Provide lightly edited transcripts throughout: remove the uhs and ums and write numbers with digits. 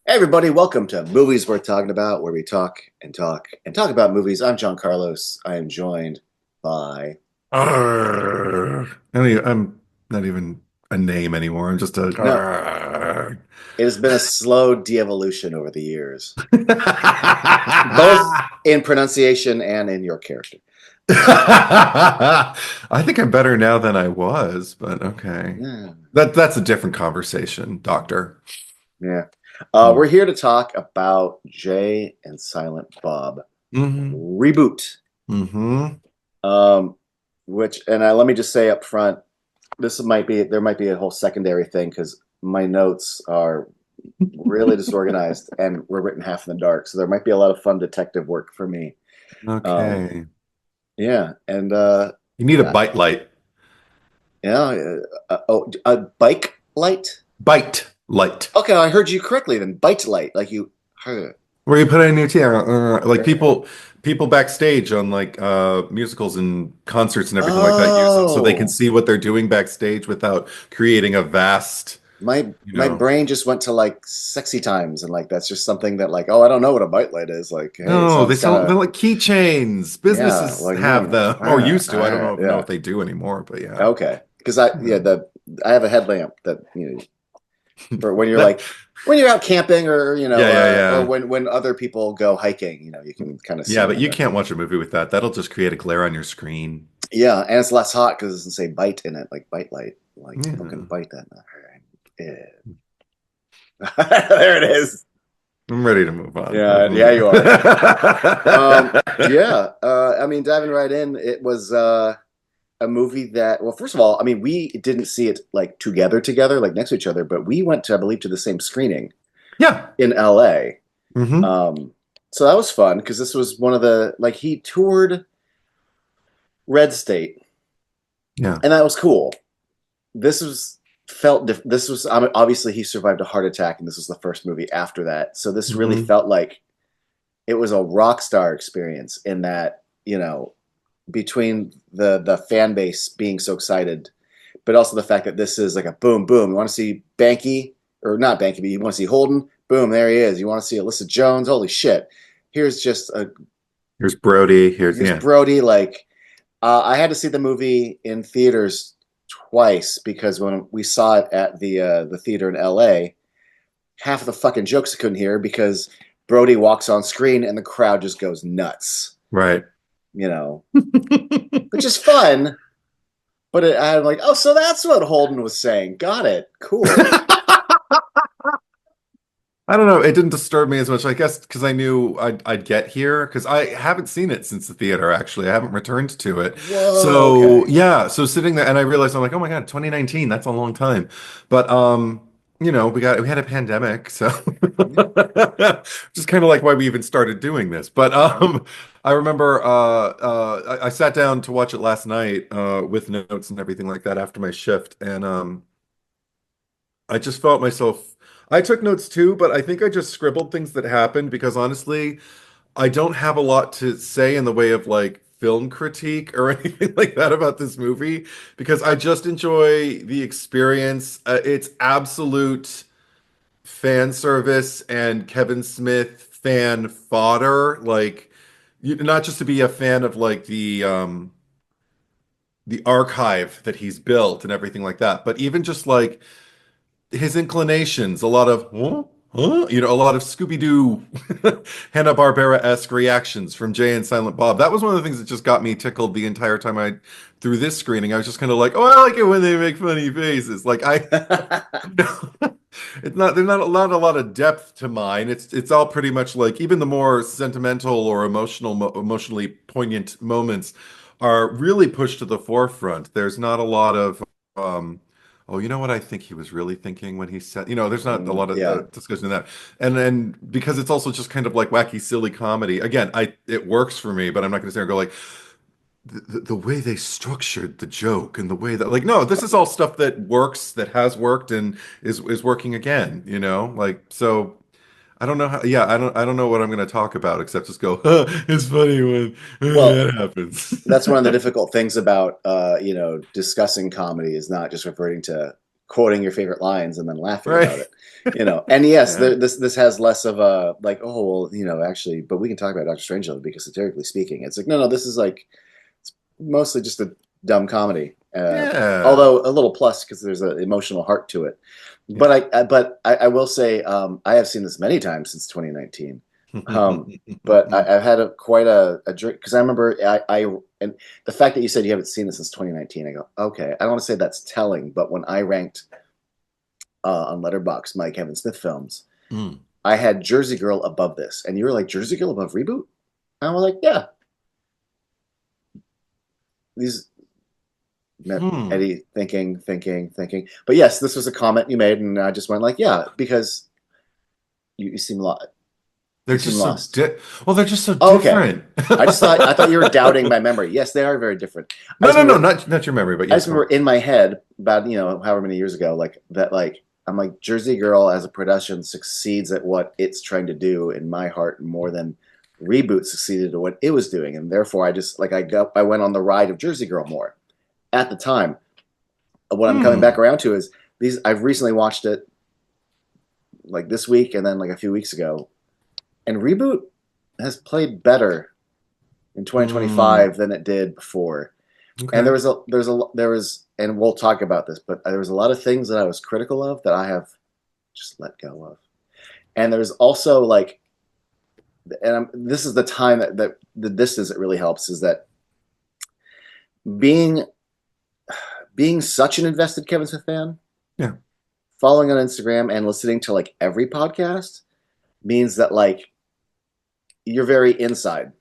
Hey everybody, welcome to Movies Worth Talking About, where we talk and talk and talk about movies. I'm John Carlos. I am joined by I'm not even a name anymore. I'm just a. no. It has been a slow de-evolution over the years, both in pronunciation and in your character. I think I'm better now than I was, but okay. Yeah, That's a different conversation, Doctor. yeah. Mm. We're here to talk about Jay and Silent Bob Hmm. Reboot. Hmm. Um, which and let me just say up front, there might be a whole secondary thing because my notes are really disorganized and were written half in the dark. So there might be a lot of fun detective work for me. Um, Okay. yeah, and You need a yeah, bite light. a bike light. Bite light. Okay, I heard you correctly then. Bite light, like you heard. Where you put it in your chair, like people backstage on like musicals and concerts and everything like that use them so they can Oh, see what they're doing backstage without creating a vast, you my know. brain just went to like sexy times and like that's just something that like I don't know what a bite light is. Like, hey, it No, sounds kind they're of like keychains. yeah, Businesses like have them or used all to. I don't right, know yeah, if they do anymore, but yeah. okay. Because Yeah. I have a headlamp that for when you're That, like when you're out camping or yeah, yeah, or yeah. when other people go hiking, you can kind of see Yeah, but them you there. can't watch a movie with that. That'll just create a glare on your screen. Yeah, and it's less hot because it doesn't say bite in it, like bite light. Like fucking Yeah. bite that. All right. Yeah. There it is. I'm ready to move on. Yeah, yeah, you are. Yeah. I mean, diving right in, it was a movie that, well, first of all, I mean, we didn't see it like together, like next to each other, but we went to, I believe, to the same screening Yeah. in LA. Hmm. So that was fun because this was one of the like he toured Red State, Yeah. and that was cool. This was this was obviously he survived a heart attack, and this was the first movie after that. So this really Hmm. felt like it was a rock star experience in that between the fan base being so excited, but also the fact that this is like a boom boom. You want to see Banky or not Banky, but you want to see Holden? Boom, there he is. You want to see Alyssa Jones? Holy shit! Here's just a Here's Brody. here's Brody. Like I had to see the movie in theaters twice because when we saw it at the theater in L.A., half of the fucking jokes I couldn't hear because Brody walks on screen and the crowd just goes nuts. Right. You know, which is fun. But I'm like, oh, so that's what Holden was saying. Got it. Cool. I don't know. It didn't disturb me as much, I guess, because I knew I'd get here. Because I haven't seen it since the theater, actually. I haven't returned to it. Whoa. So Okay. yeah, so sitting there, and I realized I'm like, oh my God, 2019, that's a long time. But we had a pandemic, so just kind of like why we even started doing this. But I remember I sat down to watch it last night with notes and everything like that after my shift, and I just felt myself. I took notes too, but I think I just scribbled things that happened because honestly, I don't have a lot to say in the way of like film critique or anything like that about this movie because I just enjoy the experience. It's absolute fan service and Kevin Smith fan fodder. Like, not just to be a fan of like the archive that he's built and everything like that, but even just like his inclinations, a lot of huh? Huh? A lot of Scooby-Doo Hanna-Barbera-esque reactions from Jay and Silent Bob. That was one of the things that just got me tickled the entire time I through this screening. I was just kind of like, oh, I like it when they make funny faces. Like it's not there's not a lot of depth to mine. It's all pretty much like even the more sentimental or emotionally poignant moments are really pushed to the forefront. There's not a lot of oh, you know what I think he was really thinking when he said, there's not a lot of Yeah. discussion in that. And then because it's also just kind of like wacky, silly comedy. Again, it works for me, but I'm not going to sit there and go like the way they structured the joke and the way that like no, this is all stuff that works, that has worked and is working again, Like so I don't know how yeah, I don't know what I'm going to talk about except just go, it's funny when Well, that happens. that's one of the difficult things about discussing comedy is not just reverting to quoting your favorite lines and then laughing about Right. it, And yes, Yeah. this has less of a like, oh well, actually, but we can talk about Doctor Strangelove because satirically speaking, it's like no, this is like it's mostly just a dumb comedy. Yeah. Although a little plus because there's an emotional heart to it. Yeah. But I will say I have seen this many times since 2019. But I've had quite a drink because I remember and the fact that you said you haven't seen this since 2019, I go, okay, I don't want to say that's telling, but when I ranked on Letterboxd my Kevin Smith films, Mm. I had Jersey Girl above this, and you were like, Jersey Girl above Reboot? And I was like, yeah, these Hmm. Eddie thinking. But yes, this was a comment you made, and I just went like, yeah, because you seem lost. They're You seem just so lost. well, they're just so Oh, okay. different. I thought you were doubting my memory. Yes, they are very different. I No, just no, no, remember not your memory, but I yes, just go on. remember in my head about however many years ago, like that, like I'm like Jersey Girl as a production succeeds at what it's trying to do in my heart more than Reboot succeeded at what it was doing, and therefore I just like I went on the ride of Jersey Girl more at the time. What I'm coming back Hmm. around to is these. I've recently watched it like this week and then like a few weeks ago, and Reboot has played better in Hmm. 2025 than it did before. And Okay. there was, and we'll talk about this, but there was a lot of things that I was critical of that I have just let go of. And there's also like, this is the time that the distance that really helps is that being being such an invested Kevin Smith fan, Yeah. following on Instagram and listening to like every podcast means that like you're very inside.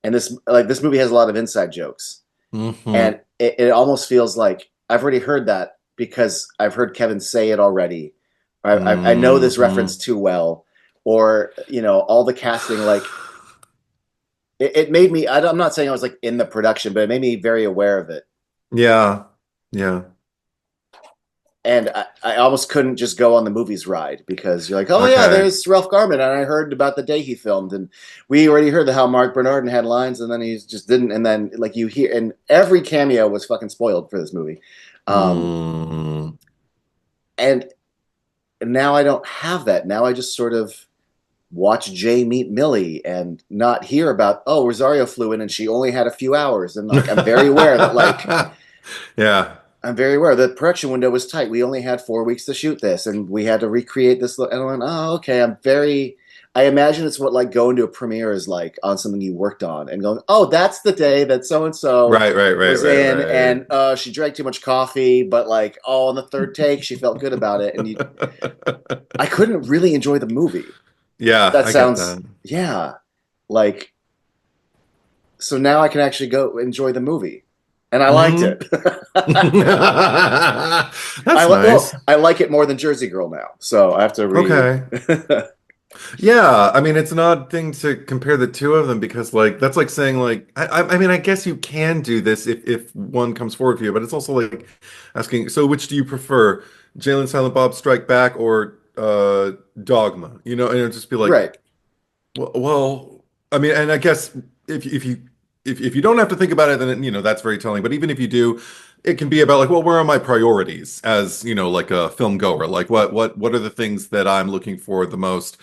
And this movie has a lot of inside jokes. Hmm. And it almost feels like I've already heard that because I've heard Kevin say it already. I know this reference Hmm. too well, or all the casting. Like it made me. I'm not saying I was like in the production, but it made me very aware of it, Yeah. Yeah. and I almost couldn't just go on the movies ride because you're like, oh yeah, Okay. there's Ralph Garman, and I heard about the day he filmed, and we already heard how Mark Bernardin had lines, and then he just didn't, and then like you hear, and every cameo was fucking spoiled for this movie. Um, Mm. and now I don't have that. Now I just sort of watch Jay meet Millie and not hear about, oh, Rosario flew in and she only had a few hours. And like, Yeah. I'm very aware the production window was tight. We only had 4 weeks to shoot this and we had to recreate this. And I went, oh, okay. I imagine it's what like going to a premiere is like on something you worked on and going, oh, that's the day that so and so Right, right, right, was right, in right. and she drank too much coffee, but like, oh, on the third take, she felt good about it. And I couldn't really enjoy the movie. Yeah, That I get sounds, that. yeah. Like, so now I can actually go enjoy the movie. And I liked Hmm. it. That's nice. I like it more than Jersey Girl now. So I have to Okay. Yeah, I mean it's an odd thing to compare the two of them because like that's like saying like I mean I guess you can do this if one comes forward for you, but it's also like asking so which do you prefer, Jalen Silent Bob Strike Back or Dogma? You know, and it'd just be like, Right. well, I mean, and I guess if you if you don't have to think about it, then you know that's very telling. But even if you do, it can be about like, well, where are my priorities as you know, like a film goer? Like, what are the things that I'm looking for the most?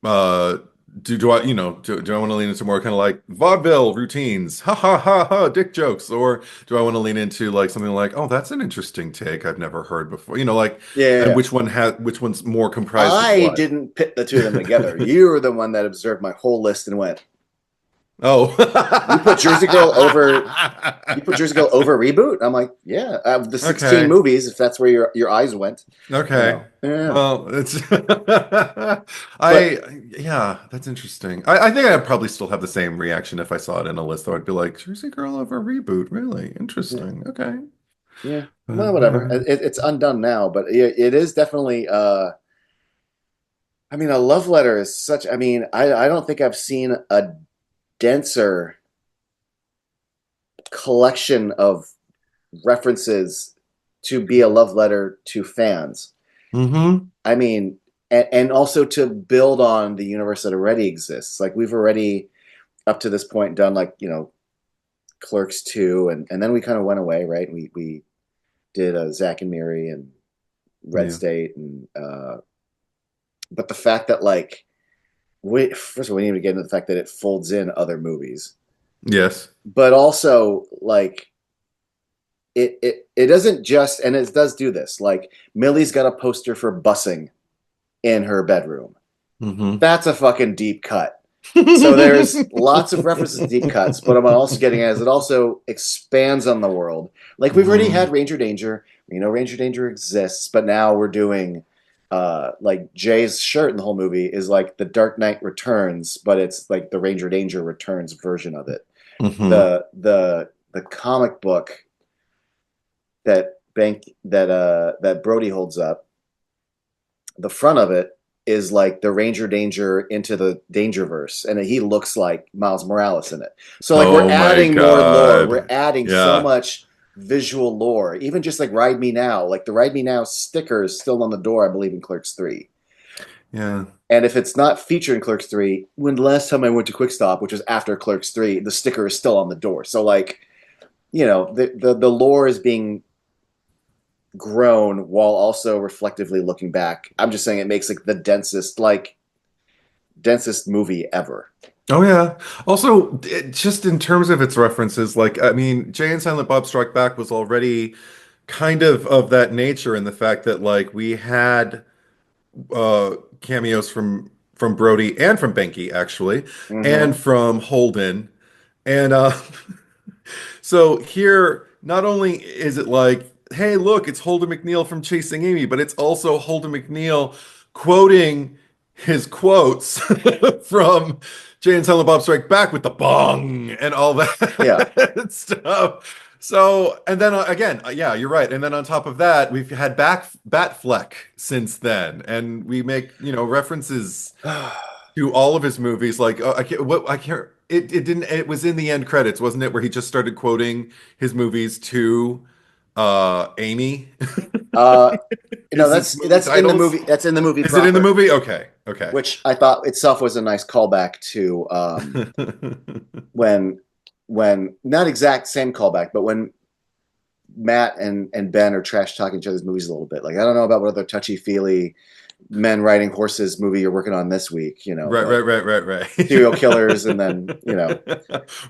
Uh, do I do I want to lean into more kind of like vaudeville routines, ha ha ha ha, dick jokes, or do I want to lean into like something like, oh, that's an interesting take I've never heard before, like, Yeah, yeah, and yeah. which one's more comprised of I what? didn't pit the two of them together. You were the one that observed my whole list and went, Oh. you put Jersey Girl over you put Jersey Girl over Reboot? I'm like, yeah. The 16 Okay. movies, if that's where your eyes went, Okay. Yeah. Well, it's But yeah, that's interesting. I think I'd probably still have the same reaction if I saw it in a list, though. I'd be like, Jersey Girl over Reboot, really yeah, interesting. Okay. yeah. Well, whatever. Whatever. It's undone now, but it is definitely. I mean, a love letter is such. I mean, I don't think I've seen a denser collection of references to be a love letter to fans. Mm-hmm. I mean, and also to build on the universe that already exists. Like we've already up to this point done like Clerks 2, and then we kind of went away, right? We did Zack and Miri, and Red Yeah. State, and but the fact that like first of all, we need to get into the fact that it folds in other movies, Yes. but also like it doesn't just, and it does do this. Like Millie's got a poster for busing in her bedroom. Hmm. That's a fucking deep cut. So there's lots of references to deep cuts, but what I'm also getting at is it also expands on the world. Like we've already Hmm. had Ranger Danger. We know Ranger Danger exists, but now we're doing like Jay's shirt in the whole movie is like the Dark Knight Returns, but it's like the Ranger Danger Returns version of it. Hmm. The comic book that Brody holds up, the front of it is like the Ranger Danger into the Dangerverse, and he looks like Miles Morales in it. So like we're Oh my adding more lore. We're God. adding so Yeah. much visual lore. Even just like Ride Me Now, like the Ride Me Now sticker is still on the door, I believe, in Clerks 3. Yeah. And if it's not featured in Clerks 3, when the last time I went to Quick Stop, which was after Clerks 3, the sticker is still on the door. So like, the lore is being grown while also reflectively looking back. I'm just saying it makes like the densest movie ever. Oh yeah. Also, just in terms of its references, like I mean, Jay and Silent Bob Strike Back was already kind of that nature in the fact that like we had cameos from Brody and from Benke actually, and Mm-hmm. from Holden. And so here, not only is it like, hey, look, it's Holden McNeil from Chasing Amy, but it's also Holden McNeil quoting his quotes from Jay and Silent Bob Strike Back with the bong and all Yeah. that stuff. So, and then again, yeah, you're right. And then on top of that, we've had Batfleck since then, and we make, references to all of his movies. Like, I can't. It didn't. It was in the end credits, wasn't it? Where he just started quoting his movies to Amy, uh, his movie that's in the titles. movie. That's in the movie Is it in the proper, movie? Okay, okay. which I thought itself was a nice callback to when not exact same callback, but when Matt and Ben are trash talking each other's movies a little bit. Like I don't know about what other touchy feely men riding horses movie you're working on this week, Right, but right, right, right, serial killers, and then right.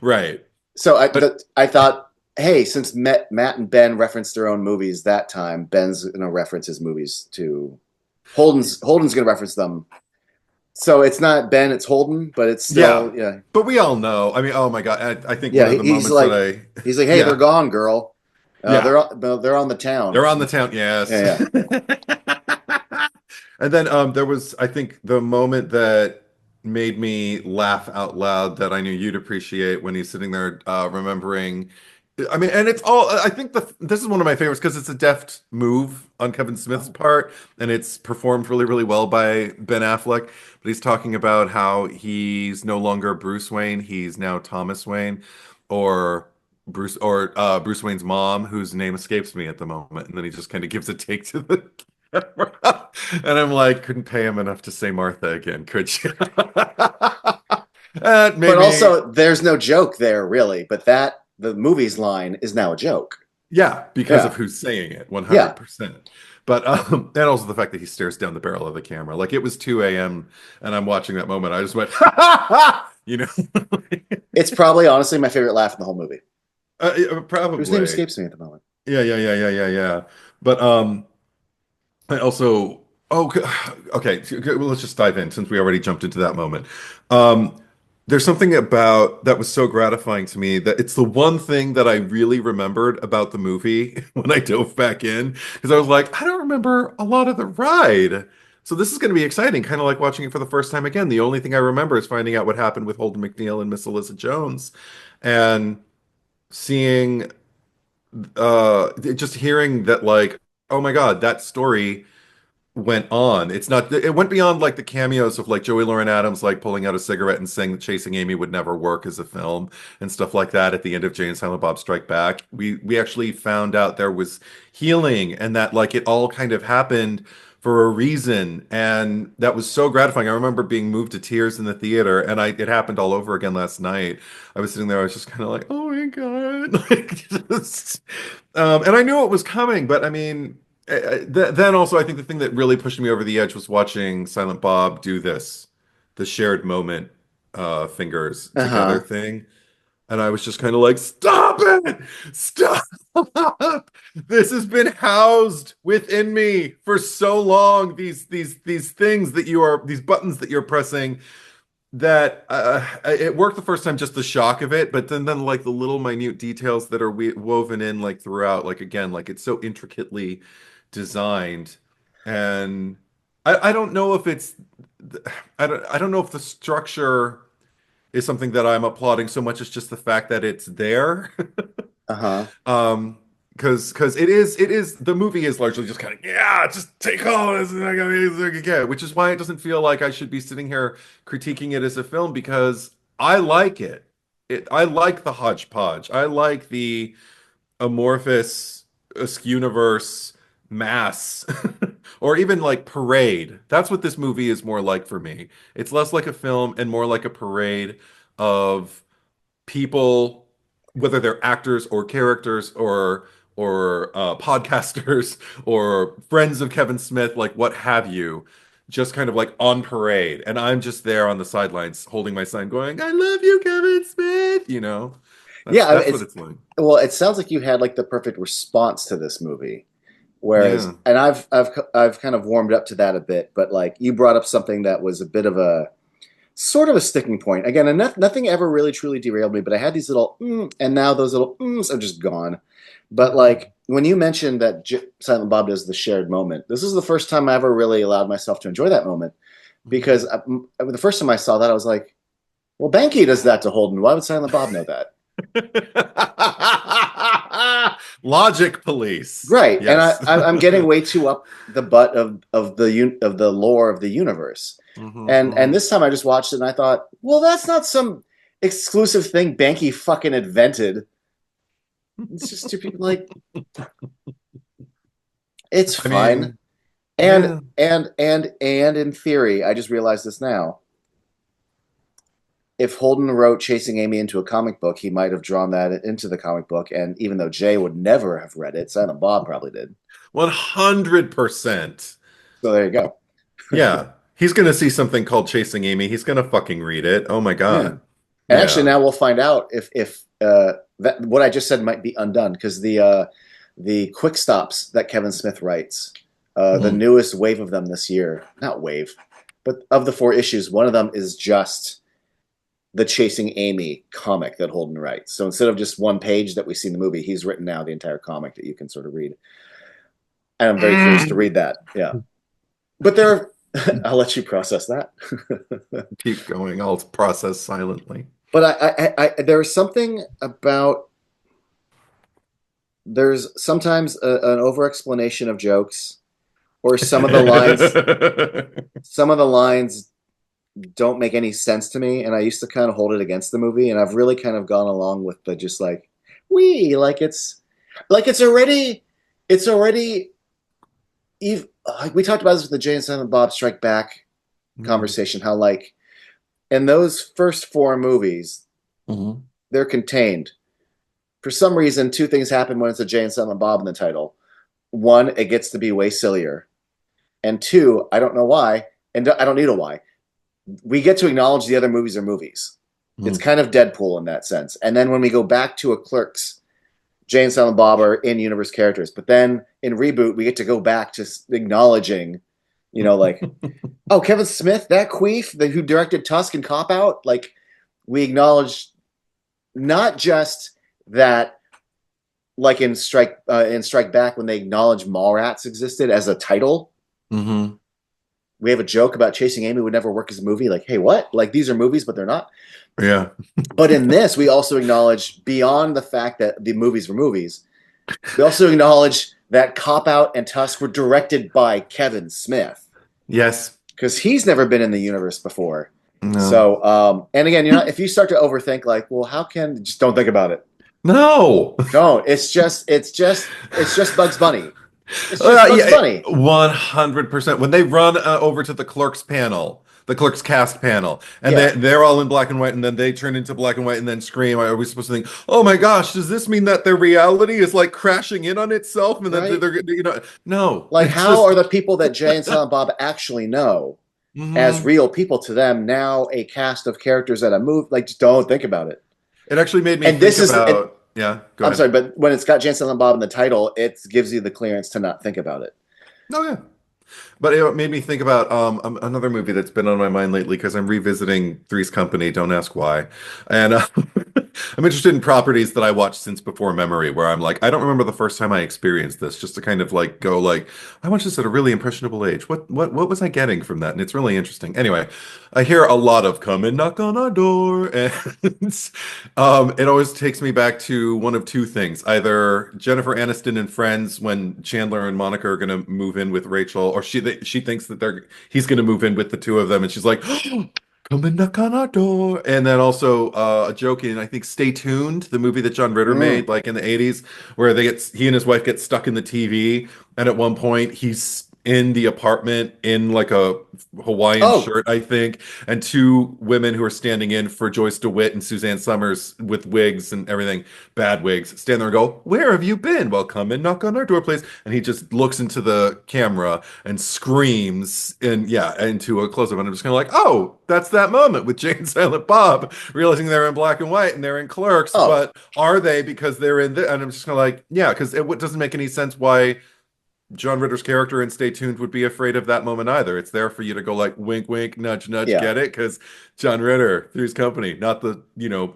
Right. So But I thought, hey, since Matt and Ben referenced their own movies that time, Ben's gonna reference his movies to Holden's gonna reference them. So it's not Ben, it's Holden, but it's yeah, still, yeah, but we all know. I mean, oh my God, I think one yeah. of the moments that I, He's like, hey, they're yeah, gone, girl. yeah, They're on the town. they're on the town. Yes. Yeah, And then there was, I think, the moment that made me laugh out loud that I knew you'd appreciate when he's sitting there remembering. I mean, and it's all, I think this is one of my favorites because it's a deft move on Kevin Smith's yeah. part and it's performed really, really well by Ben Affleck. But he's talking about how he's no longer Bruce Wayne, he's now Thomas Wayne or Bruce Wayne's mom, whose name escapes me at the moment. And then he just kind of gives a take to the camera. And I'm like, couldn't pay him enough to say Martha again, could you? That But made me, also, there's no joke there really. But the movie's line is now a joke. yeah, because of Yeah, who's saying it, yeah. 100%. But and also the fact that he stares down the barrel of the camera. Like it was 2 a.m. and I'm watching that moment. I just went, ha ha ha! It's probably honestly my favorite laugh in the whole movie. Whose name Probably. escapes me at the moment. Yeah, yeah, yeah, yeah, yeah, yeah. But I also, oh, okay. Well, let's just dive in since we already jumped into that moment. Um, there's something about that was so gratifying to me that it's the one thing that I really remembered about the movie when I dove back in because I was like, I don't remember a lot of the ride. So this is going to be exciting, kind of like watching it for the first time again. The only thing I remember is finding out what happened with Holden McNeil and Miss Alyssa Jones, and seeing, just hearing that, like, oh my God, that story went on. It's not, it went beyond like the cameos of like Joey Lauren Adams like pulling out a cigarette and saying that Chasing Amy would never work as a film and stuff like that at the end of Jay and Silent Bob Strike Back. We actually found out there was healing and that like it all kind of happened for a reason. And that was so gratifying. I remember being moved to tears in the theater and it happened all over again last night. I was sitting there, I was just kind of like, oh my God. Like just and I knew it was coming, but I mean Then also, I think the thing that really pushed me over the edge was watching Silent Bob do this, the shared moment, fingers together Uh-huh. thing. And I was just kind of like, stop it! Stop! This has been housed within me for so long. These things that you are, these buttons that you're pressing, that it worked the first time, just the shock of it, but then like the little minute details that are woven in like throughout, like again, like it's so intricately designed. And I don't know if it's I don't know if the structure is something that I'm applauding so much as just the fact that it's there. Uh-huh. Um, because it is the movie is largely just kind of, yeah, just take all this and I gotta get, which is why it doesn't feel like I should be sitting here critiquing it as a film, because I like it. I like the hodgepodge. I like the amorphous Askewniverse mass, or even like parade. That's what this movie is more like for me. It's less like a film and more like a parade of people, whether they're actors or characters or podcasters or friends of Kevin Smith, like what have you, just kind of like on parade, and I'm just there on the sidelines holding my sign, going, "I love you, Kevin Smith." You know, Yeah, I mean, that's what it's like. well, it sounds like you had like the perfect response to this movie. Whereas, Yeah. and I've kind of warmed up to that a bit, but like you brought up something that was a bit of a sort of a sticking point. Again, and nothing ever really truly derailed me, but I had these little and now those little are just gone. But like when you mentioned that Silent Bob does the shared moment, this is the first time I ever really allowed myself to enjoy that moment, because the first time I saw that, I was like, well, Banky does that to Holden. Why would Silent Bob know that? Logic police. Right, and Yes. I'm getting way too up the butt of the lore of the universe, and this time I just watched it and I thought, well, that's not some exclusive thing Banky fucking invented. It's just two people like it's I fine, mean, and yeah. and in theory, I just realized this now. If Holden wrote Chasing Amy into a comic book, he might have drawn that into the comic book, and even though Jay would never have read it, Silent Bob probably did. 100%. So there you go. Yeah. He's gonna see something called Chasing Amy. He's gonna fucking read it. Oh my Yeah. God. And actually, Yeah. now we'll find out if that what I just said might be undone, because the quick stops that Kevin Smith writes, the Mhm. newest wave of them this year, not wave, but of the 4 issues, one of them is just the Chasing Amy comic that Holden writes. So instead of just one page that we see in the movie, he's written now the entire comic that you can sort of read. And I'm very curious to read that. Yeah, but there, I'll let you process that. Keep going. I'll process silently. But there's something about there's sometimes an over explanation of jokes, or some of the lines don't make any sense to me, and I used to kind of hold it against the movie, and I've really kind of gone along with the just like we like it's already like we talked about this with the Jay and Silent Bob Strike Back Mhm. conversation, how like in those first 4 movies Mhm. they're contained. For some reason, two things happen when it's a Jay and Silent Bob in the title. One, it gets to be way sillier, and two, I don't know why, and I don't need a why. We get to acknowledge the other movies are movies. It's Mhm. kind of Deadpool in that sense. And then when we go back to a Clerks, Jay and Silent Bob are in-universe characters. But then in Reboot, we get to go back to acknowledging, like, oh, Kevin Smith, that queef who directed Tusk and Cop Out, like, we acknowledge not just that, like in Strike Back, when they acknowledge Mallrats existed as a title. Mhm. We have a joke about Chasing Amy would never work as a movie. Like, hey, what? Like, these are movies, but they're not. Yeah. But in this, we also acknowledge, beyond the fact that the movies were movies, we also acknowledge that Cop Out and Tusk were directed by Kevin Smith, Yes. because he's never been in the universe before. No. So, and again, if you start to overthink, like, well, how can, just don't think about it. No. No, it's just Bugs Bunny. It's just Bugs Yeah, Bunny. 100%. When they run over to the clerks panel, the clerks cast panel, and Yeah. they're all in black and white, and then they turn into black and white, and then scream. Are we supposed to think, oh my gosh, does this mean that their reality is like crashing in on itself, and that Right. they're no, Like, it's how just are the people that Jay and Silent Bob actually know as mhm. real people to them now a cast of characters that have moved? Like, just don't think about it. It actually made me And think this is, and about yeah. Go I'm ahead. sorry, but when it's got Jay and Silent Bob in the title, it gives you the clearance to not think about it. No, yeah. But it made me think about another movie that's been on my mind lately because I'm revisiting Three's Company. Don't ask why. And I'm interested in properties that I watched since before memory, where I'm like, I don't remember the first time I experienced this. Just to kind of like go like, I watched this at a really impressionable age. What was I getting from that? And it's really interesting. Anyway, I hear a lot of "come and knock on our door," and it always takes me back to one of two things: either Jennifer Aniston and Friends, when Chandler and Monica are going to move in with Rachel, or she thinks that he's going to move in with the two of them, and she's like, "Come and knock on our door." And then also a joke in, I think, Stay Tuned, the movie that John Ritter Mm. made, like in the 80s, where he and his wife get stuck in the TV, and at one point he's in the apartment in like a Hawaiian Oh, shirt, I think, and two women who are standing in for Joyce DeWitt and Suzanne Summers with wigs and everything, bad wigs, stand there and go, "Where have you been?" "Well, come and knock on our door, please." And he just looks into the camera and screams, and yeah, into a close-up. And I'm just kind of like, oh, that's that moment with Jay and Silent Bob, realizing they're in black and white and they're in Clerks, oh, but are they because they're in the, and I'm just kind of like, yeah, because it doesn't make any sense why John Ritter's character in Stay Tuned would be afraid of that moment either. It's there for you to go like wink, wink, nudge, nudge, yeah. get it? Because John Ritter, Three's Company, not the,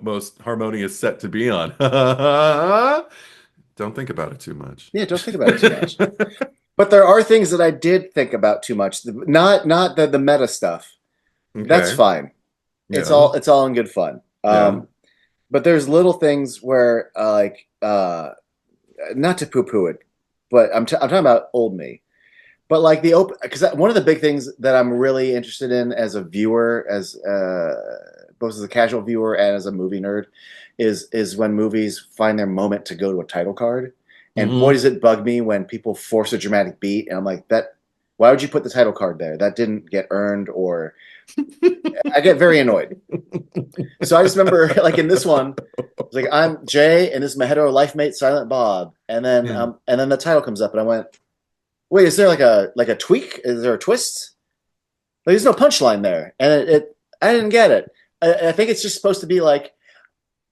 most harmonious set to be on. Don't think about it too much. Yeah, don't think about it too much. But there are things that I did think about too much. Not the meta stuff. That's Okay. fine. Yeah. It's all in good fun. Yeah. But there's little things where not to poo poo it, but I'm talking about old me. But like the open, because one of the big things that I'm really interested in as a viewer, as both as a casual viewer and as a movie nerd, is when movies find their moment to go to a title card. And boy, Hmm. does it bug me when people force a dramatic beat, and I'm like, that. Why would you put the title card there? That didn't get earned, or I get very annoyed. So I just remember, like in this one, it's like I'm Jay, and this is my hetero life mate, Silent Bob, Yeah. and then the title comes up, and I went, "Wait, is there like a tweak? Is there a twist? Like, there's no punchline there." And I didn't get it. I think it's just supposed to be like,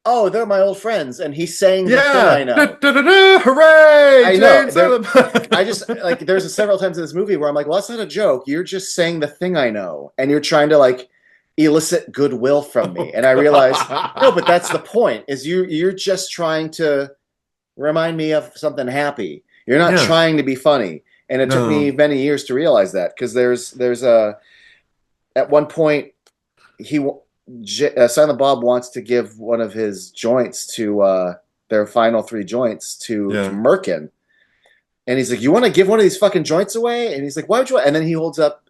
"Oh, they're my old friends," and he's saying the thing I Yeah. Da, know. da, da, da. Hooray! I Jay know. and Silent Bob. I just like there's several times in this movie where I'm like, "Well, that's not a joke. You're just saying the thing I know, and you're trying to like elicit goodwill from me." Oh, And I realized, no, but that's the God. point. Is you're just trying to remind me of something happy. You're not Yeah. trying to be funny. And it took me No. many years to realize that because there's a at one point he Silent Bob wants to give one of his joints to their final three joints to Yeah. Merkin, and he's like, "You want to give one of these fucking joints away?" And he's like, "Why would you?" And then he holds up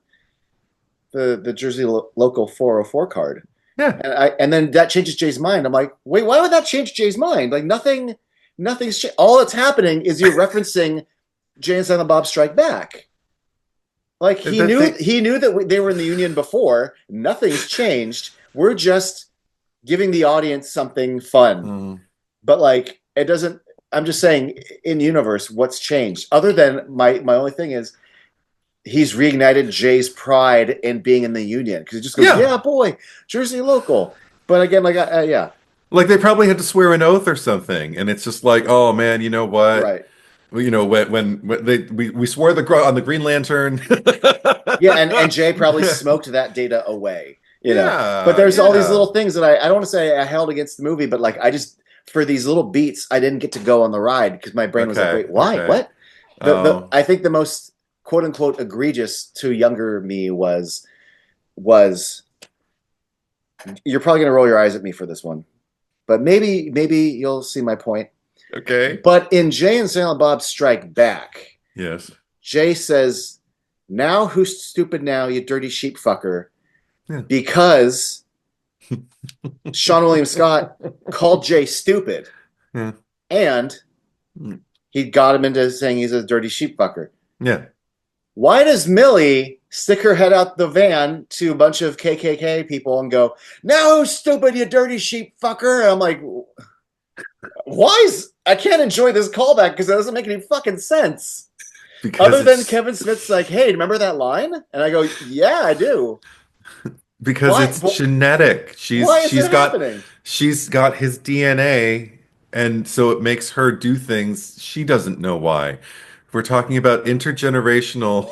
the Jersey local 404 card, Yeah. and then that changes Jay's mind. I'm like, wait, why would that change Jay's mind? Like nothing's all that's happening is you're referencing Jay and Silent Bob Strike Back. Like That thing. he knew that they were in the union before. Nothing's changed. We're just giving the audience something fun. Mm. But like it doesn't. I'm just saying in universe, what's changed? Other than my only thing is he's reignited Jay's pride in being in the union because he just goes, Yeah. "Yeah, boy, Jersey local." But again, like yeah, Like they probably had to swear an oath or something, and it's just like, oh man, you know what? right. Well, when we swore on the Green Lantern. Yeah, and Jay probably smoked that data away, you know. But Yeah, there's all these yeah. little things that I don't want to say I held against the movie, but like I just for these little beats I didn't get to go on the ride because my brain was like, Okay, wait, why? okay. What? The Oh, I think the most quote unquote egregious to younger me was you're probably gonna roll your eyes at me for this one, but maybe you'll see my point. okay. But in Jay and Silent Bob Strike Back, Yes. Jay says, "Now who's stupid now, you dirty sheep fucker?" Yeah. Because Sean William Scott called Jay stupid, Yeah. and Mm. he got him into saying he's a dirty sheep fucker. Yeah. Why does Millie stick her head out the van to a bunch of KKK people and go, "No, stupid, you dirty sheep fucker." And I'm like, why is I can't enjoy this callback because it doesn't make any fucking sense. Because Other than it's Kevin Smith's like, "Hey, remember that line?" And I go, "Yeah, I do." because Why? it's genetic. Why is it happening? She's got his DNA, and so it makes her do things she doesn't know why. We're talking about intergenerational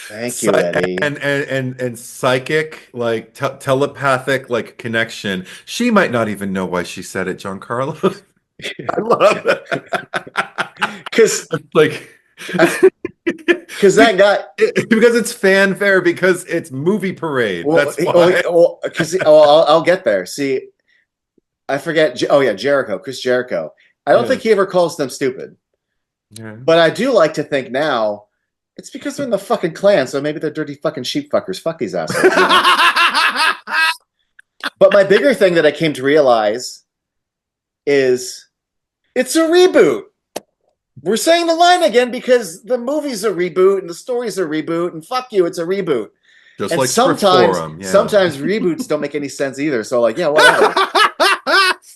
Thank you, psy- Eddie. and psychic, like te telepathic, like connection. She might not even know why she said it, Giancarlo. I love that. Because Like because that guy. because it's fanfare, because it's movie parade. Well, That's why. because I'll get there. See, I forget. Oh yeah, Jericho, Chris Jericho. I don't Yeah. think he ever calls them stupid, Yeah. but I do like to think now it's because they're in the fucking clan, so maybe they're dirty fucking sheep fuckers. Fuck these assholes. You know? But my bigger thing that I came to realize is it's a reboot. We're saying the line again because the movie's a reboot and the story's a reboot, and fuck you, it's a reboot. Just And like Script sometimes, Forum, yeah. sometimes reboots don't make any sense either. So like, yeah, whatever.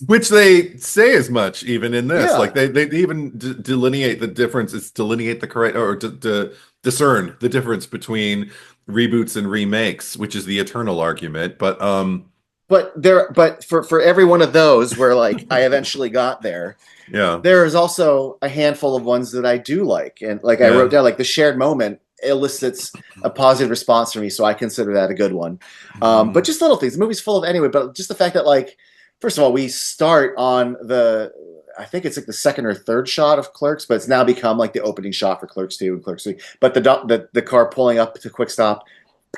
Which they say as much even in this. Like Yeah. they even delineate the difference. It's delineate the correct or to discern the difference between reboots and remakes, which is the eternal argument. But for every one of those where like I eventually got there, Yeah, there is also a handful of ones that I do like. And like I yeah. wrote down, like the shared moment elicits a positive response from me, so I consider that a good one. But Mhm. just little things. The movie's full of anyway, but just the fact that like, first of all, we start on I think it's like the second or third shot of Clerks, but it's now become like the opening shot for Clerks 2 and Clerks 3. But the car pulling up to quick stop,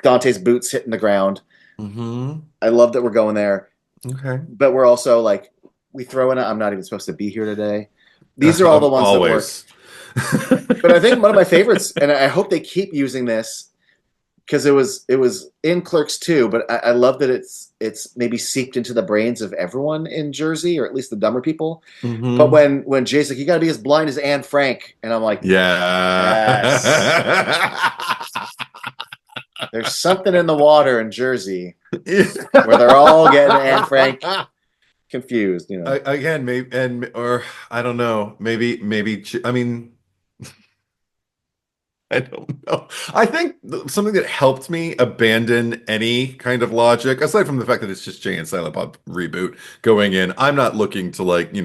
Dante's boots hitting the ground. Mhm. I love that we're going there, Okay. but we're also like we throw in I'm not even supposed to be here today. These are all the ones that work. Always. But I think one of my favorites, and I hope they keep using this because it was in Clerks too. But I love that it's maybe seeped into the brains of everyone in Jersey, or at least the dumber people. But Mhm. when Jay's like, "You got to be as blind as Anne Frank," and I'm like, yes, Yeah. there's something in the water in Jersey where they're all getting Anne Frank confused. Again, maybe or I don't know. I mean, I don't know. I think something that helped me abandon any kind of logic, aside from the fact that it's just Jay and Silent Bob reboot going in, I'm not looking to like,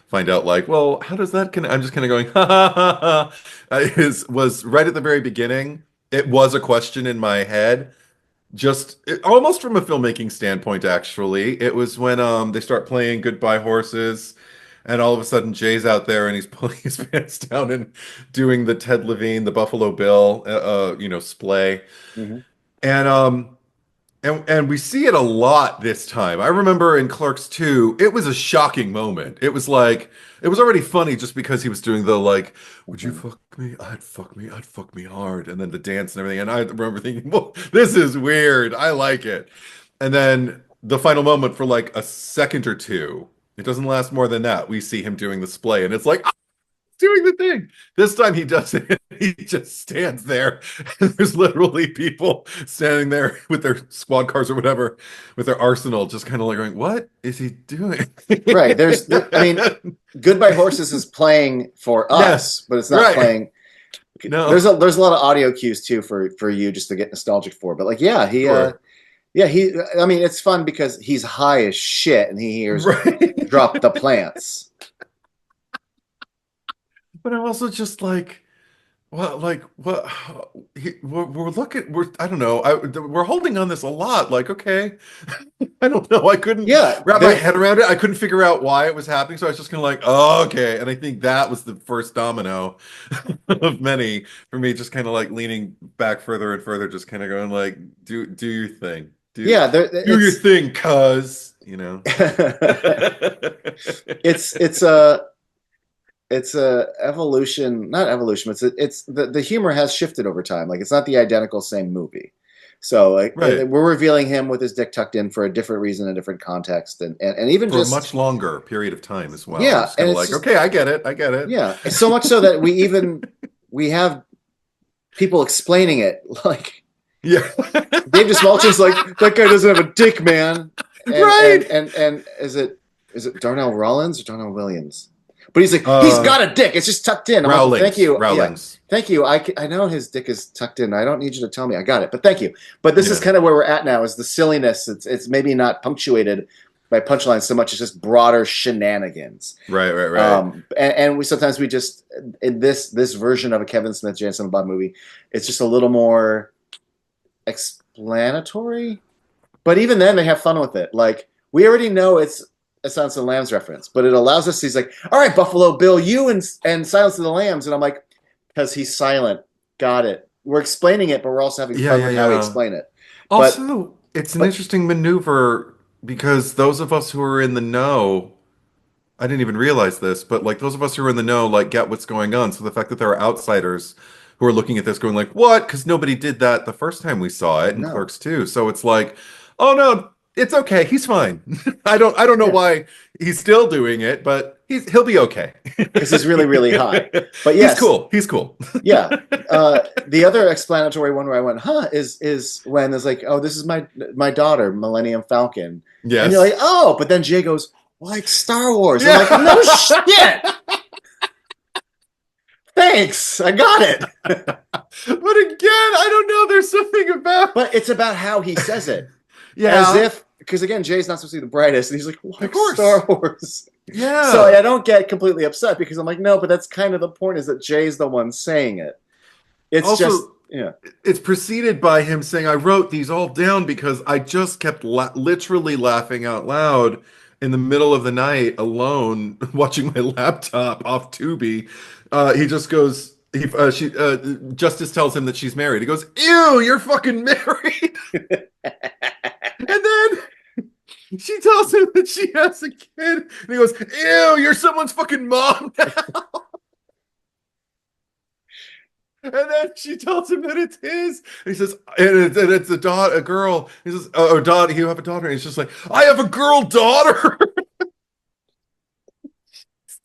find out like, well, how does that I'm just kind of going, ha ha ha ha, was right at the very beginning. It was a question in my head. Almost from a filmmaking standpoint, actually. It was when they start playing Goodbye Horses, and all of a sudden Jay's out there and he's pulling his pants down and doing the Ted Levine, the Buffalo Bill, splay. Mhm. And and we see it a lot this time. I remember in Clerks 2, it was a shocking moment. It was already funny just because he was doing the like, would you Mhm. fuck me? I'd fuck me hard. And then the dance and everything. And I remember thinking, well, this is weird. I like it. And then the final moment for like a second or two, it doesn't last more than that. We see him doing the splay, and it's like, doing the thing. This time he doesn't. He just stands there, and there's literally people standing there with their squad cars or whatever, with their arsenal, just kind of like going, "What is he doing?" Right. I mean, Goodbye Horses is playing for Yeah, us, but it's not right. playing. No, There's a lot of audio cues too for you just to get nostalgic for. But like, sure. he. I mean, it's fun because he's high as shit and he hears Right. "Drop the plants." But I'm also just like, well, like what we're looking, I don't know, we're holding on this a lot. Like, okay, I don't know. I couldn't Yeah, wrap my head around it. I couldn't figure out why it was happening. So I was just kind of like, oh, okay. And I think that was the first domino of many for me, just kind of like leaning back further and further, just kind of going like, do your thing. yeah. Do your thing, cuz. It's a evolution, not evolution. It's the humor has shifted over time. Like it's not the identical same movie. So like Right. we're revealing him with his dick tucked in for a different reason, a different context, and even For a just much longer period of time as well. I'm yeah, just and kind of it's like, just okay, I get it. I get it. yeah, it's so much so that we have people explaining it. Like Yeah. Dave DeSmalchin's like, that guy doesn't have a dick, man. Right. And is it Darnell Rollins or Darnell Williams? But he's like, he's Uh, got a dick. It's just tucked in. I'm like, well, thank Rowlings. you. Yeah, Rowlings. thank you. I know his dick is tucked in. I don't need you to tell me. I got it. But thank you. But this is Yeah. kind of where we're at now. Is the silliness? It's maybe not punctuated by punchlines so much as just broader shenanigans. Right, right, right. And we sometimes we just in this version of a Kevin Smith, Jay and Silent Bob movie, it's just a little more explanatory. But even then, they have fun with it. Like we already know it's a Silence of the Lambs reference, but it allows us. He's like, "All right, Buffalo Bill, you and Silence of the Lambs," and I'm like, "Because he's silent." Got it. We're explaining it, but we're also having Yeah, fun yeah, with how we yeah. explain it. But Also, it's an but interesting maneuver because those of us who are in the know, I didn't even realize this, but like those of us who are in the know, like get what's going on. So the fact that there are outsiders who are looking at this going like, what? Because nobody did that the first time we saw it in no, Clerks 2. So it's like, oh no, it's okay. He's fine. I don't know yeah, why he's still doing it, but he'll be okay. because he's really really hot. But He's yes, cool. He's cool. yeah. The other explanatory one where I went, huh, is when it's like, oh, this is my daughter, Millennium Falcon, and you're Yes. like, oh, but then Jay goes, like Star Wars. I'm like, Yeah. no shit. Thanks, I got it. But again, I don't know. There's something about. But it's about how he says it, as Yeah, if because again, Jay's not supposed to be the brightest, and he's like, of like course. Star Wars. So Yeah. I don't get completely upset because I'm like, no, but that's kind of the point is that Jay's the one saying it. It's just Also, yeah. it's preceded by him saying, I wrote these all down because I just kept literally laughing out loud in the middle of the night alone watching my laptop off Tubi. He just goes, Justice tells him that she's married. He goes, ew, you're fucking married. And then she tells him that she has a kid. And he goes, ew, you're someone's fucking mom now. And then she tells him that it's his. And he says, and it's a girl. He says, oh, daughter, you have a daughter. And he's just like, I have a girl daughter.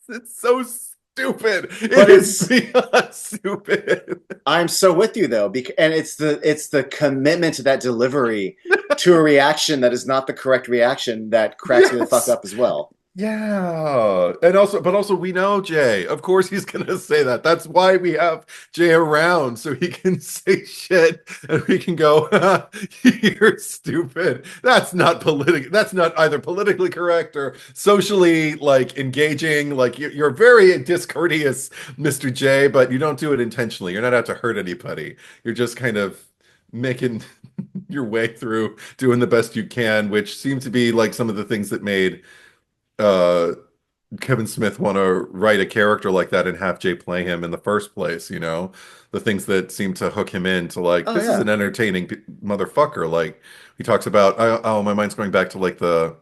It's so stupid. But It is beyond stupid. I'm so with you though, and it's the commitment to that delivery to a reaction that is not the correct reaction that cracks me the fuck Yes. up as well. Yeah. And also, but also we know Jay. Of course he's gonna say that. That's why we have Jay around so he can say shit and we can go, you're stupid. That's not either politically correct or socially like engaging. Like you're very discourteous, Mr. J, but you don't do it intentionally. You're not out to hurt anybody. You're just kind of making your way through doing the best you can, which seems to be like some of the things that made uh Kevin Smith want to write a character like that and have Jay play him in the first place, you know, the things that seem to hook him into like Oh this is yeah. an entertaining motherfucker. Like he talks about, oh, my mind's going back to like the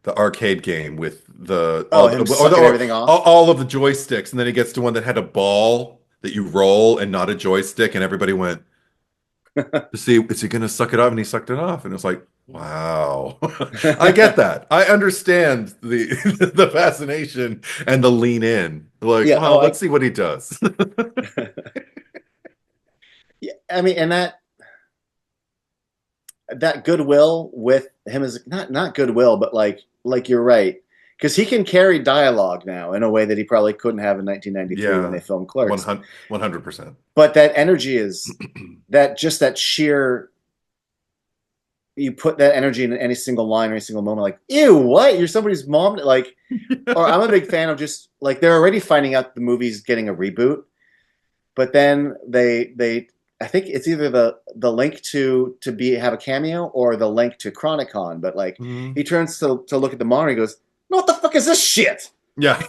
arcade game with the Oh, him sucking everything off. all of the joysticks, and then he gets to one that had a ball that you roll and not a joystick, and everybody went to see, is he going to suck it off? And he sucked it off, and it's like, wow. I get that. I understand the the fascination and the lean in. Like, Yeah. well, Oh, let's see what he does. yeah. I mean, and that goodwill with him is not goodwill, but like you're right, because he can carry dialogue now in a way that he probably couldn't have in 1993 when Yeah, they filmed Clerks. 100%. But that energy is that sheer. You put that energy in any single line or any single moment, like, ew, what? You're somebody's mom? Like, or I'm a big fan of just like they're already finding out the movie's getting a reboot, but then they I think it's either the link to have a cameo or the link to Chronicon, but like Mhm. he turns to look at the monitor and he goes, what the fuck is this shit? Yeah.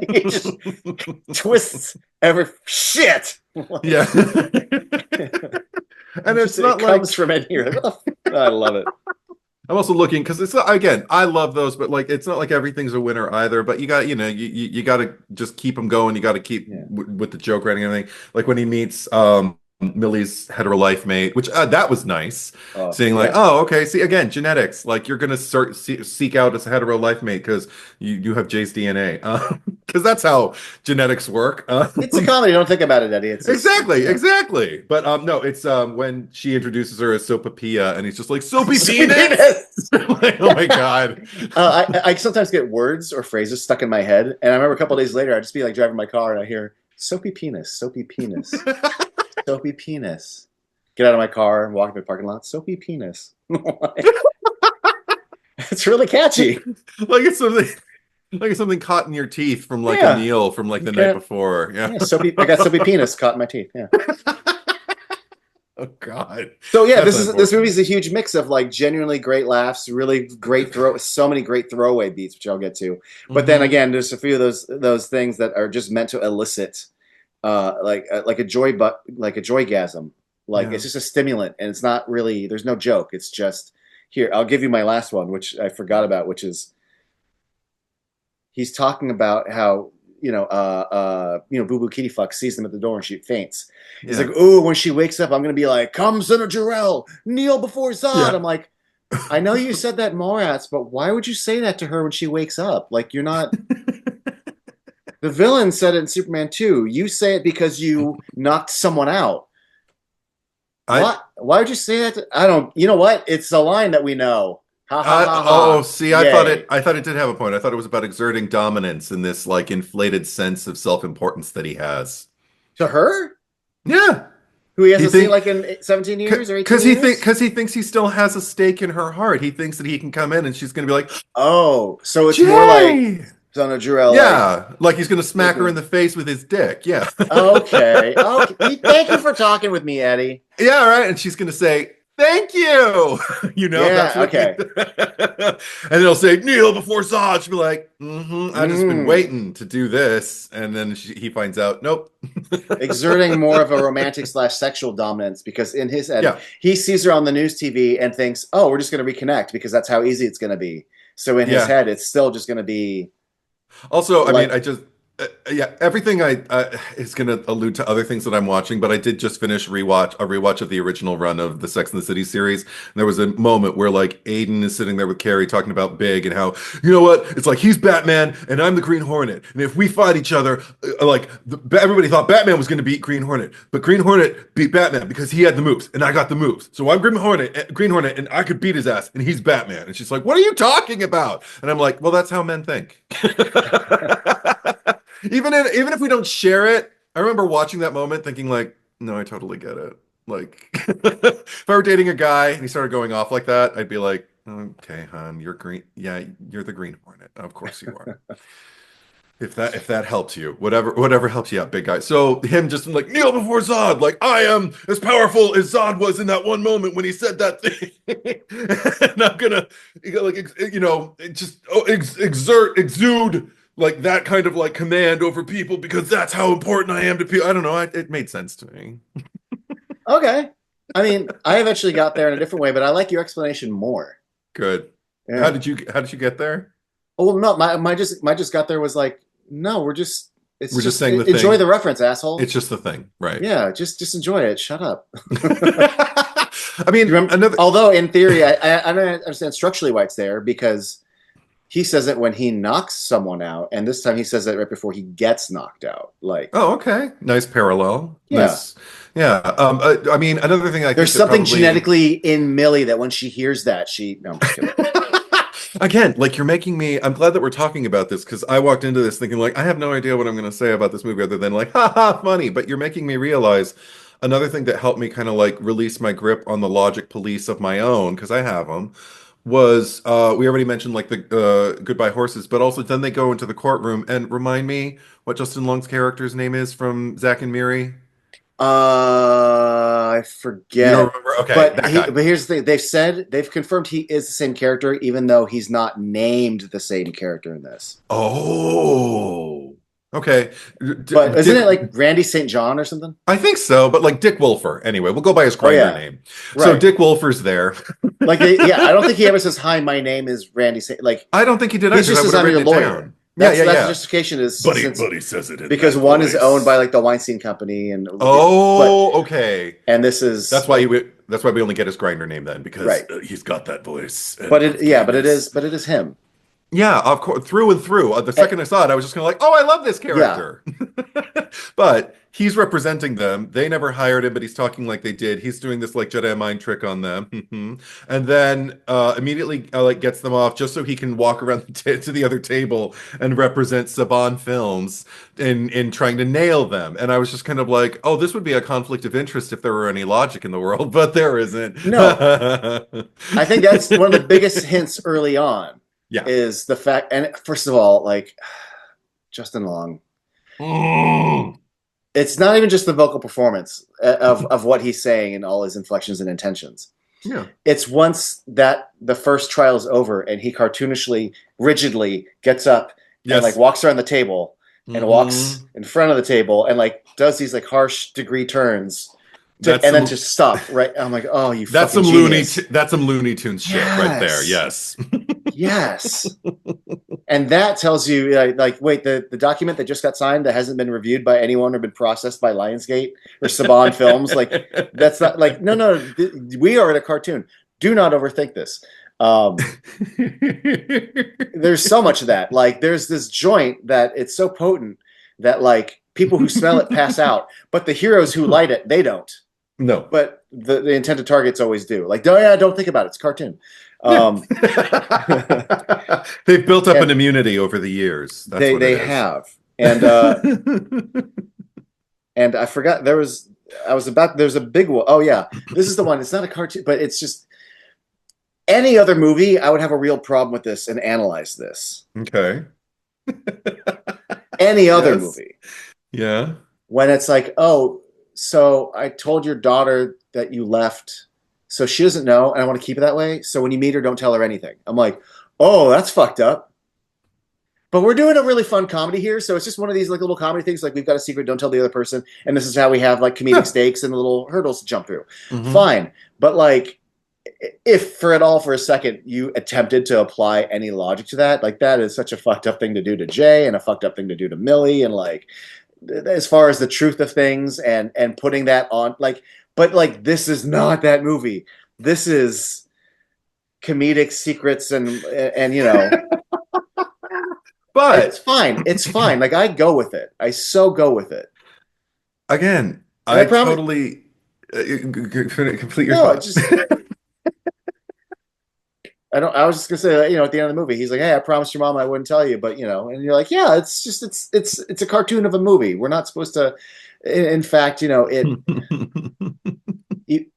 He just twists every shit. Yeah. And it's not it like comes from in here. I love it. I'm also looking because it's not, again, I love those, but like it's not like everything's a winner either. But you got, you got to just keep them going. You got to keep Yeah. with the joke writing and everything. Like when he meets Millie's hetero life mate, which that was nice. Oh, Seeing like, yeah. oh, okay, see again, genetics. Like you're gonna seek out as a hetero life mate because you have Jay's DNA. Because that's how genetics work. It's a comedy. Don't think about it, Eddie. It's just, Exactly, yeah. exactly. But no, it's when she introduces her as Sopapilla, and he's just like Soapy Soapy penis. penis. Like, oh my god. I sometimes get words or phrases stuck in my head, and I remember a couple of days later, I'd just be like driving my car, and I hear soapy penis, soapy penis, soapy penis. Get out of my car and walk into the parking lot. Soapy penis. It's really catchy. Like it's something caught in your teeth from like a Yeah. meal from like the Okay. night before. Yeah. Yeah, soapy. I got soapy penis caught in my teeth. Yeah. Oh god. So yeah, That's this movie is a huge mix of like genuinely great laughs, really great so many great throwaway beats, which I'll get to. But then again, there's a few of those things that are just meant to elicit, like a joygasm. Like Yeah. it's just a stimulant, and it's not really. There's no joke. It's just here. I'll give you my last one, which I forgot about, which is he's talking about how Boo Boo Kitty Fuck sees them at the door and she faints. He's Yeah. like, "Ooh, when she wakes up, I'm gonna be like, come, Senator Jarrell, kneel before Zod." Yeah. I'm like, I know you said that in Mallrats, but why would you say that to her when she wakes up? Like, you're not. The villain said it in Superman 2. You say it because you knocked someone out. What? Why would you say that? I don't. You know what? It's a line that we know. Ha ha ha ha. See, I thought it did have a point. I thought it was about exerting dominance in this like inflated sense of self-importance that he has. To her? Yeah. Who he hasn't seen like in 17 years or 18 years? Because he thinks he still has a stake in her heart. He thinks that he can come in and she's going to be like, oh, so it's Jay! more like Senator Jarrell. Yeah, like he's going to smack her in the face with his dick. Yeah. Okay. Thank you for talking with me, Eddie. Yeah, right. And she's going to say, thank you. Yeah, that's what okay. And they'll say, kneel before Zod. She'll be like, I've just been waiting to do this. And then he finds out, nope. Exerting more of a romantic / sexual dominance, because in his head, he sees her on the news TV and thinks, oh, we're just going to reconnect because that's how easy it's going to be. So in his head, it's still just going to be. Also, I mean, everything is going to allude to other things that I'm watching, but I did just finish a rewatch of the original run of the Sex and the City series. And there was a moment where like Aiden is sitting there with Carrie talking about Big and how, you know what, it's like he's Batman and I'm the Green Hornet, and if we fight each other, everybody thought Batman was going to beat Green Hornet, but Green Hornet beat Batman because he had the moves and I got the moves. So I'm Green Hornet, and I could beat his ass, and he's Batman. And she's like, "What are you talking about?" And I'm like, "Well, that's how men think." Even if we don't share it, I remember watching that moment thinking like, no, I totally get it. Like if I were dating a guy and he started going off like that, I'd be like, okay, hon, you're green. Yeah, you're the Green Hornet. Of course you are. If that helps you, whatever helps you out, big guy. So him just like kneel before Zod, like I am as powerful as Zod was in that one moment when he said that thing, and I'm gonna exude like that kind of like command over people because that's how important I am to people. I don't know. It made sense to me. Okay. I mean, I eventually got there in a different way, but I like your explanation more. Good. Yeah. How did you get there? Oh, well, no, my just got there was like, no, we're just saying the enjoy thing. the reference, asshole. It's just the thing, right? Yeah, just enjoy it. Shut up. I mean, although in theory, I don't understand structurally why it's there, because he says it when he knocks someone out, and this time he says it right before he gets knocked out. Like, oh, okay, nice parallel. Yeah, nice. Yeah. I mean, another thing there's something genetically in Millie that when she hears that, no, I'm just kidding. Again, like you're making me. I'm glad that we're talking about this because I walked into this thinking like I have no idea what I'm going to say about this movie other than like, haha, funny. But you're making me realize another thing that helped me kind of like release my grip on the logic police of my own, because I have them. Was we already mentioned like the Goodbye Horses, but also then they go into the courtroom and remind me what Justin Long's character's name is from Zack and Miri. I forget. You don't remember? Okay, but here's the thing: they've confirmed he is the same character, even though he's not named the same character in this. Oh, okay. But isn't it like Randy St. John or something? I think so, but like Dick Wolfer. Anyway, we'll go by his Grindr name. Right. So Dick Wolfer's there. I don't think he ever says, "Hi, my name is Randy St." Like, I don't think he did. He just says, "I'm your lawyer." Yeah, yeah, That's the yeah. justification is since Buddy says it in because that one is owned by voice. like the Weinstein Company, and but Oh, okay. and this is That's why we only get his grinder name then, because right. he's got that voice and But it of yeah, gayness. but it is him. Yeah, of course, through and through. The Eh, second I saw it, I was just kind of like, "Oh, I love this yeah, character." But he's representing them. They never hired him, but he's talking like they did. He's doing this like Jedi mind trick on them, and then immediately like gets them off just so he can walk around to the other table and represent Saban Films in trying to nail them. And I was just kind of like, "Oh, this would be a conflict of interest if there were any logic in the world, but there isn't." no, I think that's one of the biggest hints early on Yeah. is the fact. And first of all, like Justin Long, Mm. it's not even just the vocal performance of what he's saying and all his inflections and intentions. Yeah. It's once that the first trial is over and he cartoonishly, rigidly gets up and like Yes. walks around the table and walks Mhm. in front of the table and like does these like harsh degree turns That's and then some just stop. Right? I'm like, oh, you that's fucking some genius. That's some Looney Tunes shit right there. Yes. Yes. Yes. And that tells you, like, wait, the document that just got signed that hasn't been reviewed by anyone or been processed by Lionsgate or Saban Films, like, that's not like, no, we are in a cartoon. Do not overthink this. There's so much of that. Like, there's this joint that it's so potent that like people who smell it pass out, but the heroes who light it, they don't. No. But the intended targets always do. Like, oh yeah, don't think about it. It's a cartoon. Yeah. Um, They've built up an and immunity over the years. That's what they it is. have. And I forgot there's a big one. Oh yeah, this is the one. It's not a cartoon, but it's just any other movie. I would have a real problem with this and analyze this. Okay. Any other Yes. movie, Yeah. when it's like, oh, so I told your daughter that you left, so she doesn't know, and I want to keep it that way. So when you meet her, don't tell her anything. I'm like, oh, that's fucked up. But we're doing a really fun comedy here, so it's just one of these like little comedy things. Like we've got a secret, don't tell the other person, and this is how we have like comedic stakes and little hurdles to jump through. Mhm. Fine, but like, if for a second you attempted to apply any logic to that, like that is such a fucked up thing to do to Jay and a fucked up thing to do to Millie, and like as far as the truth of things and putting that on like, but like this is not that movie. This is comedic secrets and you know. But It's fine. It's fine. Like I go with it. I so go with it. again, And I I promise. totally complete your No, I thought. just. I don't. I was just gonna say, you know, at the end of the movie, he's like, "Hey, I promised your mom I wouldn't tell you," but you know, and you're like, "Yeah, it's just it's a cartoon of a movie. We're not supposed to." In fact, you know,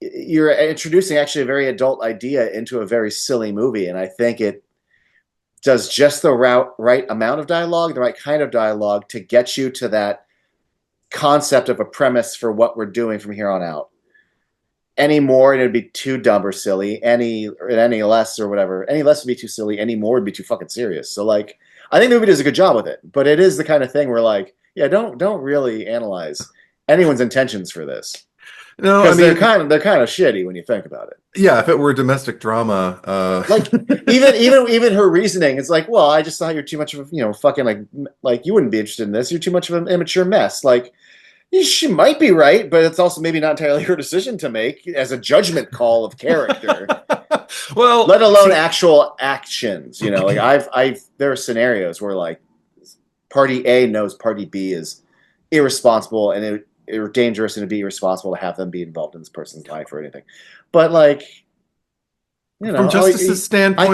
you're introducing actually a very adult idea into a very silly movie, and I think it does just the right amount of dialogue, the right kind of dialogue to get you to that concept of a premise for what we're doing from here on out. Any more and it'd be too dumb or silly. Any less or whatever. Any less would be too silly. Any more would be too fucking serious. So like, I think the movie does a good job with it, but it is the kind of thing where like, yeah, don't really analyze anyone's intentions for this No, I because mean, they're kind of shitty when you think about it. yeah, if it were a domestic drama, Like even her reasoning is like, well, I just thought you're too much of a, you know, fucking like you wouldn't be interested in this. You're too much of an immature mess. Like she might be right, but it's also maybe not entirely her decision to make as a judgment call of character. well, Let alone actual actions. You know, like I've there are scenarios where like party A knows party B is irresponsible and it dangerous and it'd be irresponsible to have them be involved in this person's life or anything. But like, you know, from Justice's standpoint,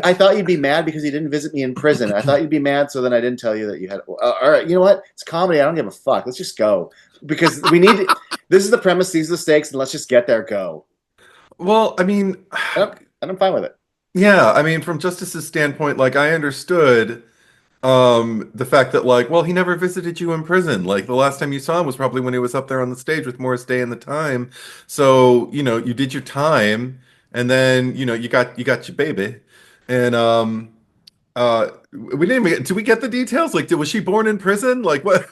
I thought you'd be mad because you didn't visit me in prison. I thought you'd be mad, so then I didn't tell you that you had. All right, you know what? It's comedy. I don't give a fuck. Let's just go because we need. This is the premise. These are the stakes, and let's just get there. Go. well, I mean, And I'm fine with it. yeah, I mean, from Justice's standpoint, like I understood the fact that like, well, he never visited you in prison. Like the last time you saw him was probably when he was up there on the stage with Morris Day and the Time. So, you know, you did your time and then, you know, you got your baby. And we didn't even did we get the details? Like, was she born in prison? Like what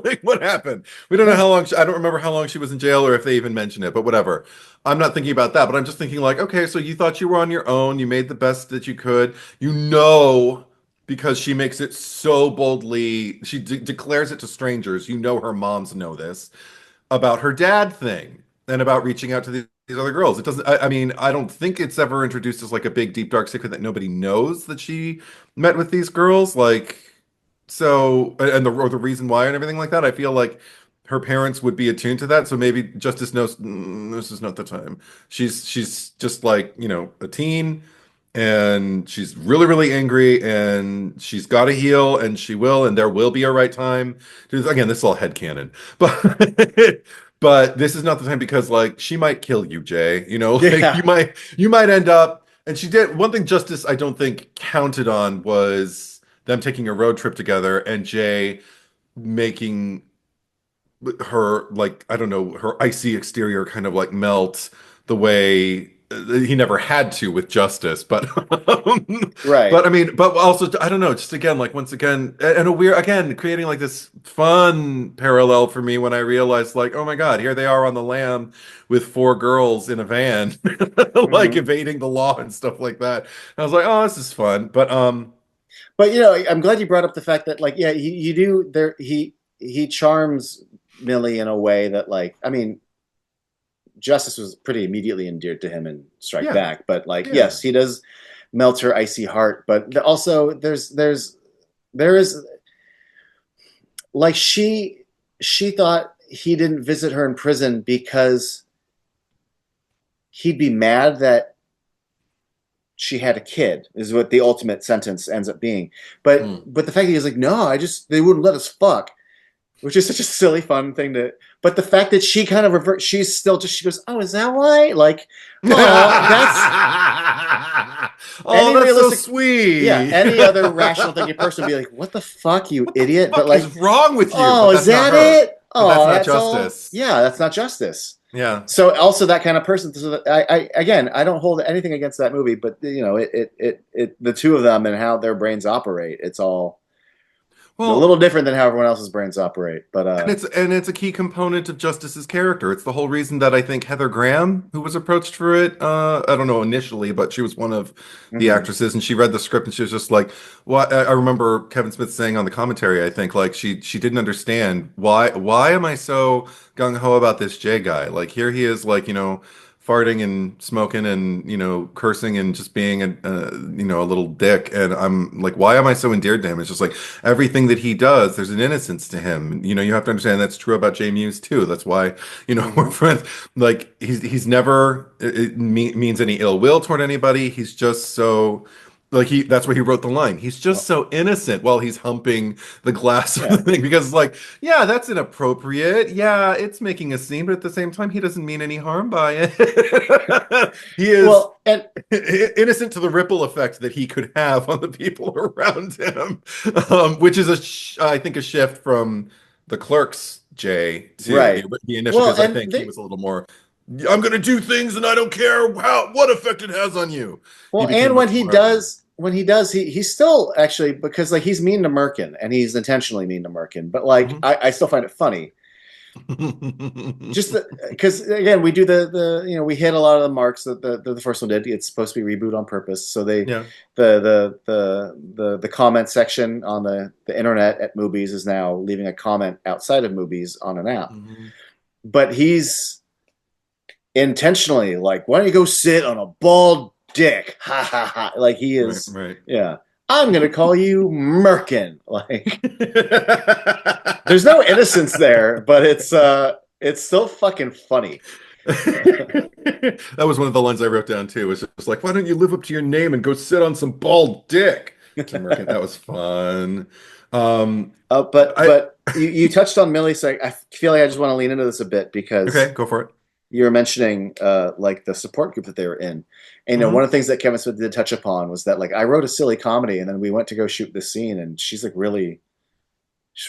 like what happened? We don't know how long I don't remember how long she was in jail or if they even mentioned it, but whatever. I'm not thinking about that, but I'm just thinking like, okay, so you thought you were on your own, you made the best that you could. You know, because she makes it so boldly. She declares it to strangers. You know, her moms know this about her dad thing and about reaching out to these other girls. It doesn't, I mean, I don't think it's ever introduced as like a big, deep, dark secret that nobody knows that she met with these girls. Like, so, and or the reason why and everything like that. I feel like her parents would be attuned to that. So maybe Justice knows this is not the time. She's just like, you know, a teen and she's really, really angry and she's got to heal and she will, and there will be a right time. Again, this is all headcanon, but but this is not the time because like she might kill you, Jay. You know, like Yeah. you might end up. And she did one thing Justice I don't think counted on was them taking a road trip together and Jay making her like I don't know her icy exterior kind of like melt the way he never had to with Justice, but Right. but I mean, but also I don't know, just again like once again and a weird again creating like this fun parallel for me when I realized like oh my God, here they are on the lam with four girls in a van like Hmm. evading the law and stuff like that. And I was like, oh, this is fun, but But you know, I'm glad you brought up the fact that like, yeah, you do there. He charms Millie in a way that like, I mean, Justice was pretty immediately endeared to him in Strike yeah, Back, but like, yeah. yes, he does melt her icy heart. But also, there is like she thought he didn't visit her in prison because he'd be mad that she had a kid is what the ultimate sentence ends up being. Hmm. But the fact that he's like, no, I just they wouldn't let us fuck, which is such a silly fun thing to. But the fact that she kind of revert, she's still just she goes, oh, is that why? Like, oh, that's Oh, any that's so realistic. Yeah, sweet. any other rational thinking person would be like, what the fuck, you What the idiot? But fuck is like, wrong with you? oh, But is that's not that her. it? But that's Oh, not that's all. justice. Yeah, that's not justice. Yeah. So also that kind of person. So that I again, I don't hold anything against that movie, but you know, the two of them and how their brains operate. It's all a little Well, different than how everyone else's brains operate. But and it's a key component of Justice's character. It's the whole reason that I think Heather Graham, who was approached for it, I don't know initially, but she was one of the mhm. actresses, and she read the script and she was just like, "Well, I remember Kevin Smith saying on the commentary, I think like she didn't understand why am I so gung ho about this Jay guy? Like here he is, like you know." Farting and smoking and you know cursing and just being a you know a little dick and I'm like why am I so endeared to him? It's just like everything that he does, there's an innocence to him. You know, you have to understand that's true about Jay Mewes too. That's why, you know, we're Mhm. friends. Like he's never means any ill will toward anybody. He's just so like that's why he wrote the line. He's just Well, so innocent while he's humping the glass of the yeah. thing because it's like, yeah, that's inappropriate. Yeah, it's making a scene, but at the same time, he doesn't mean any harm by it. He is Well, and innocent to the ripple effect that he could have on the people around him, which is I think a shift from the clerks Jay to right. the initial Well, because I and think he was a little more I'm going to do things and I don't care how what effect it has on you. He became and much more when he does, he's still actually because like he's mean to Merkin and he's intentionally mean to Merkin, but like Mhm. I still find it funny. Just because again we do the you know we hit a lot of the marks that the first one did. It's supposed to be reboot on purpose, so they Yeah. the comment section on the internet at movies is now leaving a comment outside of movies on an app. Mhm. But he's intentionally like, why don't you go sit on a bald dick? Ha ha ha! Like he Right, is, right. yeah. I'm gonna call you Merkin. Like there's no innocence there, but it's still fucking funny. That was one of the lines I wrote down too. It was just like, why don't you live up to your name and go sit on some bald dick to Merkin? That was fun. Um, I But you touched on Millie, so I feel like I just want to lean into this a bit okay, because go for it. you were mentioning like the support group that they were in. And you know, one Hmm. of the things that Kevin Smith did touch upon was that like I wrote a silly comedy and then we went to go shoot this scene and she's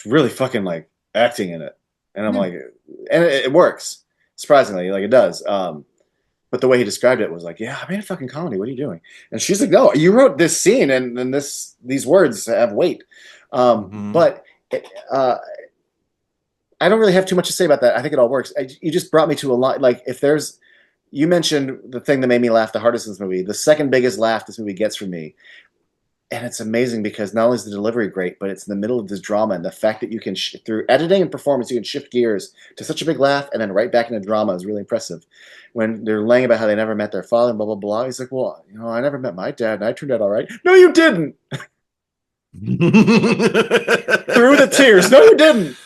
really fucking like acting in it. And I'm Yeah. like and it works. Surprisingly, like it does. But the way he described it was like, yeah, I made a fucking comedy. What are you doing? And she's like, no, you wrote this scene and these words have weight. Hmm. But it, I don't really have too much to say about that. I think it all works. You just brought me to a lot. Like if there's, you mentioned the thing that made me laugh the hardest in this movie. The second biggest laugh this movie gets from me, And it's amazing because not only is the delivery great, but it's in the middle of this drama, and the fact that you can through editing and performance, you can shift gears to such a big laugh and then right back into drama is really impressive. When they're laying about how they never met their father and blah blah blah, he's like, "Well, I never met my dad, and I turned out all right." No, you didn't. Through the tears. No, you didn't.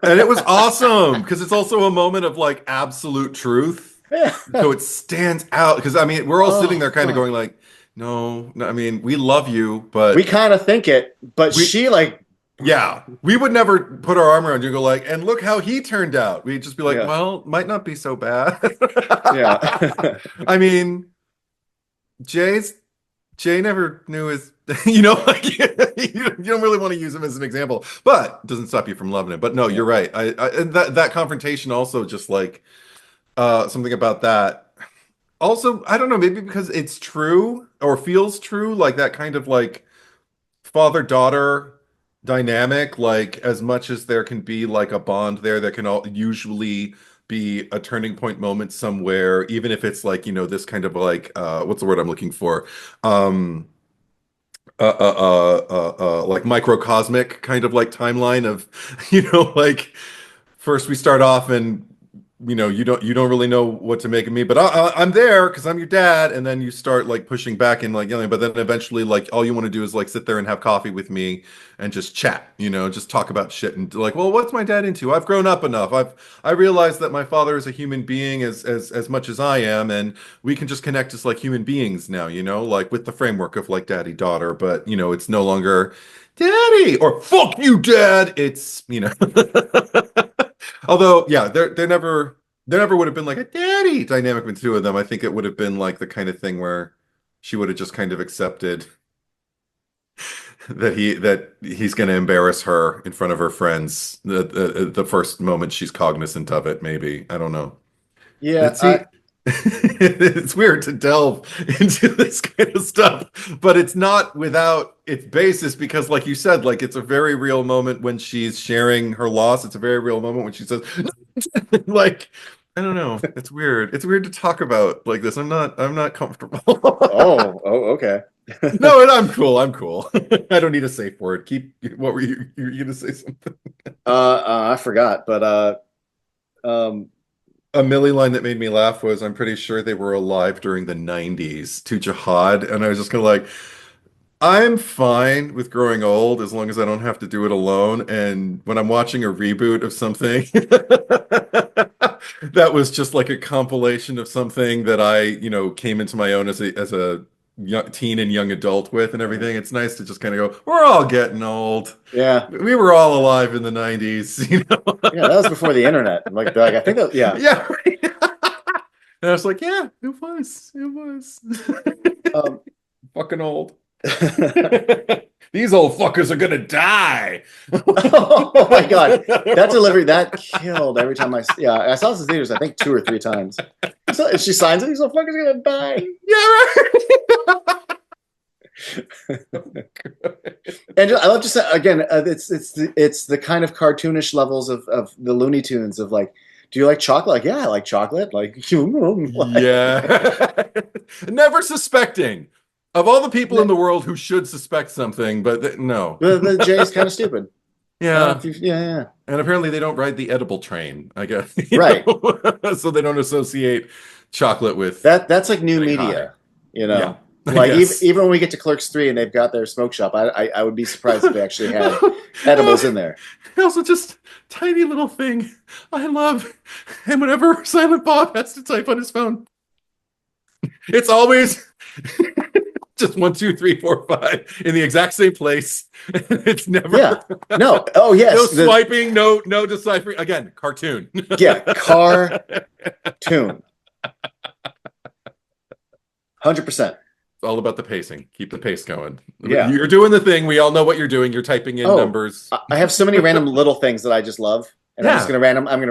And it was awesome because it's also a moment of like absolute truth. Yeah. So it stands out because I mean we're all sitting there kind of fuck. going like, no, I mean we love you, but We kind of think it, but she like, yeah, we would never put our arm around you and go like, and look how he turned out. We'd just be like, Yeah. well, might not be so bad. yeah. I mean, Jay never knew his, like, you don't really want to use him as an example, but it doesn't stop you from loving him. But no, you're right. And that confrontation also just like something about that. Also, I don't know, maybe because it's true or feels true, like that kind of like father-daughter dynamic, like as much as there can be like a bond there can usually be a turning point moment somewhere, even if it's like, this kind of like what's the word I'm looking for? Like microcosmic kind of like timeline of, like first we start off and you don't really know what to make of me, but I'm there because I'm your dad, and then you start like pushing back and like yelling, but then eventually like all you want to do is like sit there and have coffee with me and just chat, just talk about shit and like, well, what's my dad into? I've grown up enough. I realized that my father is a human being as much as I am, and we can just connect as like human beings now, like with the framework of like daddy daughter, but it's no longer daddy or fuck you dad. It's Although, yeah, there never would have been like a daddy dynamic with two of them. I think it would have been like the kind of thing where she would have just kind of accepted that he's going to embarrass her in front of her friends the first moment she's cognizant of it. Maybe, I don't know. Yeah. It's weird to delve into this kind of stuff, but it's not without its basis because, like you said, like it's a very real moment when she's sharing her loss. It's a very real moment when she says, like, I don't know. It's weird. It's weird to talk about like this. I'm not comfortable. oh, okay. No, I'm cool. I'm cool. I don't need a safe word. What were you gonna say something? I forgot, but A Millie line that made me laugh was, I'm pretty sure they were alive during the 90s to Jihad. And I was just kind of like, I'm fine with growing old as long as I don't have to do it alone. And when I'm watching a reboot of something that was just like a compilation of something that I, came into my own as a young teen and young adult with and everything, it's nice to just kind of go, we're all getting old. yeah. We were all alive in the 90s, Yeah, that was before the internet. Like I think that, yeah. Yeah. And I was like, yeah, it was. Fucking old. These old fuckers are gonna die. Oh my god, that delivery that killed every time I saw this in theaters. I think 2 or 3 times. So she signs it. These old fuckers are gonna die. Yeah, right. And I love to say again, it's the kind of cartoonish levels of the Looney Tunes of like, do you like chocolate? Like, yeah, I like chocolate. Like, yeah. Never suspecting. Of all the people in the world who should suspect something, but no. The Jay's kind of stupid. Yeah. Yeah. And apparently they don't ride the edible train, I guess. Right. So they don't associate chocolate with that's like new media, Yeah, like even when we get to Clerks 3 and they've got their smoke shop, I would be surprised if they actually had edibles in there. Also just tiny little thing I love. And whenever Silent Bob has to type on his phone, it's always just 1, 2, 3, 4, 5 in the exact same place. It's never no. Oh yes, no swiping, no deciphering. Again, cartoon. Yeah, cartoon. 100%. It's all about the pacing. Keep the pace going. Yeah, you're doing the thing. We all know what you're doing. You're typing in numbers. I have so many random little things that I just love, and I'm gonna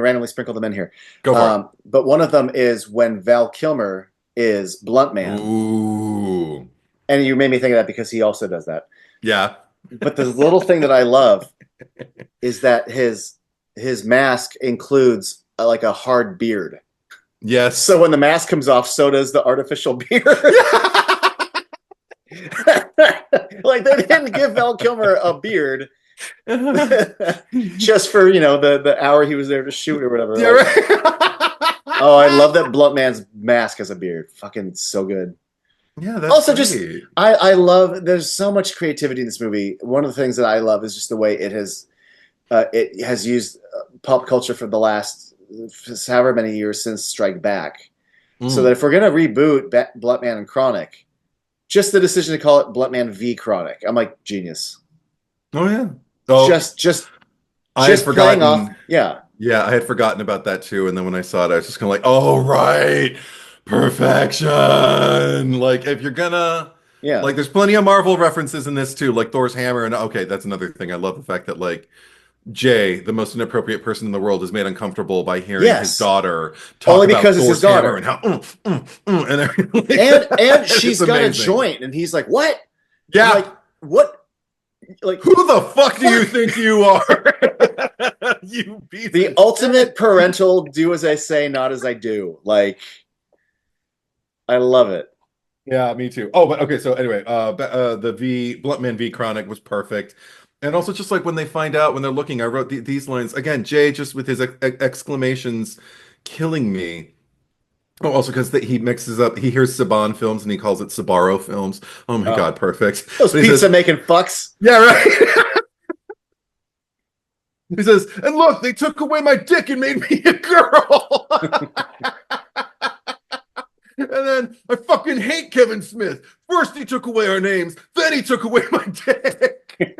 randomly sprinkle them in here. Go for it. But one of them is when Val Kilmer is Blunt Man. Ooh. And you made me think of that because he also does that. Yeah. But the little thing that I love is that his mask includes like a hard beard. Yes. So when the mask comes off, so does the artificial beard. Like they didn't give Val Kilmer a beard just for the hour he was there to shoot or whatever. Yeah, Like, right. oh, I love that Blunt Man's mask has a beard. Fucking so good. Yeah, that's Also, just great. I love. There's so much creativity in this movie. One of the things that I love is just the way it has used pop culture for the last however many years since Strike Back. So that if we're gonna reboot Blunt Man and Chronic, just the decision to call it Blunt Man v Chronic, I'm like genius. Oh yeah. Oh, Just I had playing forgotten. off. Yeah. Yeah, I had forgotten about that too. And then when I saw it, I was just kind of like, oh, right. Perfection. Like, if you're gonna, Yeah. like, there's plenty of Marvel references in this too, like Thor's hammer. And okay, that's another thing. I love the fact that, like, Jay, the most inappropriate person in the world, is made uncomfortable by hearing his Yes. daughter talk Only about because it's his Thor's hammer daughter. and how, and everything. And she's It's got a amazing. joint, and he's like, "What? Yeah. I'm like, what? Like, Who the fuck do you think you are? You piece the of ultimate parental do as I say, not as I do." Like, I love it. Yeah, me too. Oh, but okay. So anyway, the Blunt Man v Chronic was perfect, and also just like when they find out when they're looking, I wrote these lines again. Jay just with his exclamations, killing me. Oh, also because he mixes up. He hears Saban films and he calls it Sabaro films. Oh my God, perfect. Those But he pizza says, making fucks. yeah, right. He says, and look, they took away my dick and made me a girl. And then I fucking hate Kevin Smith. First he took away our names, then he took away my dick.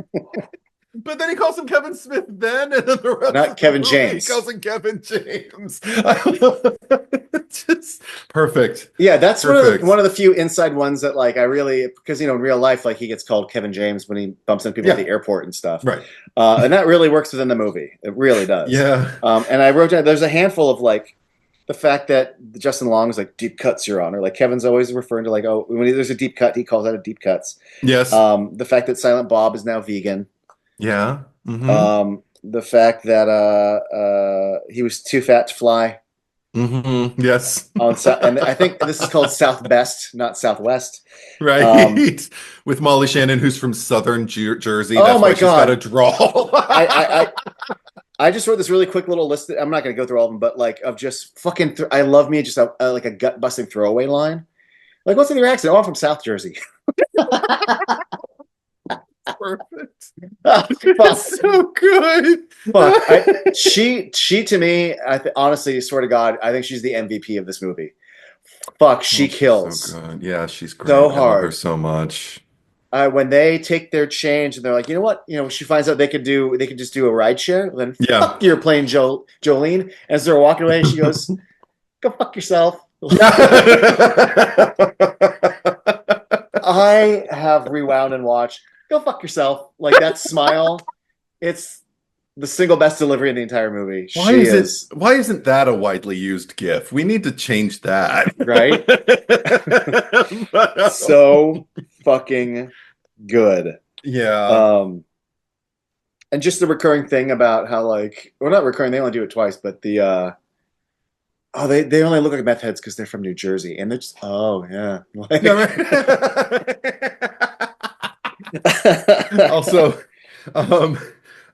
But then he calls him Kevin Smith then, and then the rest Not of Kevin the movie, James. He calls him Kevin James. Just perfect. Yeah, that's Perfect. one of the few inside ones that like I really, because in real life like he gets called Kevin James when he bumps into people at the airport and stuff. Right. And that really works within the movie. It really does. Yeah. And I wrote down there's a handful of like the fact that Justin Long is like deep cuts, Your Honor. Like Kevin's always referring to like, oh, when there's a deep cut, he calls that a deep cuts. Yes. The fact that Silent Bob is now vegan. Yeah. Mm-hmm. The fact that he was too fat to fly. Mm-hmm. Yes. And I think this is called South Best, not Southwest. Right. With Molly Shannon, who's from Southern Jersey. Oh That's my why she's God. got a drawl. I just wrote this really quick little list. I'm not going to go through all of them, but like of just fucking. I love me just like a gut busting throwaway line. Like, what's in your accent? Oh, I'm from South Jersey. Perfect. Fuck. That's so good. Fuck. She to me, honestly, swear to God, I think she's the MVP of this movie. Fuck, she kills. So good. Yeah, she's great. So I hard. love her so much. When they take their change and they're like, you know what? She finds out they could just do a ride share. Then fuck, you're playing Jolene. And as they're walking away, she goes, "Go fuck yourself." I have rewound and watched. Go fuck yourself. Like that smile. It's the single best delivery in the entire movie. Why isn't that a widely used GIF? We need to change that. Right? So fucking good. Yeah. And just the recurring thing about how like, well, not recurring, they only do it twice, but the they only look like meth heads because they're from New Jersey, and they're just like, Also,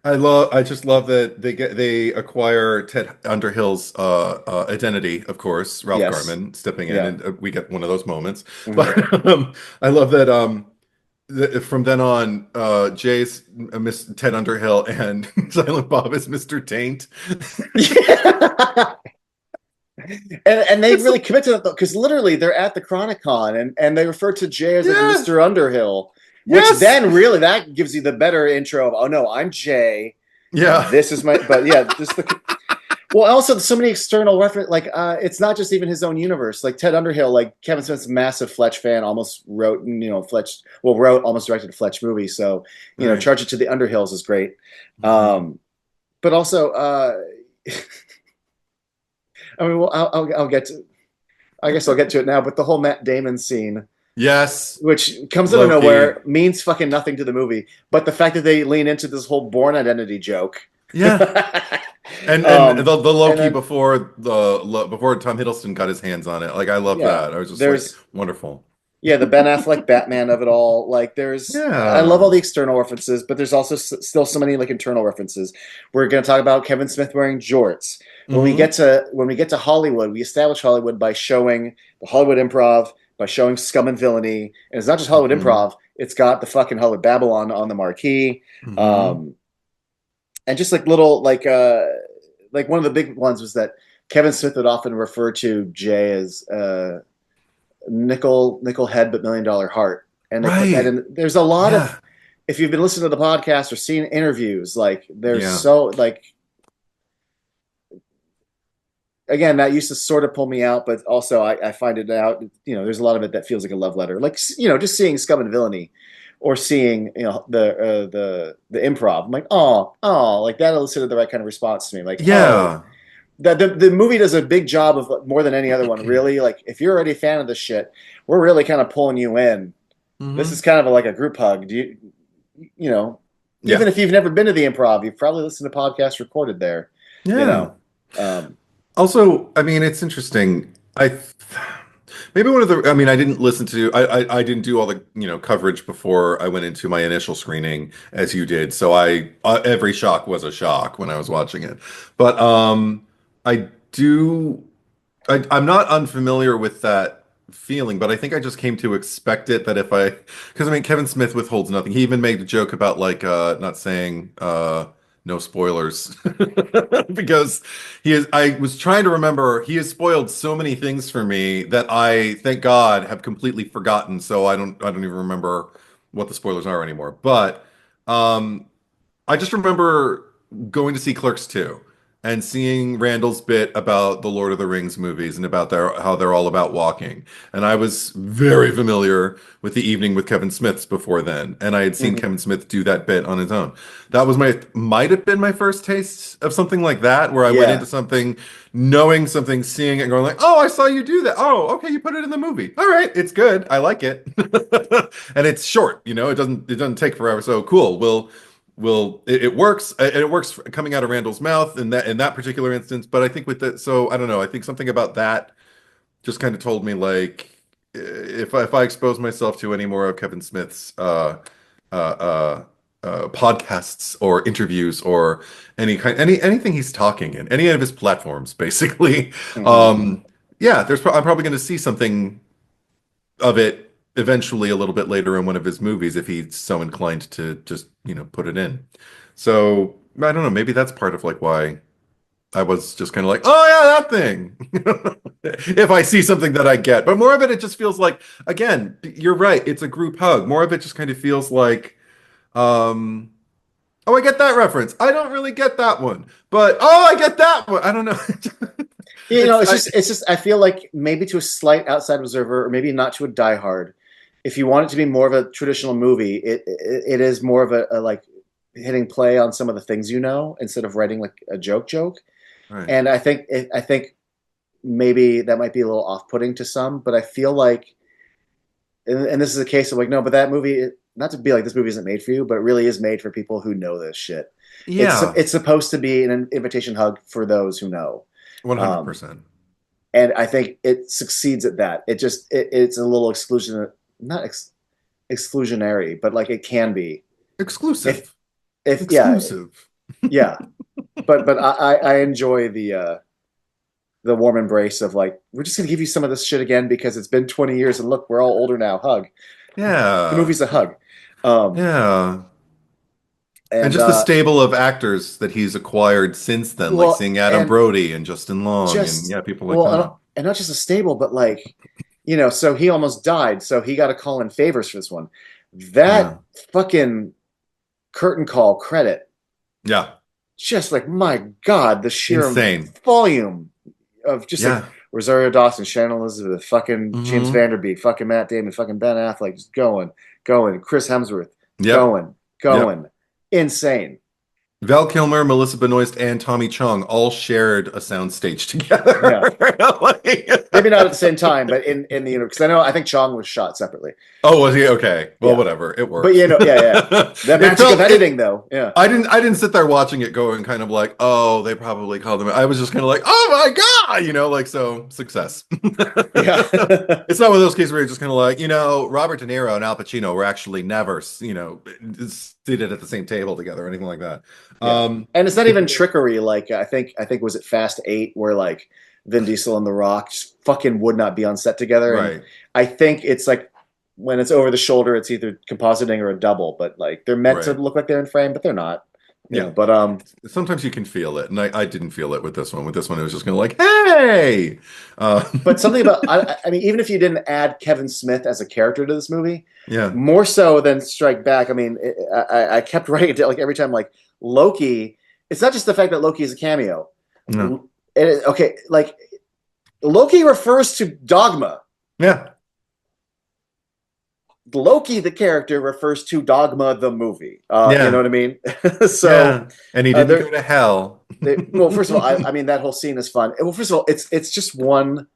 I just love that they acquire Ted Underhill's identity, of course, Ralph Garman stepping in, and we get one of those moments. Mm-hmm. But I love that from then on, Jay's Miss Ted Underhill and Silent Bob is Mr. Taint. And they really commit to that because literally they're at the Chronicon and they refer to Jay as like Mr. Underhill. Which then really that gives you the better intro of, oh no, I'm Jay. Yeah. This is well, also so many external reference, like it's not just even his own universe. Like Ted Underhill, like Kevin Smith's a massive Fletch fan, almost wrote, almost directed a Fletch movie. So, Charge It to the Underhills is great. But also, I mean, well, I'll get to, I guess I'll get to it now, but the whole Matt Damon scene. Yes. Which comes out of nowhere, means fucking nothing to the movie. But the fact that they lean into this whole Bourne Identity joke. Yeah. and the Loki before Tom Hiddleston got his hands on it. Like, I love that. I was just like, wonderful. Yeah, the Ben Affleck Batman of it all. Like, I love all Yeah. the external references, but there's also still so many like internal references. We're going to talk about Kevin Smith wearing jorts. Hmm. When we get to Hollywood, we establish Hollywood by showing the Hollywood Improv, by showing Scum and Villainy, and it's not just Hollywood Hmm. Improv. It's got the fucking Hollywood Babylon on the marquee, Hmm. um, and just like one of the big ones was that Kevin Smith would often refer to Jay as nickel head but $1 million heart, and they put that Right. in. There's a lot of, Yeah. if you've been listening to the podcast or seen interviews, like there's Yeah. so like, again, that used to sort of pull me out, but also I find it out, there's a lot of it that feels like a love letter, like, just seeing Scum and Villainy or seeing the improv. I'm like, oh, like that elicited the right kind of response to me, like, oh, Yeah. the movie does a big job of, more than any other one, really. Like, if you're already a fan of this shit, we're really kind of pulling you in. This is Hmm. kind of like a group hug. You know, even Yeah. if you've never been to the improv, you've probably listened to podcasts recorded there. You Yeah. know, um, Also, I mean, it's interesting. Maybe one of the, I mean, I didn't listen to, I didn't do all the, coverage before I went into my initial screening as you did. So every shock was a shock when I was watching it. But I do, I'm not unfamiliar with that feeling, but I think I just came to expect it that because I mean, Kevin Smith withholds nothing. He even made a joke about like, not saying, no spoilers because I was trying to remember, he has spoiled so many things for me that I, thank God, have completely forgotten. So I don't even remember what the spoilers are anymore. But um, I just remember going to see Clerks 2 and seeing Randall's bit about the Lord of the Rings movies and about how they're all about walking. And I was very familiar with The Evening with Kevin Smith's before then, and I had seen mhm. Kevin Smith do that bit on his own. That was might have been my first taste of something like that, where I went into Yeah, something knowing something, seeing it, and going like, "Oh, I saw you do that. Oh, okay, you put it in the movie. All right, it's good. I like it." And it's short, it doesn't take forever. So cool. It works, and it works coming out of Randall's mouth in that particular instance. But I think with that, so I don't know. I think something about that just kind of told me like, if I expose myself to any more of Kevin Smith's podcasts or interviews or anything he's talking in any of his platforms, basically, mhm. um, yeah, I'm probably going to see something of it eventually a little bit later in one of his movies if he's so inclined to just, put it in. So I don't know, maybe that's part of like why I was just kind of like, oh yeah, that thing. If I see something that I get. But more of it just feels like, again, you're right, it's a group hug. More of it just kind of feels like, um, oh, I get that reference. I don't really get that one. But oh, I get that one. I don't know. You know, It's it's just I feel like maybe to a slight outside observer, or maybe not to a diehard, if you want it to be more of a traditional movie, it is more of a like hitting play on some of the things, instead of writing like a joke. right. And I think maybe that might be a little off-putting to some, but I feel like, and this is a case of like, no, but that movie, not to be like this movie isn't made for you, but it really is made for people who know this shit. It's Yeah, it's supposed to be an invitation hug for those who know. Um, 100%. and I think it succeeds at that. It's a little not exclusionary, but like it can be. If Exclusive. if yeah Exclusive. yeah, but I enjoy the warm embrace of like, we're just gonna give you some of this shit again because it's been 20 years and look, we're all older now. Hug. The Yeah. movie's a hug. Um, Yeah. And and just the stable of actors that he's acquired since then, like well, seeing Adam and Brody and Justin Long and just yeah, people like well, that. and not just a stable, but like, so he almost died, so he got to call in favors for this one. Yeah. That fucking curtain call credit, Yeah. just like, my God, the sheer Insane. volume of just like Yeah. Rosario Dawson, Shannon Elizabeth, fucking James Hmm. Vanderbeek, fucking Matt Damon, fucking Ben Affleck, just going, Chris Hemsworth, Yep. going, Yep. going, insane. Val Kilmer, Melissa Benoist, and Tommy Chong all shared a soundstage Yeah. together. Like- Maybe not at the same time, but in the universe. Because I think Chong was shot separately. Oh, was he? Okay. Well, Yeah. whatever. It But works. yeah. The It magic of felt editing, though. Yeah. I didn't sit there watching it going kind of like, oh, they probably called them. I was just kind of like, oh my God, like, so success. Yeah. It's not one of those cases where you're just kind of like, Robert De Niro and Al Pacino were actually never, seated at the same table together or anything like that. Yeah. And it's not even trickery. Like I think was it Fast 8 where like Vin Diesel and The Rock just fucking would not be on set together. Right. And I think it's like when it's over the shoulder, it's either compositing or a double, but like they're meant to Right. look like they're in frame, but they're not. Yeah. But Sometimes you can feel it, and I didn't feel it with this one. With this one, it was just kind of like, hey. but something about I mean, even if you didn't add Kevin Smith as a character to this movie, Yeah. more so than Strike Back. I mean, I kept writing it down, like every time, like Loki. It's not just the fact that Loki is a cameo. No. Okay, like Loki refers to Dogma. Yeah. Loki, the character, refers to Dogma, the movie. Yeah. You know what I mean? So, Yeah. And he didn't go to hell. well, first of all, I mean that whole scene is fun. Well, first of all, it's just one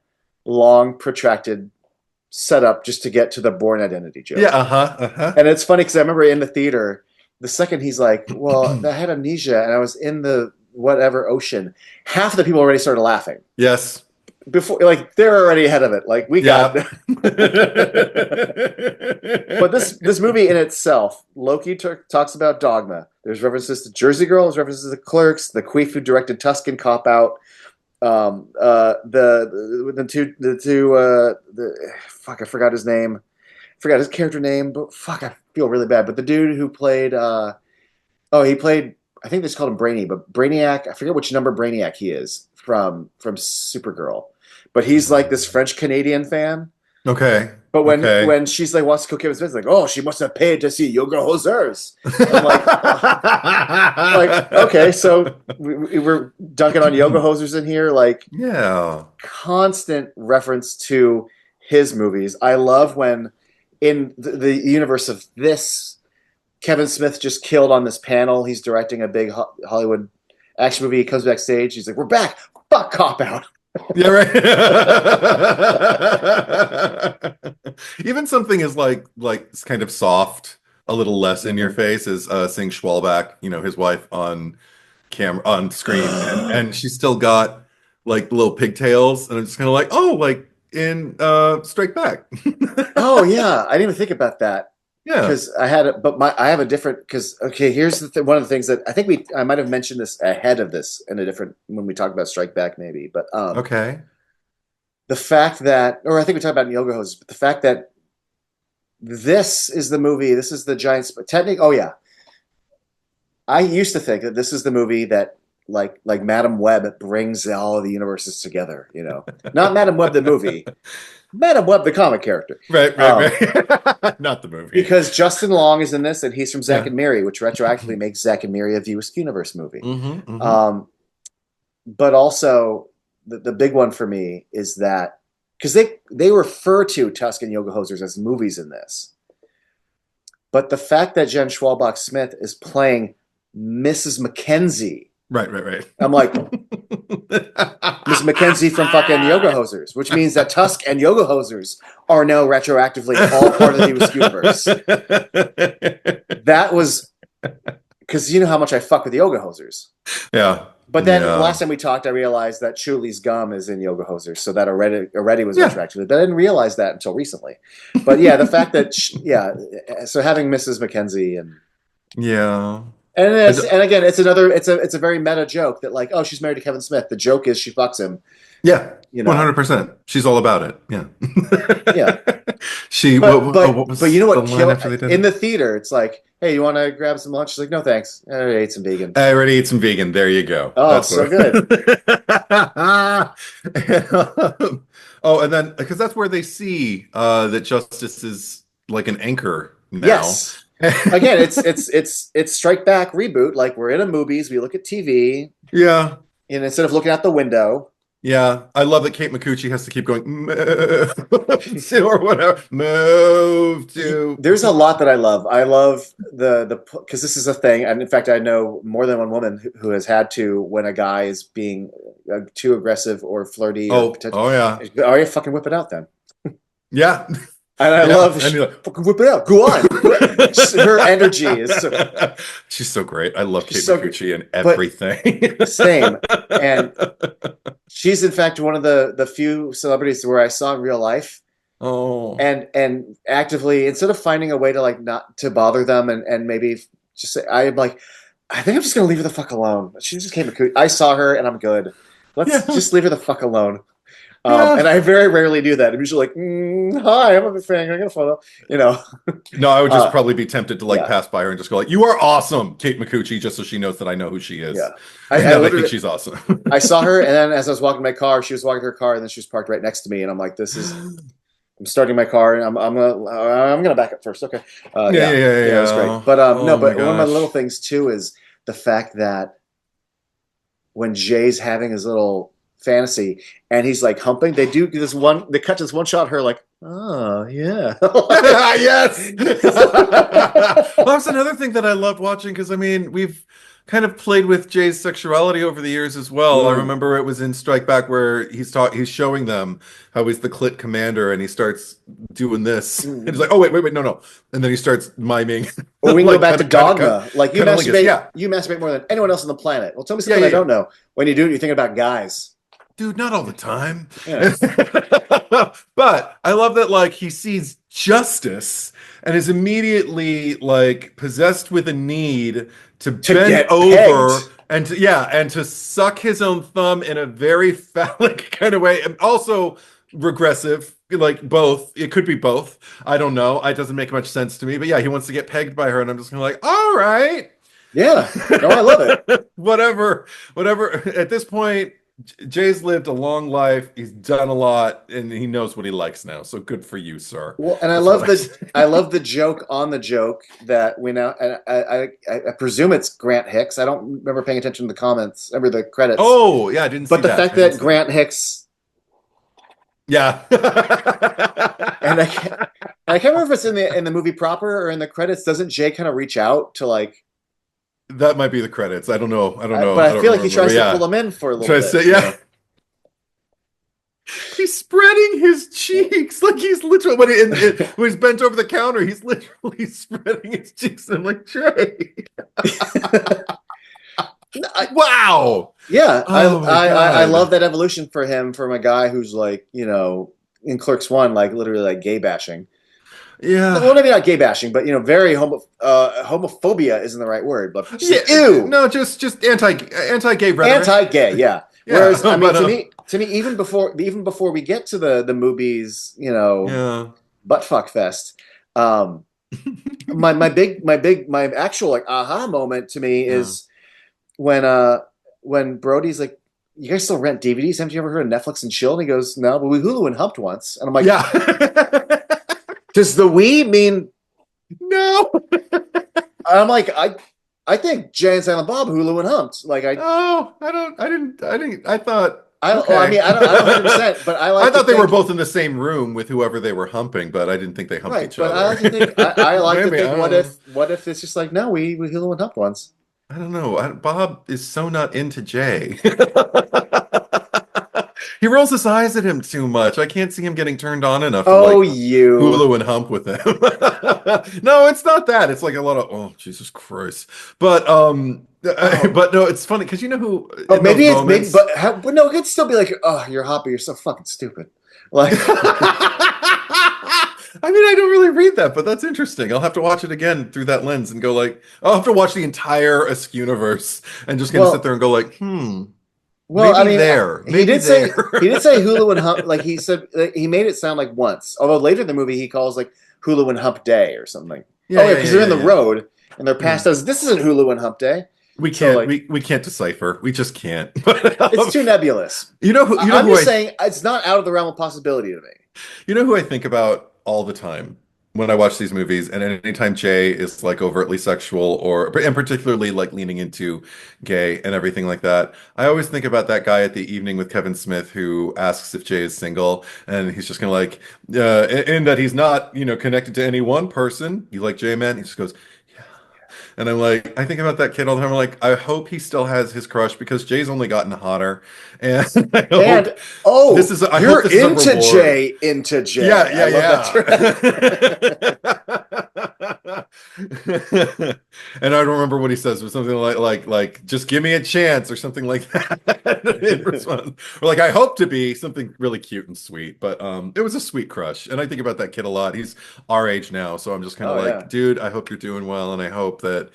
long, protracted setup just to get to the Bourne Identity joke. Yeah. And it's funny because I remember in the theater, the second he's like, "Well, I had amnesia and I was in the whatever ocean," half of the people already started laughing. Yes. Before, like they're already ahead of it. Like we got. But this movie in itself, Loki talks about Dogma. There's references to Jersey Girl. There's references to Clerks. The Queef who directed Tuscan Cop Out. Fuck, I forgot his name. I forgot his character name. But fuck, I feel really bad. But the dude who played, he played. I think they just called him Brainy, but Brainiac. I forget which number Brainiac he is from Supergirl. But he's like this French Canadian fan. Okay. But when she's like wants to cook him his business, like, oh, she must have paid to see Yoga Hosers. I'm like, okay, so we're dunking on Yoga Hosers in here, like, yeah, constant reference to his movies. I love when in the universe of this, Kevin Smith just killed on this panel. He's directing a big Hollywood action movie. He comes backstage. He's like, we're back. Fuck Cop Out. Yeah, right. Even something as like kind of soft, a little less in your face is seeing Schwalbach, his wife on camera on screen, and she's still got like little pigtails, and I'm just kind of like, oh, like in Strike Back. Oh yeah, I didn't even think about that. Yeah, because I had I have a different, because okay, here's one of the things that I think I might have mentioned this ahead of this in a different, when we talk about Strike Back maybe, but okay, the fact that, or I think we talked about in Yoga Hoses, but the fact that this is the movie, this is the giant technique. Oh yeah, I used to think that this is the movie that like Madam Web brings all of the universes together. Not Madam Web the movie. Madam Web, the comic character. Right. Not the movie. Because Justin Long is in this, and he's from Zack and Miri, which retroactively makes Zack and Miri a Askewniverse movie. But also, the big one for me is that, because they refer to Tusk and Yoga Hosers as movies in this. But the fact that Jen Schwalbach Smith is playing Mrs. Mackenzie. Right. I'm like, Miss Mackenzie from fucking Yoga Hosers, which means that Tusk and Yoga Hosers are now retroactively all part of the Askewniverse. That was because you know how much I fuck with Yoga Hosers. Yeah. But then last time we talked, I realized that Chuli's gum is in Yoga Hosers, so that already was retroactively. But I didn't realize that until recently. But yeah, the fact that so having Mrs. Mackenzie and And again, it's a very meta joke that like, oh, she's married to Kevin Smith. The joke is she fucks him. Yeah, 100%. She's all about it. Yeah, yeah. But you know what? In the theater, it's like, hey, you want to grab some lunch? She's like, no, thanks. I already ate some vegan. There you go. Oh, that's so good. And then because that's where they see that Justice is like an anchor now. Yes. Again, it's Strike Back reboot. Like we're in a movies, we look at TV. Yeah. And instead of looking out the window, Yeah, I love that Kate McCucci has to keep going move to or whatever. Move to. There's a lot that I love. I love the because this is a thing, and in fact, I know more than one woman who has had to when a guy is being too aggressive or flirty or Oh, potential. oh yeah, Oh, you fucking whip it out then. yeah, And I yeah. love And you're like, fucking whip it out. Go on. Her energy is so she's so great. I love she's Kate so good. McCucci and But everything. same. And she's in fact one of the few celebrities where I saw in real life Oh, and actively instead of finding a way to like not to bother them and maybe just say I'm like I think I'm just gonna leave her the fuck alone. She just came to I saw her and I'm good. Let's yeah, just leave her the fuck alone. yeah. And I very rarely do that. I'm usually like, "Hi, I'm a big fan. Can I get a photo?" You know. No, I would just Uh, probably be tempted to like yeah, pass by her and just go like, "You are awesome, Kate McCucci," just so she knows that I know who she yeah. is I, and I that I think literally she's awesome. I saw her, and then as I was walking my car, she was walking her car, and then she was parked right next to me, and I'm like, "This is." I'm starting my car, and I'm gonna back up first. Okay, Yeah, yeah, yeah, yeah, yeah, it was great. yeah. But no, Oh my but one of my little gosh. things too is the fact that when Jay's having his little fantasy and he's like humping, they do this one. They cut to this one shot of her like, oh yeah, Yes. Well, that's another thing that I loved watching because I mean, we've kind of played with Jay's sexuality over the years as well. I Mm, remember it was in Strike Back where he's showing them how he's the clit commander and he starts doing this. And he's mm. like, "Oh wait, no." And then he starts miming Or we can go like back to Dogma. Like cunnilingus. Yeah. you masturbate more than anyone else on the planet. Well, tell me Yeah, something yeah, I yeah. don't know. When you do it, you're thinking about guys. Dude, not all the time. Yeah. But I love that like he sees justice and is immediately like possessed with a need to To bend get over pegged. and to, yeah, and to suck his own thumb in a very phallic kind of way and also regressive, like both. It could be both. I don't know. It doesn't make much sense to me. But yeah, he wants to get pegged by her, and I'm just kind of like, all right. Yeah. No, I love it. Whatever, whatever. At this point, Jay's lived a long life. He's done a lot, and he knows what he likes now. So good for you, sir. Well, and That's what I I say. love the joke on the joke that we now. And I presume it's Grant Hicks. I don't remember paying attention to the comments. Remember the credits. Oh, yeah, I didn't see But the that. fact I didn't that see that. Grant Hicks Yeah. and I can't remember if it's in the movie proper or in the credits. Doesn't Jay kind of reach out to like? That might be the credits. I don't know. I don't know. But I I don't feel like he remember. But tries to pull yeah. him in for a little Try to bit. say, yeah. He's spreading his cheeks like he's literally when he's bent over the counter. He's literally spreading his cheeks. I'm like, Jay, wow. Yeah, Oh my I love God. that evolution for him from a guy who's like in Clerks One like literally like gay bashing. Yeah. Well, maybe not gay bashing, but very homophobia isn't the right word, but just Yeah. like ew, No, just anti-gay rhetoric. anti-gay, yeah. Yeah. Whereas I mean, But to me, even before we get to the movies, yeah. butt fuck fest, um, my actual like aha moment to me Yeah. is when when Brody's like, "You guys still rent DVDs? Haven't you ever heard of Netflix and chill?" And he goes, "No, but we Hulu and humped once." And I'm like, Yeah. "Does the we mean?" No. I'm like, I think Jay and Silent Bob Hulu and humped. Like Oh, I didn't. I thought, well, I okay. mean, I don't 100%, but I I like to thought they were think both in the same room with whoever they were humping, but I didn't think they humped right. each But I other. like to think I like to Maybe, think I don't know. what if it's just like no, we Hulu and humped once. I don't know. Bob is so not into Jay. He rolls his eyes at him too much. I can't see him getting turned on enough to Oh, like you. Hulu and hump with him. No, it's not that. It's like a lot of, oh, Jesus Christ. But Oh, but no, it's funny because you know who but in those maybe it's maybe, moments. but no, it could still be like, oh, you're hot, but you're so fucking stupid. Like, I mean, I don't really read that, but that's interesting. I'll have to watch it again through that lens and go like, I'll have to watch the entire Askewniverse and just gonna sit well, there and go like, I maybe mean, there, maybe he did there. say Hulu and Hump. Like he said, he made it sound like once. Although later in the movie he calls like Hulu and Hump Day or something. Yeah, Oh yeah, yeah, because yeah, they're in yeah, the yeah. road and they're Yeah. past us. This isn't Hulu and Hump Day. We So can't like, we can't decipher. We just can't. But it's too nebulous. you know I'm who just saying it's not out of the realm of possibility to me. you know who I think about all the time? when I watch these movies, and anytime Jay is like overtly sexual and particularly like leaning into gay and everything like that, I always think about that guy at the evening with Kevin Smith who asks if Jay is single, and he's just gonna like, in that he's not, connected to any one person. You like Jay, man? He just goes, and I'm like, I think about that kid all the time. I'm like, I hope he still has his crush because Jay's only gotten hotter, and I hope And oh, I hope you're this is a into reward. Jay, into Yeah, Jay. I yeah, love that. yeah. And I don't remember what he says, but something like, just give me a chance or something like that in response. Or like, I hope to be something really cute and sweet. But it was a sweet crush, and I think about that kid a lot. He's our age now, so I'm just kind of Oh like, yeah. dude, I hope you're doing well, and I hope that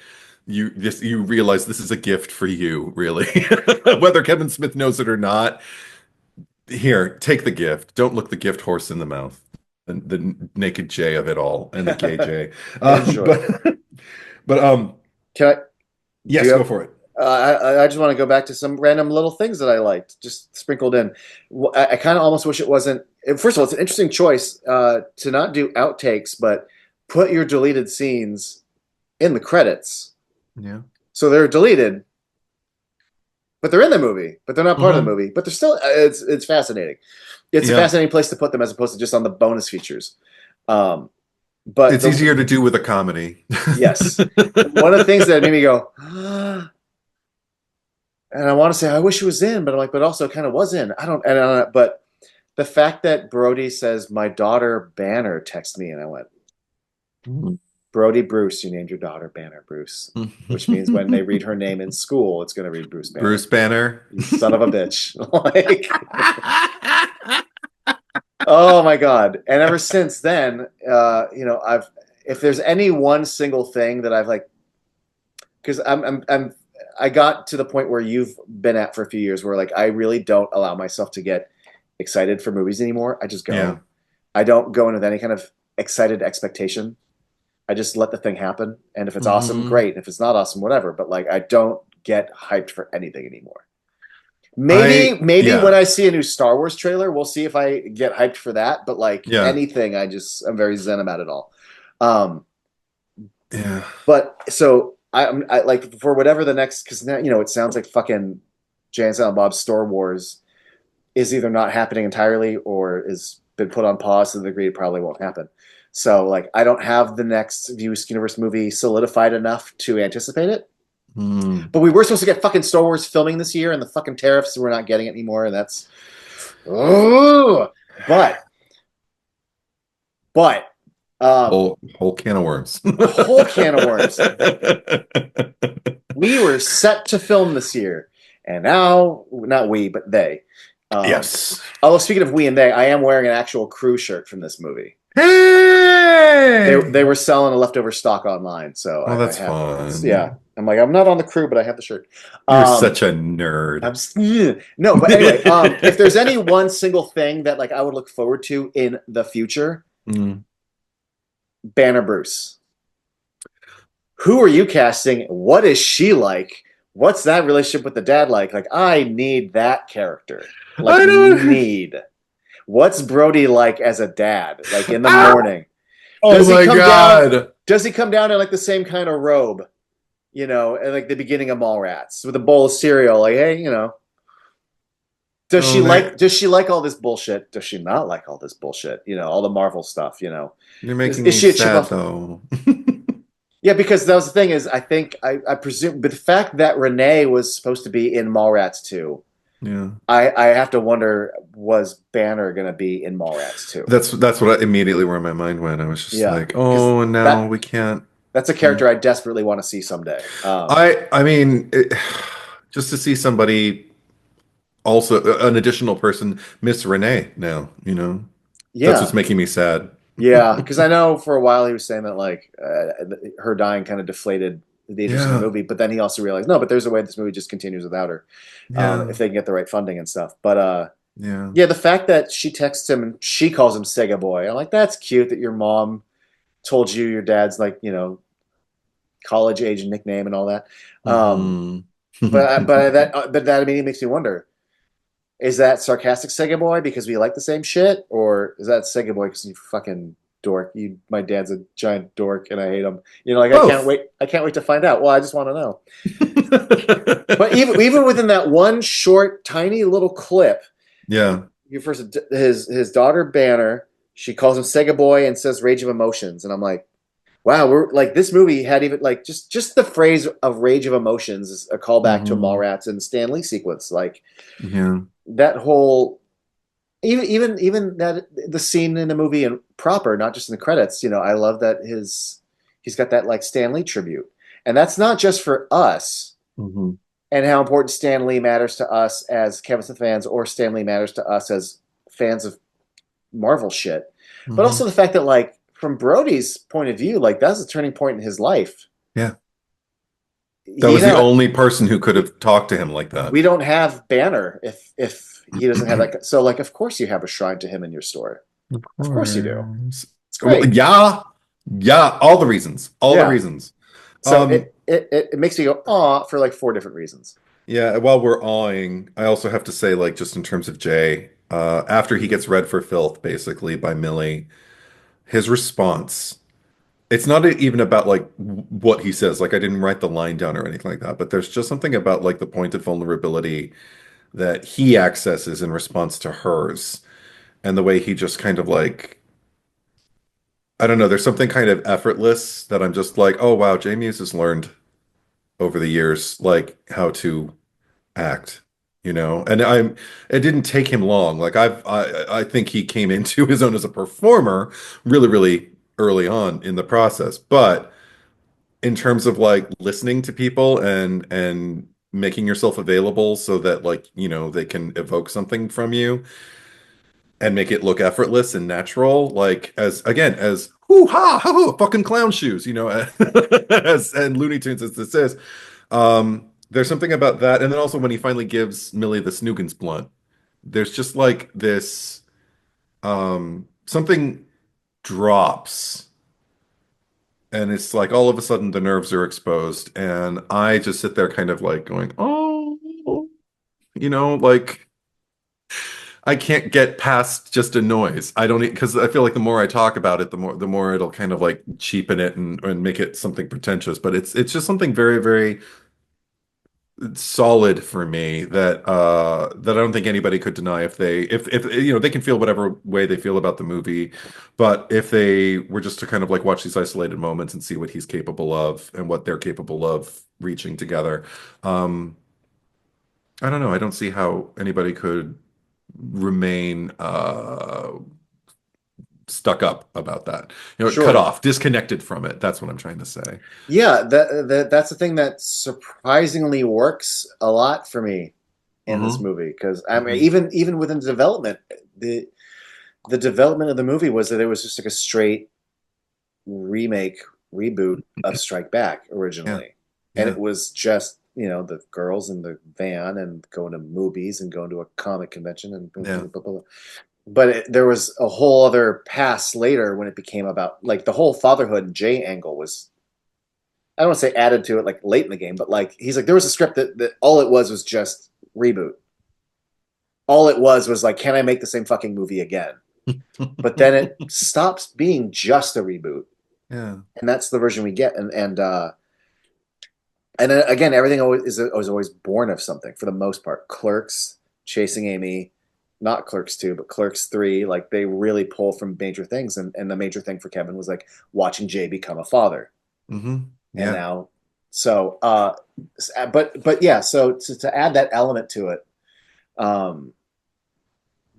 you realize this is a gift for you, really, whether Kevin Smith knows it or not. Here, take the gift. Don't look the gift horse in the mouth. The naked J of it all, and the gay J. Enjoy. But Can I? Do you yes, go have? for it. I just want to go back to some random little things that I liked, just sprinkled in. I kind of almost wish it wasn't. First of all, it's an interesting choice to not do outtakes, but put your deleted scenes in the credits. Yeah. So they're deleted, but they're in the movie, but they're not part of the Hmm. movie. But they're still. It's fascinating. It's a Yeah. fascinating place to put them as opposed to just on the bonus features. Um, but It's easier to do with a comedy. yes, one of the things that made me go. And I want to say I wish it was in, but I'm like, but also kind of was in. But the fact that Brody says my daughter Banner texted me, and I went, Brody Bruce, you named your daughter Banner Bruce, which means when they read her name in school, it's going to read Bruce Banner. Bruce Banner. You son of a bitch! Like, oh my god! And ever since then, I've if there's any one single thing that I've like, because I got to the point where you've been at for a few years, where like I really don't allow myself to get excited for movies anymore. I just go. Yeah. I don't go in with any kind of excited expectation. I just let the thing happen, and if it's awesome, Mhm. great. If it's not awesome, whatever. But like, I don't get hyped for anything anymore. Maybe when Yeah. I see a new Star Wars trailer, we'll see if I get hyped for that. But like Yeah. anything, I'm very zen about it all. Um, Yeah. but so I like for whatever the next, because now it sounds like fucking Jay and Silent Bob's Star Wars is either not happening entirely or is been put on pause to the degree it probably won't happen. So like I don't have the next Askewniverse movie solidified enough to anticipate it. Mm. But we were supposed to get fucking Star Wars filming this year, and the fucking tariffs, we're not getting it anymore, and that's oh. But Whole can of worms. a whole can of worms. We were set to film this year, and now not we, but they. Yes. Although speaking of we and they, I am wearing an actual crew shirt from this movie. Hey! They were selling a leftover stock online, so Oh, that's I have. fun. Yeah, I'm like I'm not on the crew, but I have the shirt. You're such a nerd. No, but anyway, if there's any one single thing that like I would look forward to in the future, Mm. Banner Bruce. Who are you casting? What is she like? What's that relationship with the dad like? Like, I need that character. Like, I don't. need. What's Brody like as a dad? Like in the Ah! morning. Oh Does he my come God. down? Does he come down in like the same kind of robe? At like the beginning of Mallrats with a bowl of cereal. Like, hey, Does Oh, she man. like? Does she like all this bullshit? Does she not like all this bullshit? All the Marvel stuff. You're Is, making is me she a chip sad off? though. Yeah, because that was the thing is I presume, but the fact that Renee was supposed to be in Mallrats 2, Yeah. I have to wonder, was Banner going to be in Mallrats 2? That's what immediately where my mind went. I was just Yeah, like, because oh, now we can't. that's a character I desperately want to see someday. I mean, just to see somebody also an additional person, Miss Renee now, that's Yeah, what's making me sad. yeah, because I know for a while he was saying that like her dying kind of deflated the interest in the Yeah. movie, but then he also realized no, but there's a way this movie just continues without her, Yeah. if they can get the right funding and stuff. But Yeah. yeah, the fact that she texts him and she calls him Sega Boy, I'm like, that's cute that your mom told you your dad's like college age nickname and all that. Mhm. But that immediately makes me wonder: is that sarcastic Sega Boy because we like the same shit, or is that Sega Boy because you fucking dork. My dad's a giant dork, and I hate him. You know, like Both. I can't wait to find out. Well, I just want to know. But even within that one short, tiny little clip, Yeah. you first his daughter Banner. She calls him Sega Boy and says "Rage of Emotions," and I'm like, wow, we're like this movie had even like just the phrase of Rage of Emotions is a callback to Hmm. Mallrats and Stan Lee sequence. Like Yeah. that whole even that the scene in the movie and proper, not just in the credits. You know, I love that he's got that like Stan Lee tribute, and that's not just for us Hmm. and how important Stan Lee matters to us as Kevin Smith fans, or Stan Lee matters to us as fans of Marvel shit, but Hmm. also the fact that like from Brody's point of view, like that's a turning point in his life. Yeah. That He was the not only person who could have talked to him like that. We don't have Banner if he doesn't have that. So like, of course you have a shrine to him in your story. Of Of course you do. course. It's Well, great. yeah. Yeah. All the reasons. All the Yeah. reasons. So Um, it makes me go aw for like four different reasons. yeah, while we're awing, I also have to say, like, just in terms of Jay, after he gets read for filth, basically, by Millie, his response, it's not even about like what he says. Like, I didn't write the line down or anything like that, but there's just something about like the pointed vulnerability that he accesses in response to hers, and the way he just kind of like, I don't know, there's something kind of effortless that I'm just like, oh wow, Jay Mewes has learned over the years, like how to act, you know. And it didn't take him long. Like I think he came into his own as a performer really, really early on in the process. But in terms of like listening to people and making yourself available so that like, you know, they can evoke something from you and make it look effortless and natural, like as again, as hoo ha ha fucking clown shoes, you know, as and Looney Tunes as this is. There's something about that, and then also when he finally gives Millie the Snoogans blunt, there's just like this something drops, and it's like all of a sudden the nerves are exposed, and I just sit there kind of like going, oh, you know, like I can't get past just a noise. I don't because I feel like the more I talk about it, the more it'll kind of like cheapen it and make it something pretentious. But it's just something very, very solid for me that I don't think anybody could deny if you know they can feel whatever way they feel about the movie, but if they were just to kind of like watch these isolated moments and see what he's capable of and what they're capable of reaching together, um, I don't know. I don't see how anybody could remain stuck up about that. You know, cut Sure. off, disconnected from it. That's what I'm trying to say. Yeah, that's the thing that surprisingly works a lot for me in this Hmm. movie because I mean Hmm. even within the development, the the development of the movie was that it was just like a straight remake reboot of Strike Back Yeah. originally, and Yeah. it was just you know the girls in the van and going to movies and going to a comic convention and blah, Yeah. blah, blah, blah. But there was a whole other pass later when it became about like the whole fatherhood and Jay angle was I don't want to say added to it like late in the game, but like he's like there was a script that all it was just reboot. All it was like can I make the same fucking movie again? But then it stops being just a reboot, Yeah. and that's the version we get. And again, everything was always born of something for the most part. Clerks, Chasing Amy, not Clerks 2, but Clerks 3, like they really pull from major things. And the major thing for Kevin was like watching Jay become a father. Hmm. And Yeah. now, so, but yeah, so to add that element to it, um,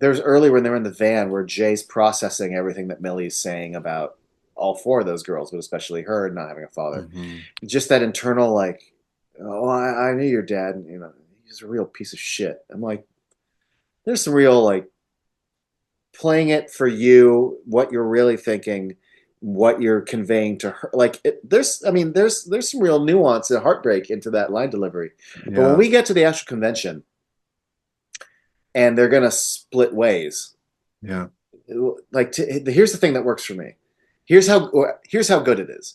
there's earlier when they're in the van where Jay's processing everything that Millie's saying about all four of those girls, but especially her not having a father. Hmm. Just that internal like, oh, I knew your dad. You know, he's a real piece of shit. I'm like, there's some real like playing it for you, what you're really thinking, what you're conveying to her. Like, I mean, there's some real nuance and heartbreak into that line delivery. But when Yeah. we get to the actual convention and they're gonna split ways, Yeah. like, here's the thing that works for me. Here's how good it is.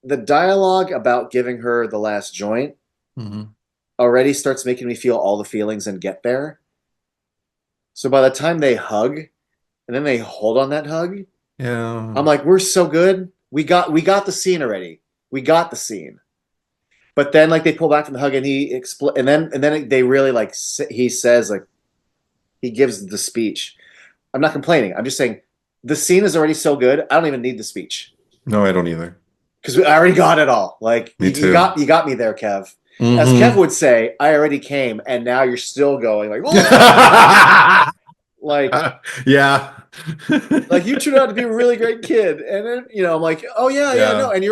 The dialogue about giving her the last joint Hmm. already starts making me feel all the feelings and get there. So by the time they hug, and then they hold on that hug. Yeah. I'm like, we're so good. We got the scene already. We got the scene. But then like they pull back from the hug and and then they really like he says like he gives the speech. I'm not complaining. I'm just saying the scene is already so good. I don't even need the speech No, I don't either. because I already got it all. Like Me you too. got me there, Kev. As Kev Hmm. would say, I already came, and now you're still going like, like Yeah. you turned out to be a really great kid, and then I'm like, oh yeah, yeah, no, Yeah. and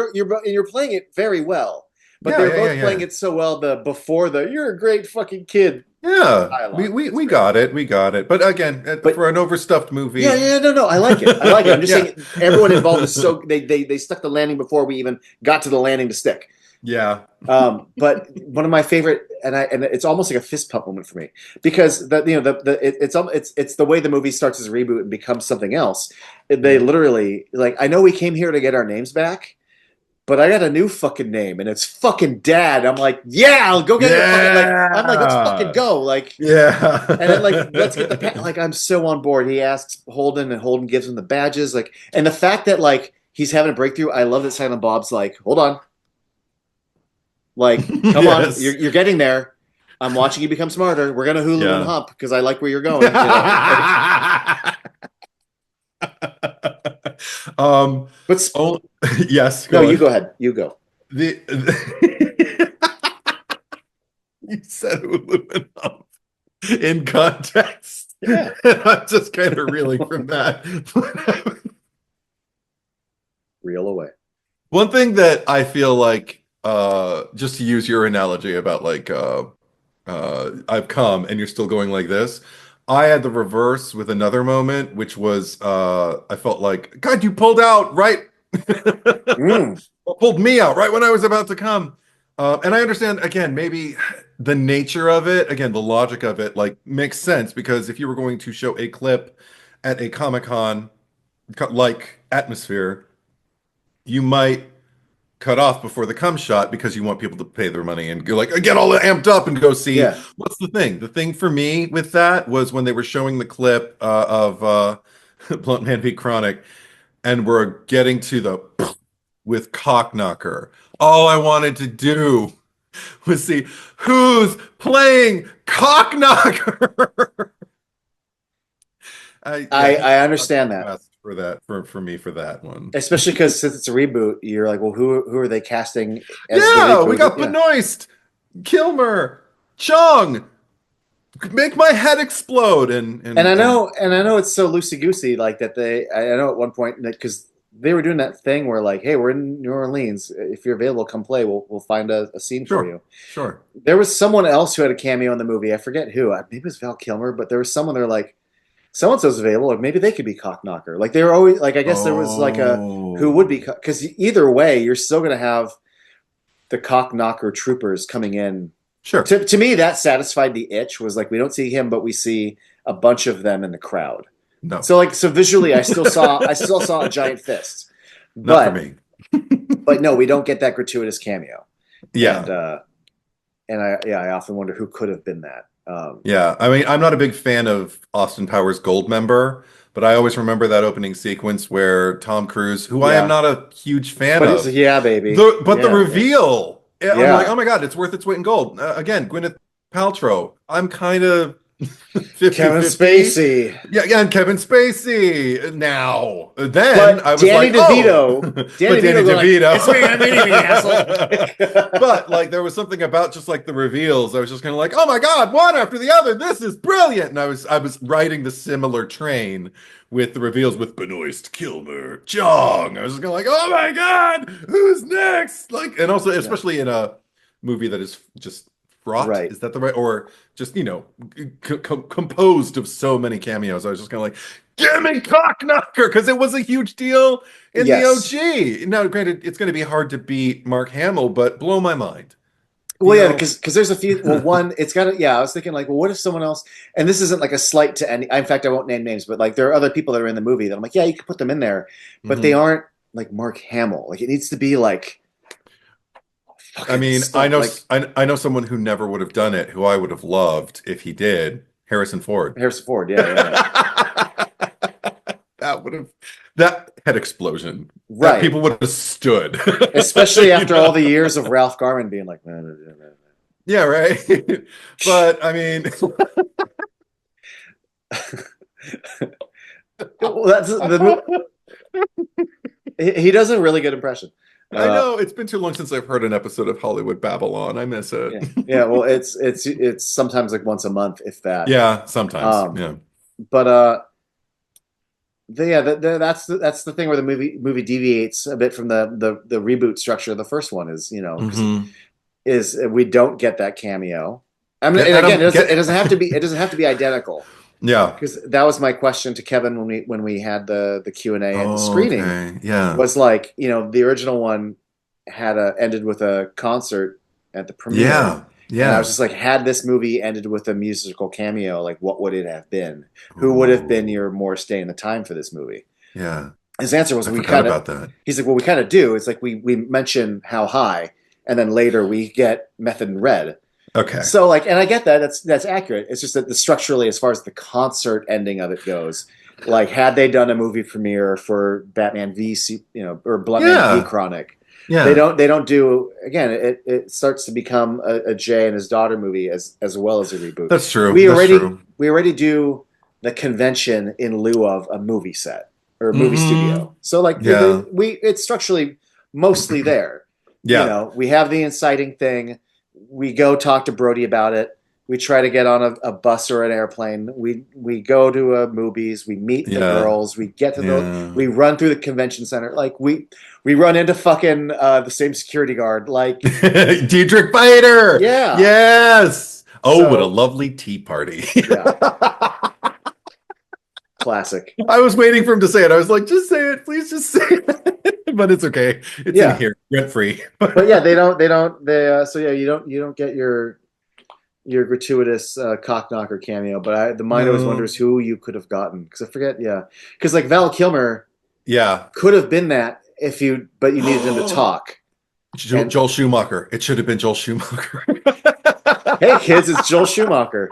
you're playing it very well, but they Yeah, were yeah, yeah, both playing yeah. it so well the before the you're a great fucking kid Yeah. We dialogue. we It's we great, got it. We got it. But again, but for an overstuffed yeah, movie. yeah, no, no, I like it. I like it. I'm just Yeah. saying everyone involved is so they stuck the landing before we even got to the landing to stick. Yeah. But one of my favorite, and it's almost like a fist pump moment for me because it's the way the movie starts as a reboot and becomes something else. They Yeah. literally like I know we came here to get our names back, but I got a new fucking name and it's fucking Dad. I'm like, yeah, I'll go get your fucking like. I'm like, let's fucking Yeah. go like. And then like let's get Yeah. like I'm so on board. He asks Holden and Holden gives him the badges like, and the fact that like he's having a breakthrough. I love that Silent Bob's like, hold on. Like, come on, Yes. you're getting there. I'm watching you become smarter. We're gonna Hulu and Yeah. hump because I like where you're going. Like, but oh, yes, no, go you on. go ahead. You go. The you said aluminum in context. Yeah. And I'm just kind of reeling from that. Reel away. One thing that I feel like, just to use your analogy about like I've come and you're still going like this. I had the reverse with another moment, which was I felt like, God, you pulled out right Mm. pulled me out right when I was about to come. And I understand again, maybe the nature of it, again, the logic of it, like makes sense because if you were going to show a clip at a Comic-Con like atmosphere, you might cut off before the come shot because you want people to pay their money and go like get all amped up and go see Yeah. what's the thing. The thing for me with that was when they were showing the clip of Blunt Man v. Chronic and we're getting to the with Cockknocker. All I wanted to do was see who's playing Cockknocker. Yeah, he I got understand the that, best for that for me for that one. especially because since it's a reboot, you're like, well, who are they casting as the Yeah, we reboot? got Yeah. Benoist, Kilmer, Chung. Make my head explode And I know it's so loosey goosey like that. I know at one point because they were doing that thing where like, hey, we're in New Orleans. If you're available, come play. We'll find a scene for sure, you. sure. There was someone else who had a cameo in the movie. I forget who. Maybe it was Val Kilmer, but there was someone. They're like, so and so's available. Like maybe they could be Cockknocker. Like they were always like. I guess there was like a who would be Oh, because either way, you're still gonna have the Cockknocker troopers coming in. sure. To me, that satisfied the itch. Was like we don't see him, but we see a bunch of them in the crowd. No, So visually, I still saw a giant fist, not for but me. no, we don't get that gratuitous cameo, and Yeah, I often wonder who could have been that. yeah. I mean, I'm not a big fan of Austin Powers Goldmember, but I always remember that opening sequence where Tom Cruise, who I am Yeah, not a huge fan but it's of, yeah, baby, the yeah, yeah, reveal. I'm like, yeah. oh my God, it's worth its weight in gold. Again, Gwyneth Paltrow. I'm kind of Kevin 50-50. Spacey, Yeah, yeah, and Kevin Spacey now. Then I but was Danny like, oh, DeVito, but Danny Danny DeVito going like, DeVito. "It's me, I'm eating you, asshole." But like there was something about just like the reveals. I was just kind of like, oh my God, one after the other. This is brilliant. And I was riding the similar train with the reveals with Benoist, Kilmer, Jong. I was just kind of like, oh my God, who's next? Like, and also Yeah, especially in a movie that is just fraught. right. Is that the right or just composed of so many cameos? I was just kind of like, give me Cockknocker because it was a huge deal in the Yes. OG. Now, granted, it's going to be hard to beat Mark Hamill, but blow my mind. You Well, yeah, know? because there's a few. Well, one, it's got to. Yeah, I was thinking like, well, what if someone else? And this isn't like a slight to any. In fact, I won't name names, but like there are other people that are in the movie that I'm like, yeah, you can put them in there, but they Mhm. aren't like Mark Hamill. Like it needs to be like I fucking mean, stuff. Like I know someone who never would have done it, who I would have loved if he did. Harrison Ford. Harrison Ford. Yeah, yeah, yeah. that head explosion that Right. people would have stood. Especially You after all know? the years of Ralph Garman being like, "No, no, no, no, Yeah, right. But I mean, no." Well, that's he does a really good impression. I Uh, know it's been too long since I've heard an episode of Hollywood Babylon. I miss it. yeah, yeah. Well, it's sometimes like once a month, if that. Yeah, sometimes. Um, Yeah. but that's the thing where the movie deviates a bit from the reboot structure of the first one is, because Hmm. we don't get that cameo. I mean, Get and again, Adam. it Get. doesn't have to be identical, Yeah. because that was my question to Kevin when we had the Q&A at the Oh, screening, okay. Yeah. was like, the original one ended with a concert at the premiere. Yeah. And I was Yeah. just like, had this movie ended with a musical cameo, like what would it have been? Who would have been Ooh. your more stay in the time for this movie? Yeah. His answer was, I forgot about that. he's like, well, we kind of do. It's like we mention How High, and then later we get Method in Red. Okay. So like, and I get that. That's accurate. It's just that structurally, as far as the concert ending of it goes, like had they done a movie premiere for Batman v, or Batman v Yeah. Chronic, Yeah. they don't do, again. It starts to become a Jay and his daughter movie as well as a reboot. That's true. We That's already true. we already do the convention in lieu of a movie set or a movie Hmm. studio. So like Yeah. it's structurally mostly there. Yeah. We have the inciting thing. We go talk to Brody about it. We try to get on a bus or an airplane. We go to movies. We meet the Yeah. girls. We get to Yeah. we run through the convention center. Like we run into fucking the same security guard. Like, Diedrich Bader. yeah. Yes. Oh, what a So lovely tea party. yeah, classic. I was waiting for him to say it. I was like, just say it, please, just say it. But it's okay. It's in Yeah, here, rent free. but yeah, so yeah, you don't get your gratuitous cock knocker cameo. But the mind always No. wonders who you could have gotten, because I forget. Yeah, because like Val Kilmer Yeah. could have been that but you needed him to talk. And Joel Schumacher. It should have been Joel Schumacher. hey, kids, it's Joel Schumacher.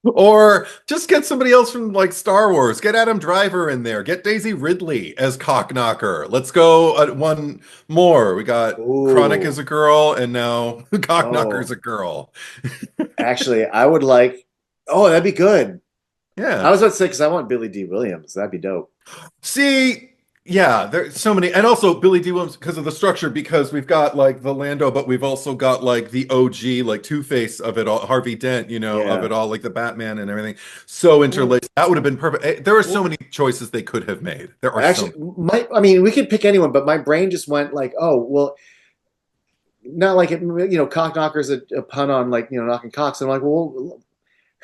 Or just get somebody else from like Star Wars. Get Adam Driver in there. Get Daisy Ridley as Cockknocker. Let's go one more. We got Chronic Ooh, as a girl, and now Cockknocker as oh, a girl. actually, I would like. Oh, that'd be good. I Yeah. was about to say, because I want Billy D. Williams. That'd be dope. See, yeah, there's so many, and also Billy D. Williams because of the structure, because we've got like the Lando, but we've also got like the OG, like Two-Face of it all, Harvey Dent, of Yeah. it all, like the Batman and everything. So Well, interlaced. That would have been perfect. There are so well, many choices they could have made. There are so actually, many. I mean, we could pick anyone, but my brain just went like, oh, well, not like it, cock knockers a pun on like knocking cocks. And I'm like, well,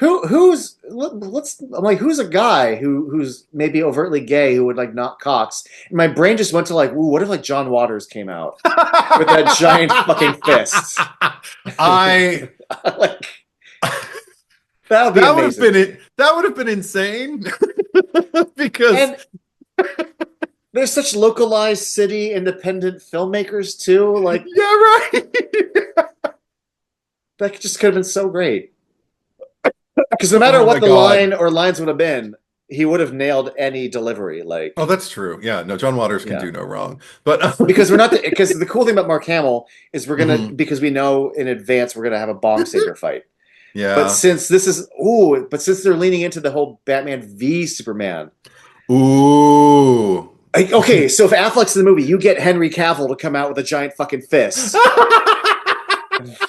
I'm like, who's a guy who's maybe overtly gay who would like knock cocks? And my brain just went to like, ooh, what if like John Waters came out with that giant fucking fist? I Like, that would be that would have amazing. been it. That would have been insane because And there's such localized city independent filmmakers too. Like, yeah, right. that just could have been so great. Because no matter Oh my what the God. line or lines would have been, he would have nailed any delivery. Like, Oh, that's true. Yeah, no, John Waters can yeah. do no wrong. But Because we're not, because the cool thing about Mark Hamill is mhm. because we know in advance we're gonna have a bong saber fight. But Yeah. since they're leaning into the whole Batman v Superman. Ooh. Okay, so if Affleck's in the movie, you get Henry Cavill to come out with a giant fucking fist.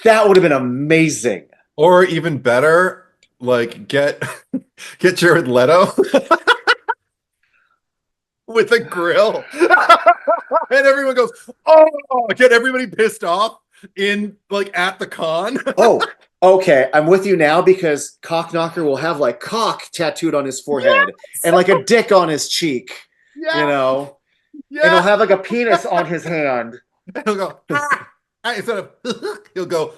That would have been amazing. Or even better, like get Jared Leto with a grill. And everyone goes, "Oh, get everybody pissed off in like at the con." Oh, okay. I'm with you now, because Cockknocker will have like cock tattooed on his forehead Yes. and like a dick on his cheek, Yeah. and he'll Yeah. have like a penis on his hand. And he'll go, ah! Instead of he'll go,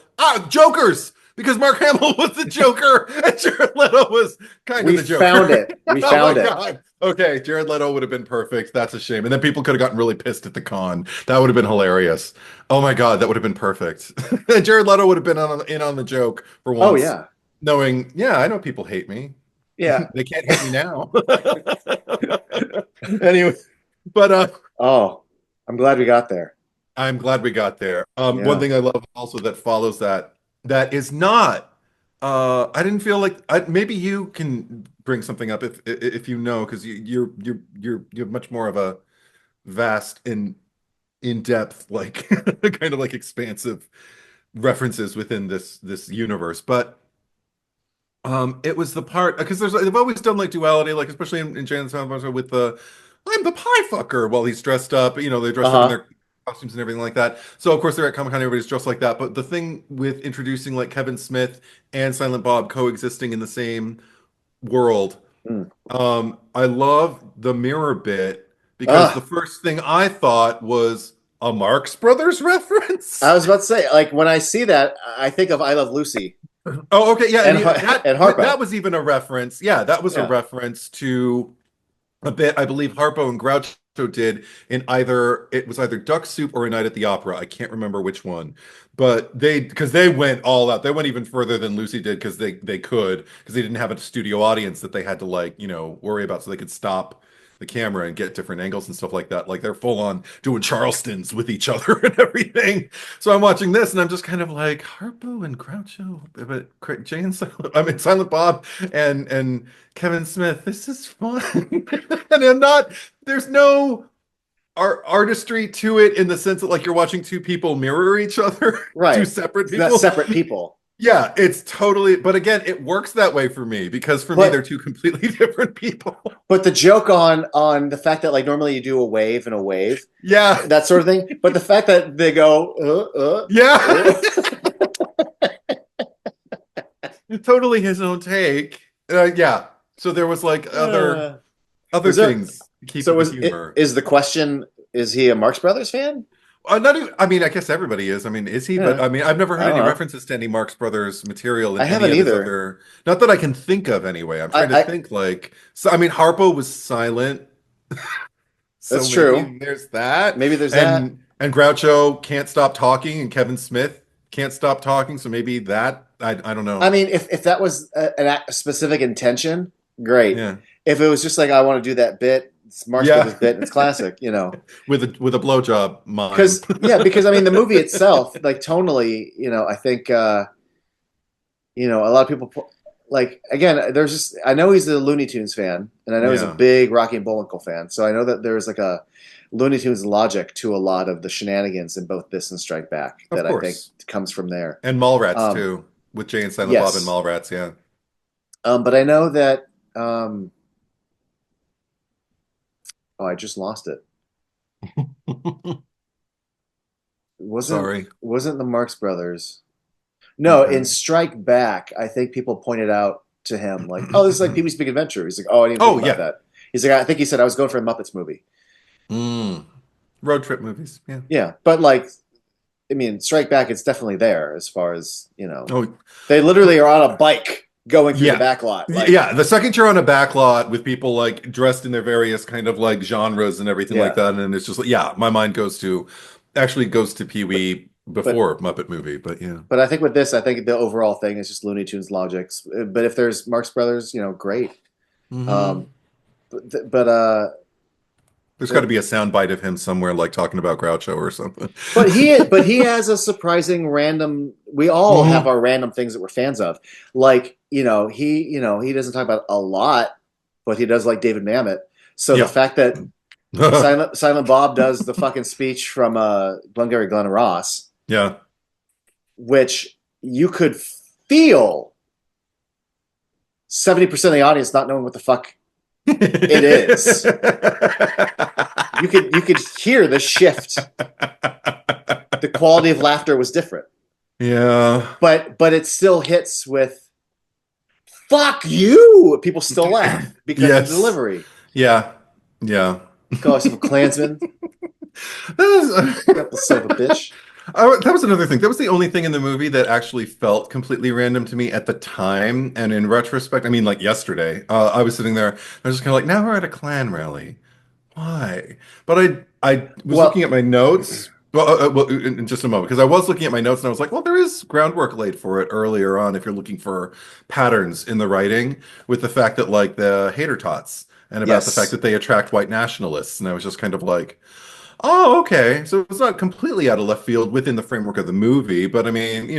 Jokers, because Mark Hamill was the Joker and Jared Leto was kind of We the Joker. found it. We Oh found my it. God. Okay, Jared Leto would have been perfect. That's a shame. And then people could have gotten really pissed at the con. That would have been hilarious. Oh my God, that would have been perfect. And Jared Leto would have been in on the joke for Oh once, yeah. knowing, yeah, I know people hate me. Yeah. They can't hit me now. Anyway, but Oh, I'm glad we got there. I'm glad we got there. One Yeah. thing I love also that follows that is not. I didn't feel like maybe you can bring something up if you know because you have much more of a vast and in depth like kind of like expansive references within this universe, but. It was the part because they've always done like duality, like especially in Jan's Silent with the I'm the pie fucker while he's dressed up. You know, they dress up in Uh-huh. their costumes and everything like that. So of course they're at Comic-Con, everybody's dressed like that. But the thing with introducing like Kevin Smith and Silent Bob coexisting in the same world, Mm. I love the mirror bit because the Ah, first thing I thought was a Marx Brothers I reference. was about to say, like when I see that, I think of I Love Lucy Oh, okay, yeah, and and and that Harpo. was even a reference. Yeah, that was a Yeah. reference to a bit I believe Harpo and Groucho did in either Duck Soup or A Night at the Opera. I can't remember which one, but because they went all out. They went even further than Lucy did because they could because they didn't have a studio audience that they had to like worry about so they could stop the camera and get different angles and stuff like that. Like they're full on doing Charlestons with each other and everything. So I'm watching this and I'm just kind of like Harpo and Groucho, but Jay and Silent Bob and Kevin Smith. This is fun, and there's no artistry to it in the sense that like you're watching two people mirror each other, two Right. separate It's not people. separate people. Yeah, it's totally, but again, it works that way for me because for me, they're But two completely different people. but the joke on the fact that like normally you do a wave and a wave, Yeah, that sort of thing. But the fact that they go, yeah, totally his own take. Yeah, so there was like uh, other was there? things to keep So with the was humor. is the question? Is he a Marx Brothers fan? Not even, I mean, I guess everybody is. I mean, is he? But Yeah, I mean, I've never I heard don't any know. references to any Marx Brothers material I in any haven't of his either. other, not that I can think of anyway. I'm trying to I think like, so I mean, Harpo was silent, so That's true. maybe there's that. Maybe there's that. And Groucho can't stop talking, and Kevin Smith can't stop talking, so maybe that I don't I know. mean, if that was a specific intention, great. Yeah, If it was just like I want to do that bit, it's Marx yeah, Brothers bit, and it's classic, you know. with a blowjob mime. Because I mean the movie itself, like tonally, I think a lot of people like again, there's just I know he's a Looney Tunes fan, and I know he's a Yeah, big Rocky and Bullwinkle fan, so I know that there's like a Looney Tunes logic to a lot of the shenanigans in both this and Strike Back of that I think course, comes from there. and Mallrats Um, too, with Jay and Silent Bob and yes, Mallrats. Yeah. but I know that oh, I just lost it. Wasn't Sorry. wasn't the Marx Brothers? No, in Okay. Strike Back, I think people pointed out to him like, "Oh, this is like Pee Wee's Big Adventure." He's like, "Oh, I didn't even think Oh about yeah. that." He's like, "I think he said I was going for a Muppets movie." Mm. Road trip movies. Yeah. Yeah, but like, I mean, Strike Back, it's definitely there as far as Oh they literally are on a bike going through the yeah. back lot. Like, Yeah. The second you're on a back lot with people like dressed in their various kind of like genres and everything like yeah, that, and it's just like, yeah, my mind goes to Pee but Wee but before Muppet movie, but yeah. but I think with this, I think the overall thing is just Looney Tunes logics. But if there's Marx Brothers, great. Hmm. Um, but There's got to be a soundbite of him somewhere like talking about Groucho or something. But he has a surprising random. We all have Mhm. our random things that we're fans of. Like he doesn't talk about a lot, but he does like David Mamet. So the Yeah. fact that Silent Bob does the fucking speech from Glengarry Glen Ross, Yeah. which you could feel 70% of the audience not knowing what the fuck it is. You could hear the shift. The quality of laughter was different. Yeah. But it still hits with "fuck you." People still laugh because of the Yes. delivery. Yeah. Yeah. Call yourself a Klansman, That the son of a bitch. that was another thing. That was the only thing in the movie that actually felt completely random to me at the time. And in retrospect, I mean, like yesterday, I was sitting there, I was just kind of like, now we're at a Klan rally. Why? But I was looking Well, at my notes Well, in just a moment, because I was looking at my notes and I was like, well, there is groundwork laid for it earlier on if you're looking for patterns in the writing with the fact that like the hater tots and about the fact Yes. that they attract white nationalists. And I was just kind of like, oh, okay. So it's not completely out of left field within the framework of the movie, but we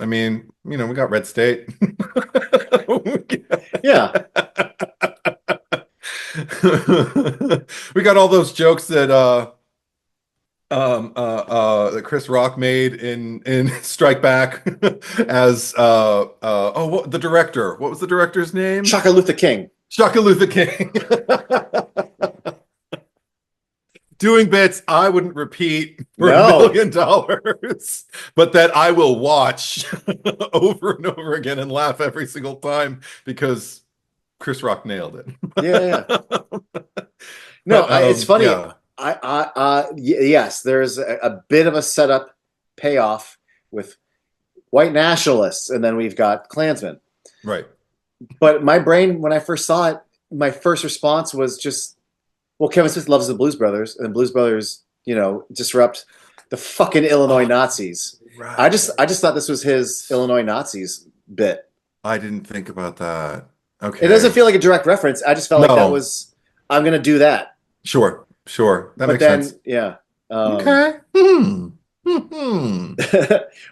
got Red State. Yeah. We got all those jokes that Chris Rock made in Strike Back as what the director. What was the director's name? Shaka Luther King. Shaka Luther King. Doing bits I wouldn't repeat for No. $1 million, but that I will watch over and over again and laugh every single time because Chris Rock nailed it. Yeah, yeah. No, But it's funny. yeah, Yes, there's a bit of a setup payoff with white nationalists, and then we've got Klansmen. right. But my brain, when I first saw it, my first response was just, well, Kevin Smith loves the Blues Brothers, and the Blues Brothers, disrupt the fucking Illinois Nazis. Right. I just thought this was his Illinois Nazis bit. I didn't think about that. Okay. It doesn't feel like a direct reference. I just felt like that No. was, I'm gonna do that. Sure. That But makes then, sense. yeah. Okay. Hmm.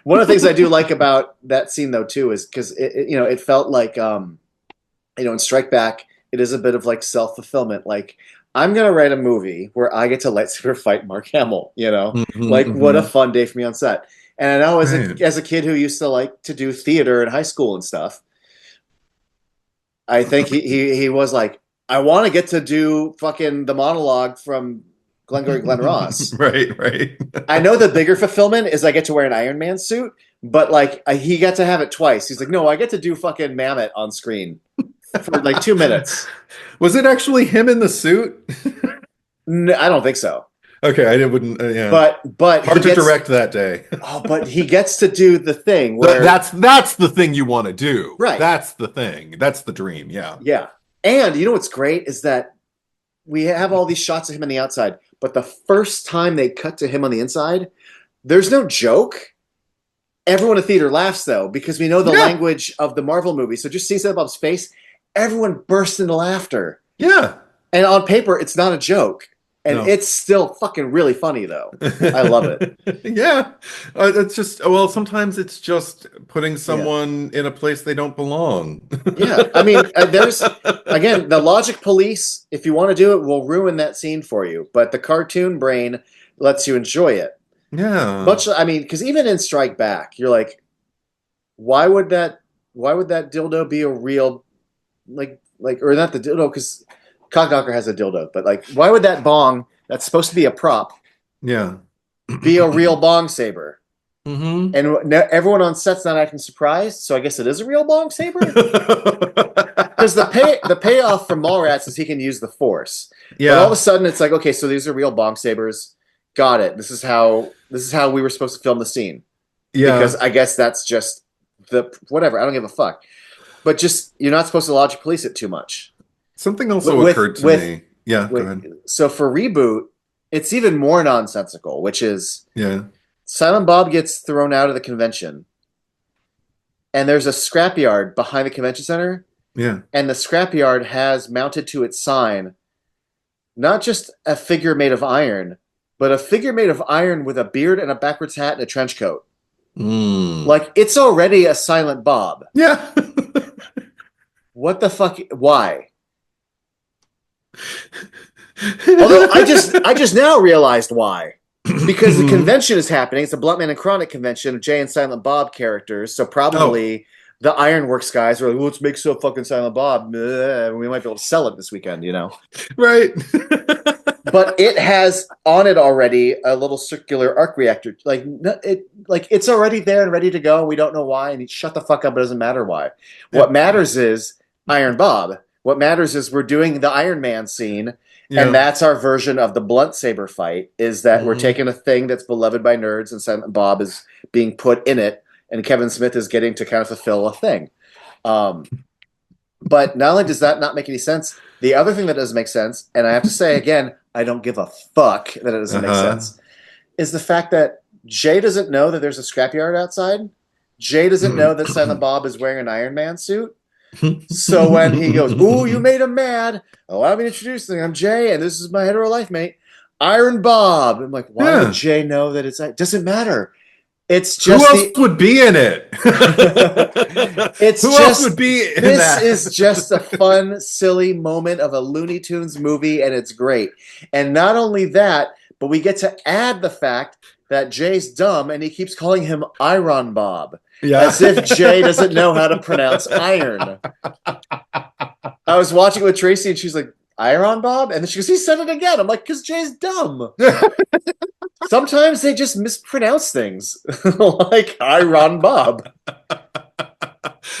One of the things I do like about that scene, though, too, is because it felt like, in Strike Back, it is a bit of like self-fulfillment. Like, I'm gonna write a movie where I get to lightsaber fight Mark Hamill. Like, what a fun day for me on set. And I know Right. as a kid who used to like to do theater in high school and stuff, I think he was like, I want to get to do fucking the monologue from Glengarry Glen Ross. Right. I know the bigger fulfillment is I get to wear an Iron Man suit, but like he got to have it twice. He's like, no, I get to do fucking Mammoth on screen for like 2 minutes. Was it actually him in the suit? No, I don't think so. Okay, I wouldn't. Yeah. But Hard to direct that day. Oh, but he gets to do the thing where That's the thing you want to do. Right. That's the thing. That's the dream. Yeah. Yeah. And you know what's great is that we have all these shots of him on the outside, but the first time they cut to him on the inside, there's no joke. Everyone in the theater laughs, though, because we know the language of the Marvel movie. So just seeing Silent Bob's face, everyone bursts into laughter. Yeah. And on paper, it's not a joke. And No. it's still fucking really funny, though. I love it. Yeah. It's just, well, sometimes it's just putting someone in a place they don't belong. Yeah. I mean, there's, again, the logic police, if you want to do it, will ruin that scene for you. But the cartoon brain lets you enjoy it. Yeah. Because even in Strike Back, you're like, why would that dildo be a real, or not the dildo, because Cockknocker has a dildo, but like, why would that bong that's supposed to be a prop Yeah. be a real bong saber? Mm-hmm. And everyone on set's not acting surprised, so I guess it is a real bong saber. Because the payoff from Mallrats is he can use the Force. Yeah. But all of a sudden, it's like, okay, so these are real bong sabers. Got it. This is how we were supposed to film the scene. Yeah. Because I guess that's just whatever. I don't give a fuck. But just you're not supposed to logic police it too much. Something also occurred to me. Yeah, go ahead. So for Reboot, it's even more nonsensical, which is Silent Bob gets thrown out of the convention, and there's a scrapyard behind the convention center. Yeah. And the scrapyard has mounted to its sign not just a figure made of iron, but a figure made of iron with a beard and a backwards hat and a trench coat. Like, it's already a Silent Bob. Yeah. What the fuck? Why? Although I just now realized why. Because the convention is happening. It's a Bluntman and Chronic convention of Jay and Silent Bob characters. So probably the Ironworks guys are like, let's make so fucking Silent Bob. We might be able to sell it this weekend, Right. But it has on it already a little circular arc reactor. It's already there and ready to go. We don't know why. And shut the fuck up. It doesn't matter why. What matters is Iron Bob. What matters is we're doing the Iron Man scene. Yeah. And that's our version of the blunt saber fight, is that we're taking a thing that's beloved by nerds and Silent Bob is being put in it, and Kevin Smith is getting to kind of fulfill a thing. But not only does that not make any sense, the other thing that doesn't make sense, and I have to say again, I don't give a fuck that it doesn't make sense, is the fact that Jay doesn't know that there's a scrapyard outside. Jay doesn't know that Silent Bob is wearing an Iron Man suit. So when he goes, "Ooh, you made him mad," allow me to introduce them. I'm Jay, and this is my hetero life mate, Iron Bob. I'm like, why would Yeah. Jay know that it's? Doesn't matter. It's Who just else the. would be in it? It's Who else would just. be in This that? is just a fun, silly moment of a Looney Tunes movie, and it's great. And not only that, but we get to add the fact that Jay's dumb, and he keeps calling him Iron Bob. Yeah. As if Jay doesn't know how to pronounce iron. I was watching it with Tracy, and she's like, Iron Bob? And then she goes, he said it again. I'm like, because Jay's dumb. Sometimes they just mispronounce things. Like Iron Bob.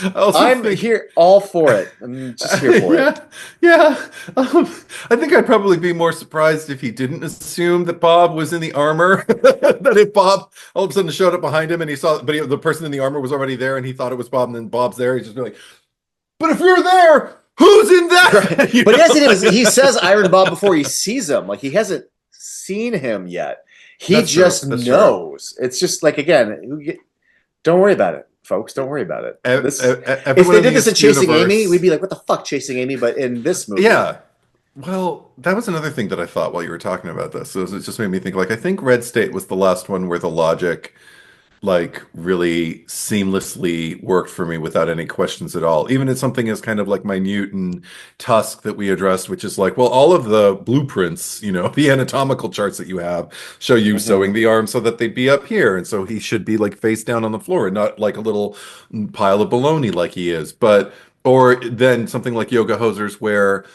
I'm here all for it. I'm just here for yeah, it. yeah. I think I'd probably be more surprised if he didn't assume that Bob was in the armor. That if Bob all of a sudden showed up behind him and he saw, but the person in the armor was already there and he thought it was Bob, and then Bob's there. He's just be like, "But if you're there, who's in that?" Right. You But know? he hasn't even, he says Iron Bob before he sees him. Like he hasn't seen him yet. He That's just true. That's knows. True. It's just like, again, don't worry about it, folks. Don't worry about it. If they did this in Chasing Amy, we'd be like, what the fuck, Chasing Amy? But in this movie. Yeah. Well, that was another thing that I thought while you were talking about this. So it just made me think, like, I think Red State was the last one where the logic, like, really seamlessly worked for me without any questions at all. Even in something as kind of like minute and Tusk that we addressed, which is like, well, all of the blueprints, the anatomical charts that you have show you sewing the arm so that they'd be up here. And so he should be like face down on the floor and not like a little pile of baloney like he is. Or then something like Yoga Hosers where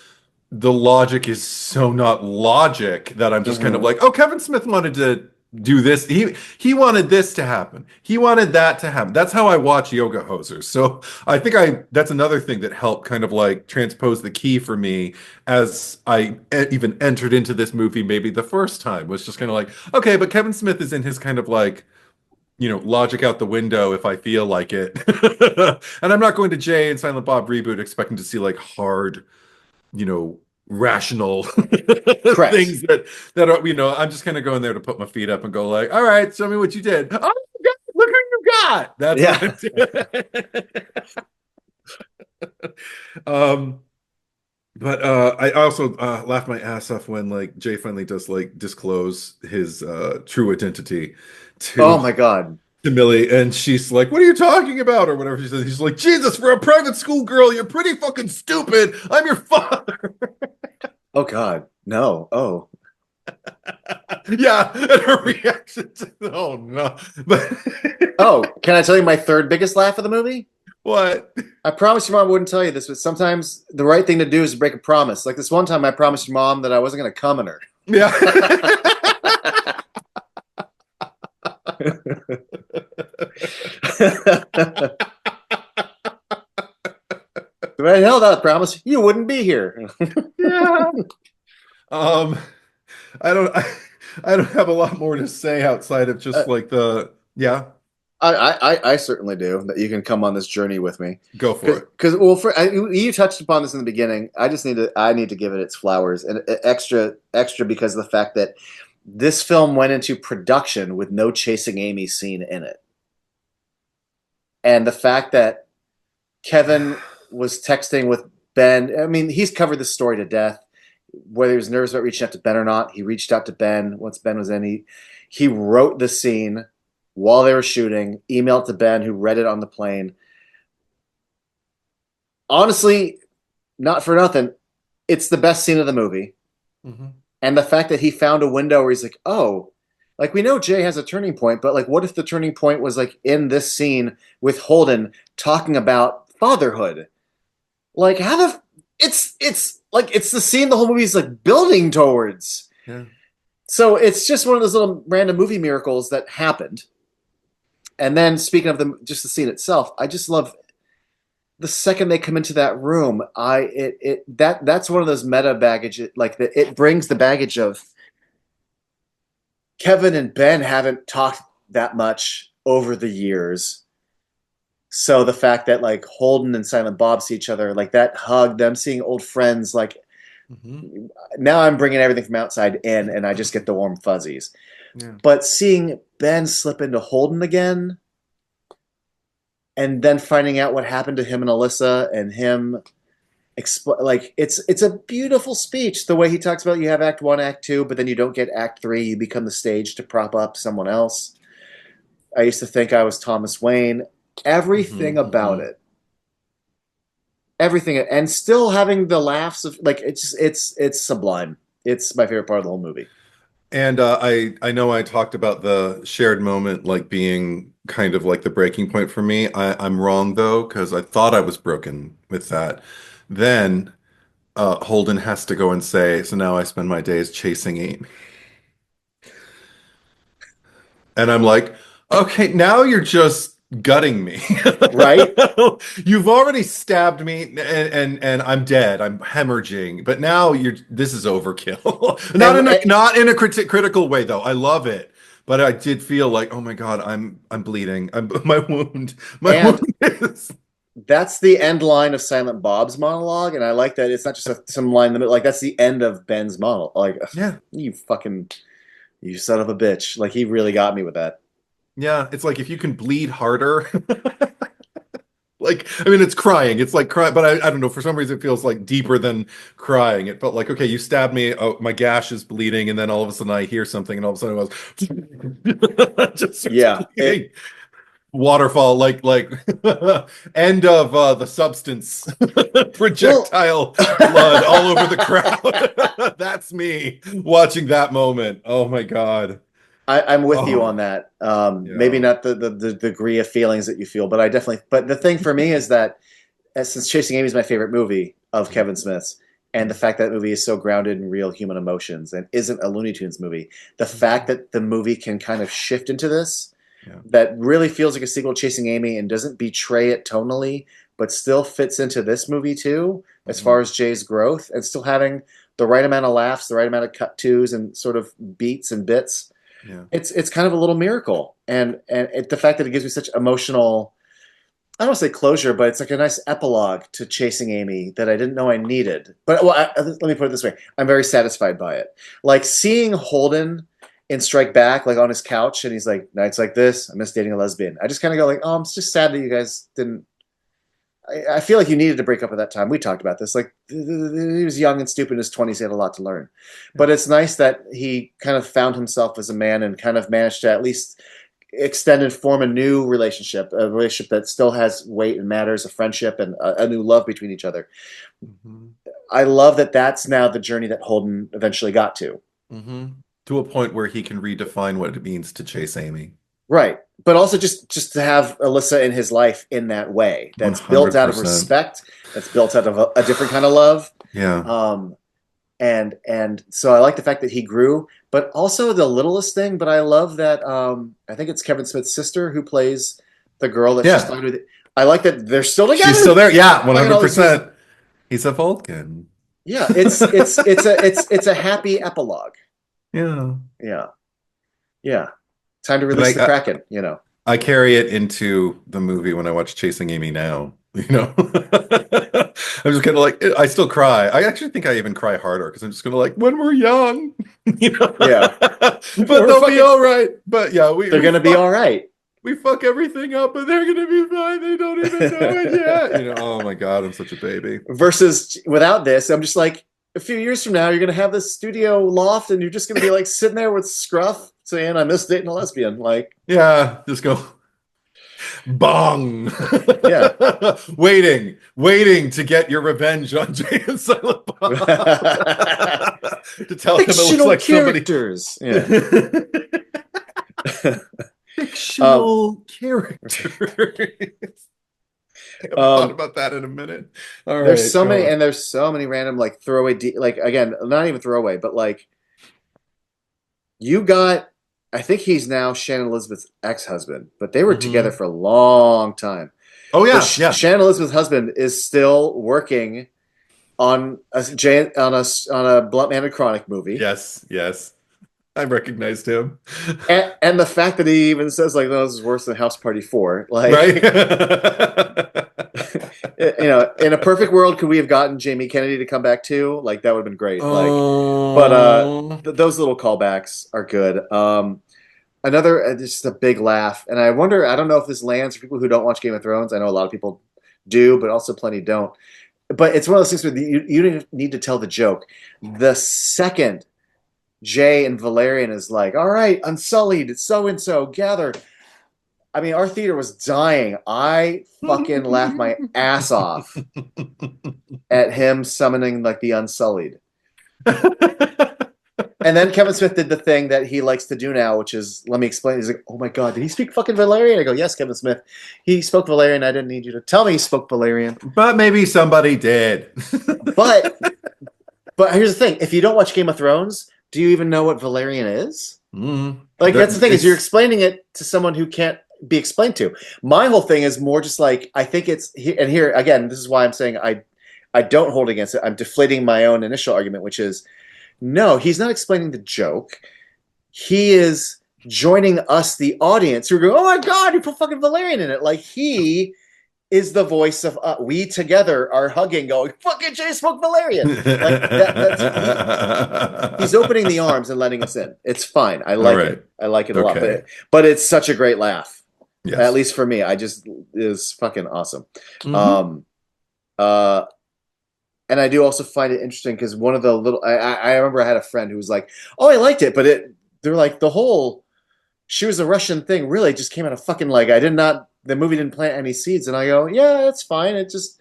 the logic is so not logic that I'm just kind of like, oh, Kevin Smith wanted to do this. He wanted this to happen. He wanted that to happen. That's how I watch Yoga Hosers. So I think that's another thing that helped kind of like transpose the key for me as I even entered into this movie maybe the first time, was just kind of like, okay, but Kevin Smith is in his kind of like, logic out the window if I feel like it. And I'm not going to Jay and Silent Bob Reboot expecting to see like hard, rational things that are, I'm just kind of going there to put my feet up and go like, all right, show me what you did. Oh my God, look who you got. That's what but I also laughed my ass off when like Jay finally does like disclose his true identity Oh my God. to Millie, and she's like, "What are you talking about?" or whatever she says. He's like, "Jesus, for a private school girl, you're pretty fucking stupid. I'm your father." Oh God, no. Oh. Yeah, and her reaction to, oh no. But oh, can I tell you my third biggest laugh of the movie? What? I promised your mom I wouldn't tell you this, but sometimes the right thing to do is to break a promise. Like this one time I promised your mom that I wasn't going to come in her. Yeah. If I held out promise, you wouldn't be here. Yeah. I don't have a lot more to say outside of just like yeah. I certainly do. That you can come on this journey with me. Go for it. Because you touched upon this in the beginning. I need to give it its flowers, and extra because of the fact that this film went into production with no Chasing Amy scene in it, and the fact that Kevin was texting with Ben. I mean, he's covered this story to death. Whether he was nervous about reaching out to Ben or not, he reached out to Ben once Ben was in. He wrote the scene while they were shooting, emailed to Ben, who read it on the plane. Honestly, not for nothing, it's the best scene of the movie. Mm-hmm. And the fact that he found a window where he's like, oh, like we know Jay has a turning point, but like what if the turning point was like in this scene with Holden talking about fatherhood? Like it's like it's the scene the whole movie is like building towards. Yeah. So it's just one of those little random movie miracles that happened. And then speaking of just the scene itself, I just love the second they come into that room. That's one of those meta baggage. Like it brings the baggage of Kevin and Ben haven't talked that much over the years. So the fact that like Holden and Silent Bob see each other, like that hug, them seeing old friends, like Hmm. Now I'm bringing everything from outside in, and I just get the warm fuzzies. Yeah. But seeing Ben slip into Holden again, and then finding out what happened to him and Alyssa, and him like it's a beautiful speech. The way he talks about you have Act One, Act Two, but then you don't get Act Three. You become the stage to prop up someone else. I used to think I was Thomas Wayne. Hmm. Everything about Hmm. it, everything, and still having the laughs of like it's sublime. It's my favorite part of the whole movie. And I know I talked about the shared moment like being kind of like the breaking point for me. I'm wrong though, because I thought I was broken with that. Then Holden has to go and say, so now I spend my days chasing Amy. And I'm like, okay, now you're just gutting me. Right? You've already stabbed me and I'm dead. I'm hemorrhaging. But now you're this is overkill. And Not in a critical way though. I love it. But I did feel like, oh my God, I'm bleeding. I'm my wound and is that's the end line of Silent Bob's monologue, and I like that it's not just some line in the middle. Like that's the end of Ben's monologue. Like yeah. you fucking you son of a bitch. Like he really got me with that. Yeah. It's like if you can bleed harder. Like, I mean, it's crying. It's like crying, but I don't know. For some reason, it feels like deeper than crying. It felt like, okay, you stabbed me. Oh, my gash is bleeding. And then all of a sudden I hear something and all of a sudden it goes, just starts Yeah, bleeding. Waterfall, like end of the substance, well, projectile blood all over the crowd. That's me watching that moment. Oh my God. I'm with you on Oh, that. Maybe yeah. not the degree of feelings that you feel, but I definitely. But the thing for me is that since Chasing Amy is my favorite movie of Kevin Smith's, and the fact that movie is so grounded in real human emotions and isn't a Looney Tunes movie, the fact Mhm. that the movie can kind of shift into this, Yeah. that really feels like a sequel to Chasing Amy and doesn't betray it tonally, but still fits into this movie too, as far Mhm. as Jay's growth, and still having the right amount of laughs, the right amount of cut twos, and sort of beats and bits. Yeah. It's kind of a little miracle, and the fact that it gives me such emotional. I don't want to say closure, but it's like a nice epilogue to Chasing Amy that I didn't know I needed. But well, let me put it this way: I'm very satisfied by it. Like seeing Holden in Strike Back, like on his couch, and he's like, "Nights like this, I miss dating a lesbian." I just kind of go like, "Oh, I'm just sad that you guys didn't." I feel like you needed to break up at that time. We talked about this. Like he was young and stupid in his 20s. He had a lot to learn. Yeah. But it's nice that he kind of found himself as a man and kind of managed to at least extend and form a new relationship, a relationship that still has weight and matters, a friendship and a new love between each other. Mhm. I love that that's now the journey that Holden eventually got to. Hmm. To a point where he can redefine what it means to chase Amy. Right. But also just to have Alyssa in his life in that way. That's built out of 100%. respect. That's built out of a different kind of love. Yeah. Um, and so I like the fact that he grew, but also the littlest thing. But I love that I think it's Kevin Smith's sister who plays the girl that she Yeah. started with. I like that they're still She's together. still there. Yeah, I can always use. 100%. He's a Vulcan. Yeah, it's a happy epilogue. Yeah. Yeah, yeah. Time to And release the Kraken. You know. I carry it into the movie when I watch Chasing Amy now. You know, I'm just kind of like I still cry. I actually think I even cry harder because I'm just gonna like when we're young, you know. Yeah, But we're they'll be fucking. all right. But yeah, They're gonna be all right. we fuck everything up, and they're gonna be fine. They don't even know it yet. You know. Oh my God, I'm such a baby. Versus without this, I'm just like a few years from now, you're gonna have this studio loft, and you're just gonna be like sitting there with Scruff saying, "I miss dating a lesbian." Like, Yeah, just go. Bong. yeah. Waiting to get your revenge on Jay and Silent Bob. To tell him it looks Fictional like somebody. characters. Yeah. um, Fictional characters. I haven't thought um, about that in a minute. All right, go on. there's so many random like throwaway, like again, not even throwaway, but like you got. I think he's now Shannon Elizabeth's ex-husband, but they were together Mhm. for a long time. Oh But yeah, yeah. Shannon Elizabeth's husband is still working on a Blunt-Handed Chronic movie. Yes, yes. I recognized him. And the fact that he even says like, "No, this is worse than House Party 4," Right? like In a perfect world, could we have gotten Jamie Kennedy to come back too? Like that would have been great. Like, but Oh. those little callbacks are good. Another just a big laugh, and I wonder. I don't know if this lands for people who don't watch Game of Thrones. I know a lot of people do, but also plenty don't. But it's one of those things where you don't need to tell the joke. The second Jay and Valerian is like, "All right, Unsullied, so and so, gather." I mean, our theater was dying. I fucking laughed my ass off at him summoning like the Unsullied. And then Kevin Smith did the thing that he likes to do now, which is, let me explain. He's like, oh my God, did he speak fucking Valerian? I go, yes, Kevin Smith. He spoke Valerian. I didn't need you to tell me he spoke Valerian. But maybe somebody did. But here's the thing. If you don't watch Game of Thrones, do you even know what Valerian is? Like, that's the thing, is you're explaining it to someone who can't be explained to. My whole thing is more just like, I think it's, and here, again, this is why I'm saying I don't hold against it. I'm deflating my own initial argument, which is, no, he's not explaining the joke. He is joining us, the audience, who are going, oh my God, you put fucking Valerian in it. Like, he is the voice of we together are hugging, going, fucking Jay spoke Valerian. Like, he's opening the arms and letting us in. It's fine. I like it. I like it a lot. But it's such a great laugh. Yes. At least for me. Is fucking awesome. And I do also find it interesting because one of the little, I remember I had a friend who was like, oh, I liked it, but they're like, the whole she was a Russian thing really just came out of fucking like, the movie didn't plant any seeds. And I go, yeah, it's fine. It just,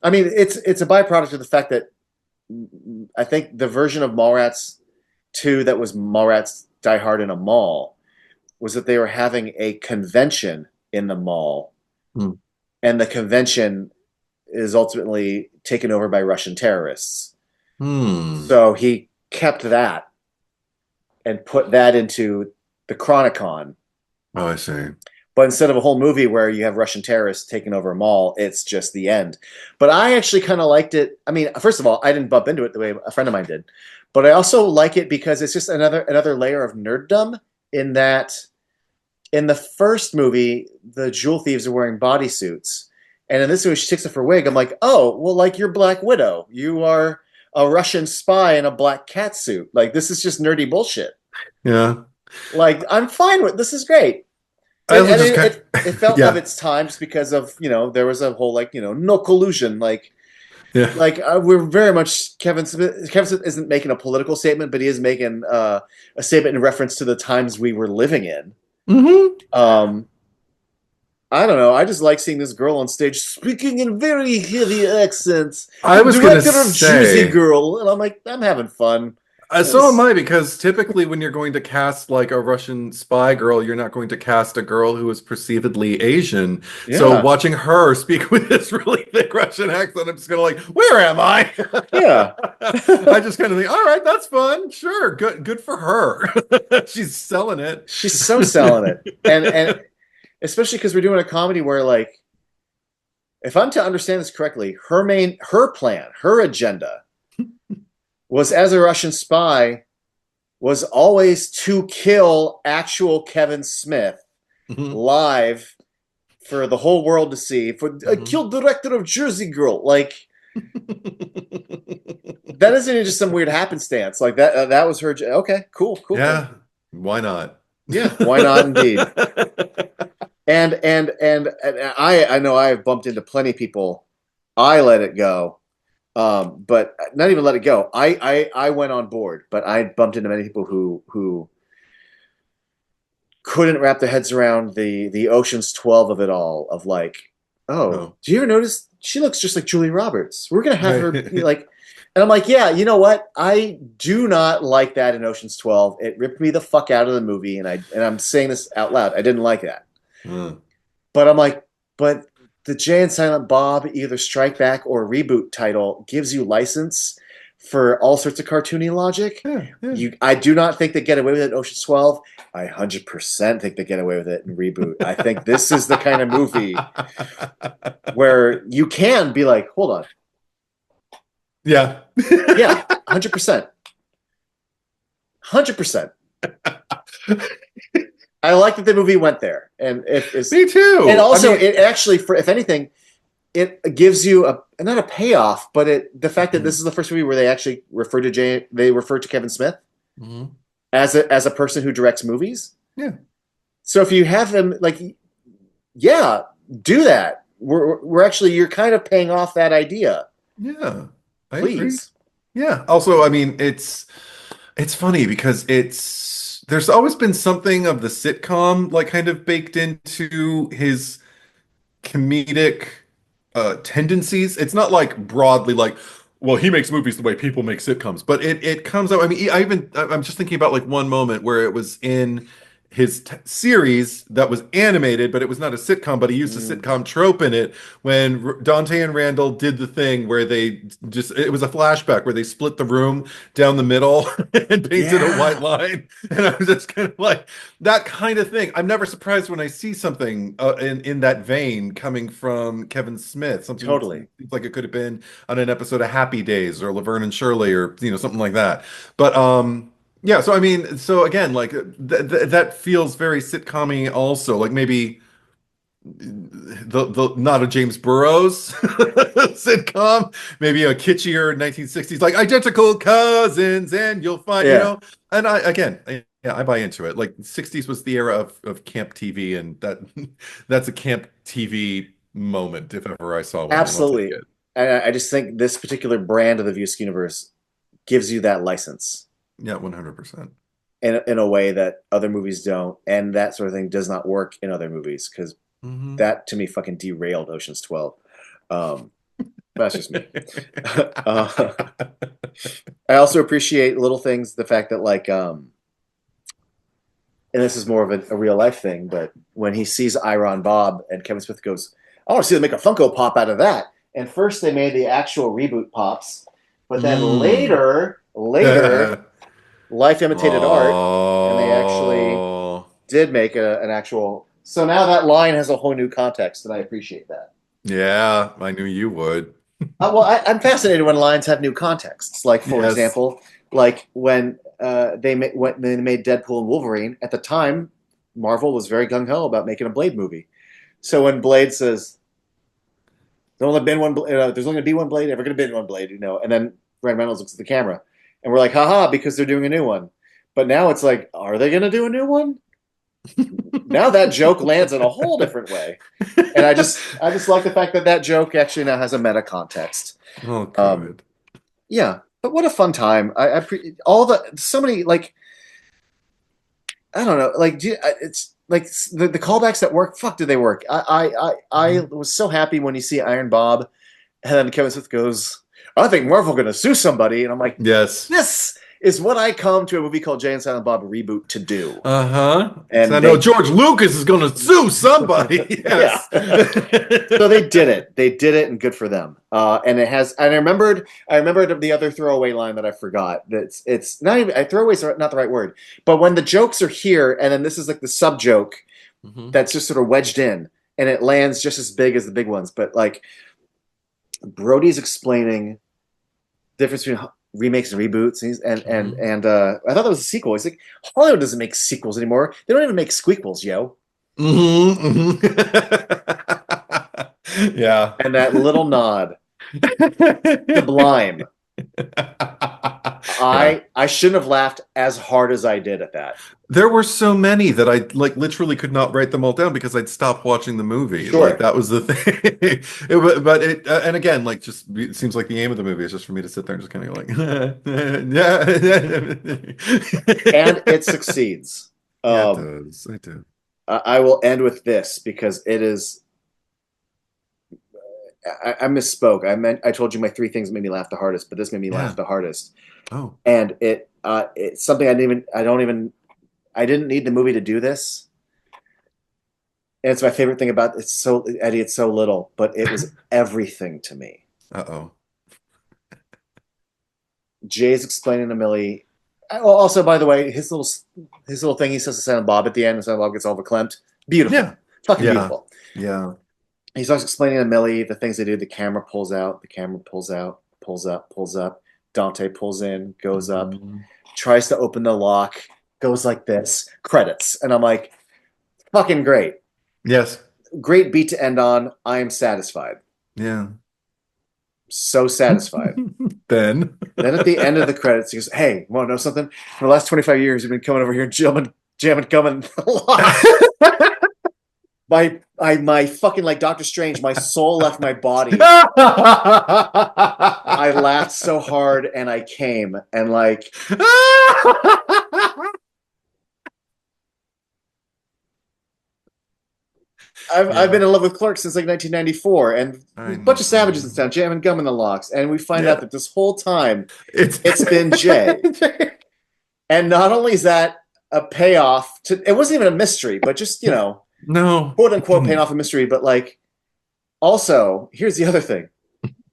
I mean, it's a byproduct of the fact that I think the version of Mallrats 2 that was Mallrats Die Hard in a mall was that they were having a convention in the mall. And the convention is ultimately taken over by Russian terrorists. So he kept that and put that into the Chronicon. Oh, I see. But instead of a whole movie where you have Russian terrorists taking over a mall, it's just the end. But I actually kind of liked it. I mean, first of all, I didn't bump into it the way a friend of mine did. But I also like it because it's just another layer of nerddom in that in the first movie, the jewel thieves are wearing bodysuits. And in this movie, she takes off her wig. I'm like, oh, well, like you're Black Widow. You are a Russian spy in a black cat suit. Like, this is just nerdy bullshit. Yeah. Like, I'm fine with this. Is great. It felt of its time just because of, there was a whole, like, no collusion. Like, we're very much, Kevin Smith isn't making a political statement, but he is making a statement in reference to the times we were living in. I don't know. I just like seeing this girl on stage speaking in very heavy accents. I was going to say, Jersey Girl, and I'm like, I'm having fun. So am I, because typically when you're going to cast like a Russian spy girl, you're not going to cast a girl who is perceivedly Asian. Yeah. So watching her speak with this really thick Russian accent, I'm just going to like, where am I? Yeah. I just kind of think, all right, that's fun. Sure. Good for her. She's selling it. She's so selling it. And especially because we're doing a comedy where, like, if I'm to understand this correctly, her plan, her agenda was, as a Russian spy, was always to kill actual Kevin Smith live for the whole world to see. I killed director of Jersey Girl. Like, that isn't even just some weird happenstance. Like, that was her. Okay, cool. Yeah, why not? Yeah, why not indeed. And I know I've bumped into plenty of people. I let it go. But not even let it go. I went on board, but I bumped into many people who couldn't wrap their heads around the Ocean's 12 of it all. Of like, do you ever notice she looks just like Julia Roberts? We're gonna have her be like, and I'm like, yeah, you know what? I do not like that in Ocean's 12. It ripped me the fuck out of the movie, and I'm saying this out loud. I didn't like that. But I'm like, but the Jay and Silent Bob either Strike Back or Reboot title gives you license for all sorts of cartoony logic. I do not think they get away with it in Ocean's 12. I 100% think they get away with it in Reboot. I think this is the kind of movie where you can be like, hold on. Yeah. Yeah, 100%. 100%. I like that the movie went there, and me too. And also, it actually, if anything, it gives you a not a payoff, but the fact that this Mhm. is the first movie where they actually refer to Kevin Smith Mhm. as a person who directs movies. Yeah. So if you have him like, yeah, do that. We're actually you're kind of paying off that idea, Yeah. I agree. please. Yeah. Also, I mean, it's funny because there's always been something of the sitcom like kind of baked into his comedic tendencies. It's not like broadly like, well, he makes movies the way people make sitcoms, but it comes out. I mean, I'm just thinking about like one moment where it was in his series that was animated, but it was not a sitcom, but he used a Mm, sitcom trope in it when Dante and Randall did the thing where they just, it was a flashback where they split the room down the middle and painted a white yeah, line. And I was just kind of like, that kind of thing. I'm never surprised when I see something in that vein coming from Kevin Smith. Something totally. seems like it could have been on an episode of Happy Days or Laverne and Shirley or something like that. But yeah. So I mean, so again, like that feels very sitcom-y also. Like maybe the not a James Burrows sitcom, maybe a kitschier 1960s like identical cousins, and you'll find, Yeah, and yeah, I buy into it. Like 60s was the era of camp TV, and that's a camp TV moment if ever I saw one. And I'll take absolutely. it. And I just think this particular brand of the Askewniverse gives you that license Yeah, 100%. in a way that other movies don't, and that sort of thing does not work in other movies because Hmm. that to me fucking derailed Ocean's 12. Um, that's just me. uh, I also appreciate little things, the fact that like and this is more of a real life thing, but when he sees Iron Bob and Kevin Smith goes, I want to see them make a Funko Pop out of that. And first they made the actual reboot pops, but then Mm. later, life imitated art, and they actually Oh, did make an actual. So now that line has a whole new context, and I appreciate that. yeah, I knew you would. Well, I'm fascinated when lines have new contexts. Like, for Yes. example, like when they made Deadpool and Wolverine. At the time, Marvel was very gung ho about making a Blade movie. So when Blade says, "There's only been one, there's only going to be one Blade, ever going to be one Blade," and then Ryan Reynolds looks at the camera, and we're like, "Haha!" Because they're doing a new one. But now it's like, are they going to do a new one? Now that joke lands in a whole different way, and I just like the fact that that joke actually now has a meta context. Oh, Um, good. Yeah, but what a fun time! All the so many like I don't know like it's like the callbacks that work. Fuck, did they work? I Mhm. was so happy when you see Iron Bob, and then Kevin Smith goes, "I think Marvel going to sue somebody," and I'm like, Yes. "This is what I come to a movie called Jay and Silent Bob Reboot to do," Uh-huh. So I and know they George Lucas is going to sue somebody. yeah. Yes. So they did it. They did it, and good for them. And it has. And I remembered the other throwaway line that I forgot. It's not even throwaways are not the right word, but when the jokes are here, and then this is like the sub joke Mhm. that's just sort of wedged in, and it lands just as big as the big ones. But like Brody's explaining the difference between remakes and reboots, Mhm. I thought that was a sequel. He's like, Hollywood doesn't make sequels anymore. They don't even make squeakquels, yo. Mhm. Mhm. Yeah. And that little nod, sublime. Yeah. I shouldn't have laughed as hard as I did at that. There were so many that I like literally could not write them all down because I'd stopped watching the movie. Like Sure. that was the thing. But it and again, like just it seems like the aim of the movie is just for me to sit there and just kind of And like, it succeeds. yeah, it Um, does. I do. I will end with this because it is. I misspoke. I told you my three things made me laugh the hardest, but this made me laugh Yeah. the hardest. Oh. And it's something I didn't need the movie to do this. And it's my favorite thing about it's so Eddie. It's so little, but it was everything to me. Uh-oh. Jay's explaining to Millie. Also, by the way, his little thing he says to Silent Bob at the end, and Silent Bob gets all verklempt. Beautiful, Yeah. fucking Yeah. beautiful. Yeah. He starts explaining to Millie the things they do. The camera pulls out, the camera pulls out, pulls up, pulls up. Dante pulls in, goes up, Mhm. tries to open the lock, goes like this. Credits, and I'm like, fucking great, Yes. great beat to end on. I am satisfied. Yeah. So satisfied. Then. Then at the end of the credits, he goes, "Hey, want to know something? For the last 25 years, you've been coming over here, jamming, coming a lot. My fucking like Doctor Strange, my soul left my body. I laughed so hard and I came and like I've Yeah, been in love with Clerks since like 1994, and I a bunch of savages in know. town jamming gum in the locks, and we find out Yeah, that this whole time it's it's been Jay. And not only is that a payoff to, it wasn't even a mystery, but just, no. quote unquote paying off a mystery, but like also, here's the other thing.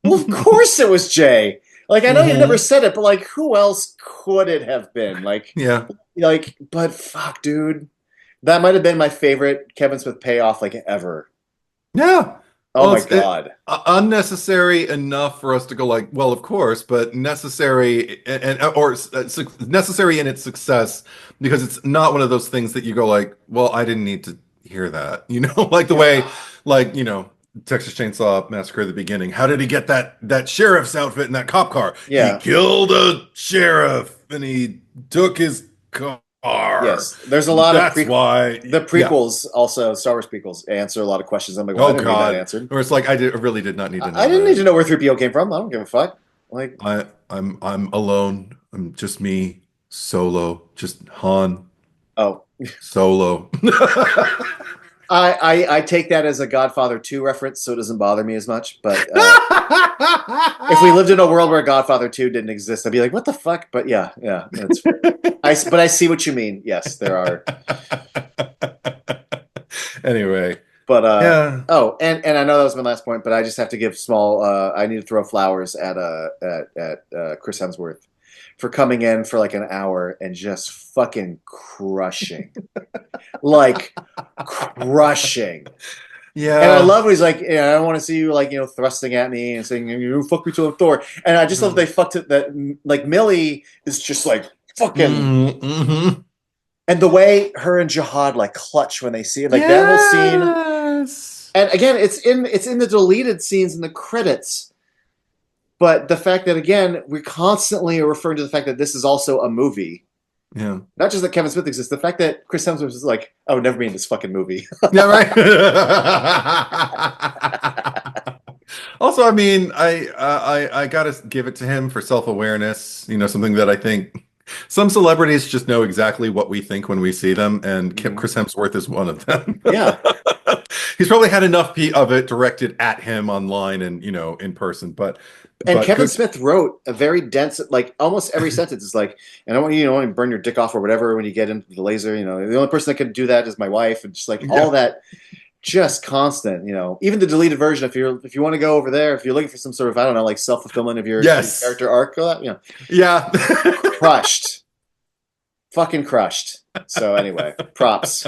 Well, of course it was Jay. Like I know you never Mhm. said it, but like who else could it have been? Yeah, But fuck, dude. That might have been my favorite Kevin Smith payoff like ever. yeah. Oh Well, my it's god. unnecessary enough for us to go like, well, of course, but necessary or necessary in its success because it's not one of those things that you go like, well, I didn't need to hear that, like the way, Yeah. like Texas Chainsaw Massacre at the beginning. How did he get that sheriff's outfit in that cop car? He Yeah. killed a sheriff and he took his car. Yes. There's a lot of That's why, the yeah. prequels also Star Wars prequels answer a lot of questions. I'm like, well, I Oh didn't need that God. answered. Or it's like I really did not need to I know didn't need that. to know where 3PO came from. I don't give a fuck. Like, I'm alone. I'm just me, solo, just Han, oh, solo. I take that as a Godfather 2 reference, so it doesn't bother me as much. But if we lived in a world where Godfather 2 didn't exist, I'd be like, what the fuck? But yeah, yeah, that's fair. But I see what you mean. Yes, there are. Anyway, But yeah. oh, and I know that was my last point, but I just have to give small. I need to throw flowers at Chris Hemsworth for coming in for like an hour and just fucking crushing, like crushing. And I Yeah. love when he's like, I don't want to see you like thrusting at me and saying you fuck me till I'm Thor. And I just love they fucked it that like Millie is just like fucking, Mm-hmm. and the way her and Jihad like clutch when they see it, like that whole scene. Yes. And again, it's in the deleted scenes in the credits. But the fact that again we constantly are referring to the fact that this is also a movie, Yeah. not just that Kevin Smith exists. The fact that Chris Hemsworth is like, I would never be in this fucking movie. Yeah, right. Also, I mean, I gotta give it to him for self-awareness. Something that I think some celebrities just know exactly what we think when we see them, and Mhm. Chris Hemsworth is one of them. Yeah. He's probably had enough of it directed at him online and in person, but And Kevin good. Smith wrote a very dense, like almost every sentence is like, and I want you, to burn your dick off or whatever when you get into the laser. The only person that can do that is my wife, and just like all Yeah. that, just constant. Even the deleted version. If you want to go over there, if you're looking for some sort of I don't know, like self fulfillment of your Yes. character arc, go that, Yeah. crushed, fucking crushed. So anyway, props.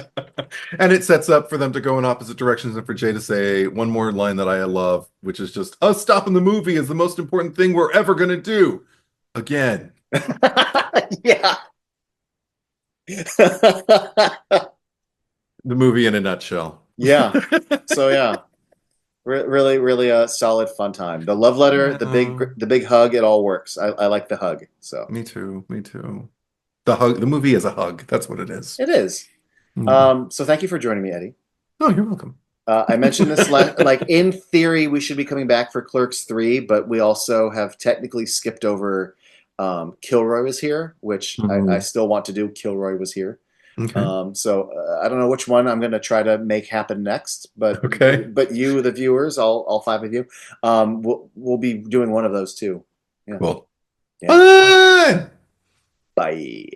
And it sets up for them to go in opposite directions and for Jay to say one more line that I love, which is just, us stopping the movie is the most important thing we're ever going to do. Again. Yeah. The movie in a nutshell. Yeah. So yeah. Really, really a solid fun time. The love letter, Yeah. the big hug, it all works. I like the hug. So Me too. Me too. The movie is a hug. That's what it is. it is. Mm. So thank you for joining me, Eddie. Oh, you're welcome. I mentioned this like in theory we should be coming back for Clerks 3, but we also have technically skipped over Kilroy was here, which I Mhm. still want to do. Kilroy was here. Okay. So I don't know which one I'm going to try to make happen next, but Okay. you, the viewers, all five of you, we'll be doing one of those too. Yeah. Cool. Yeah. Fun! Bye.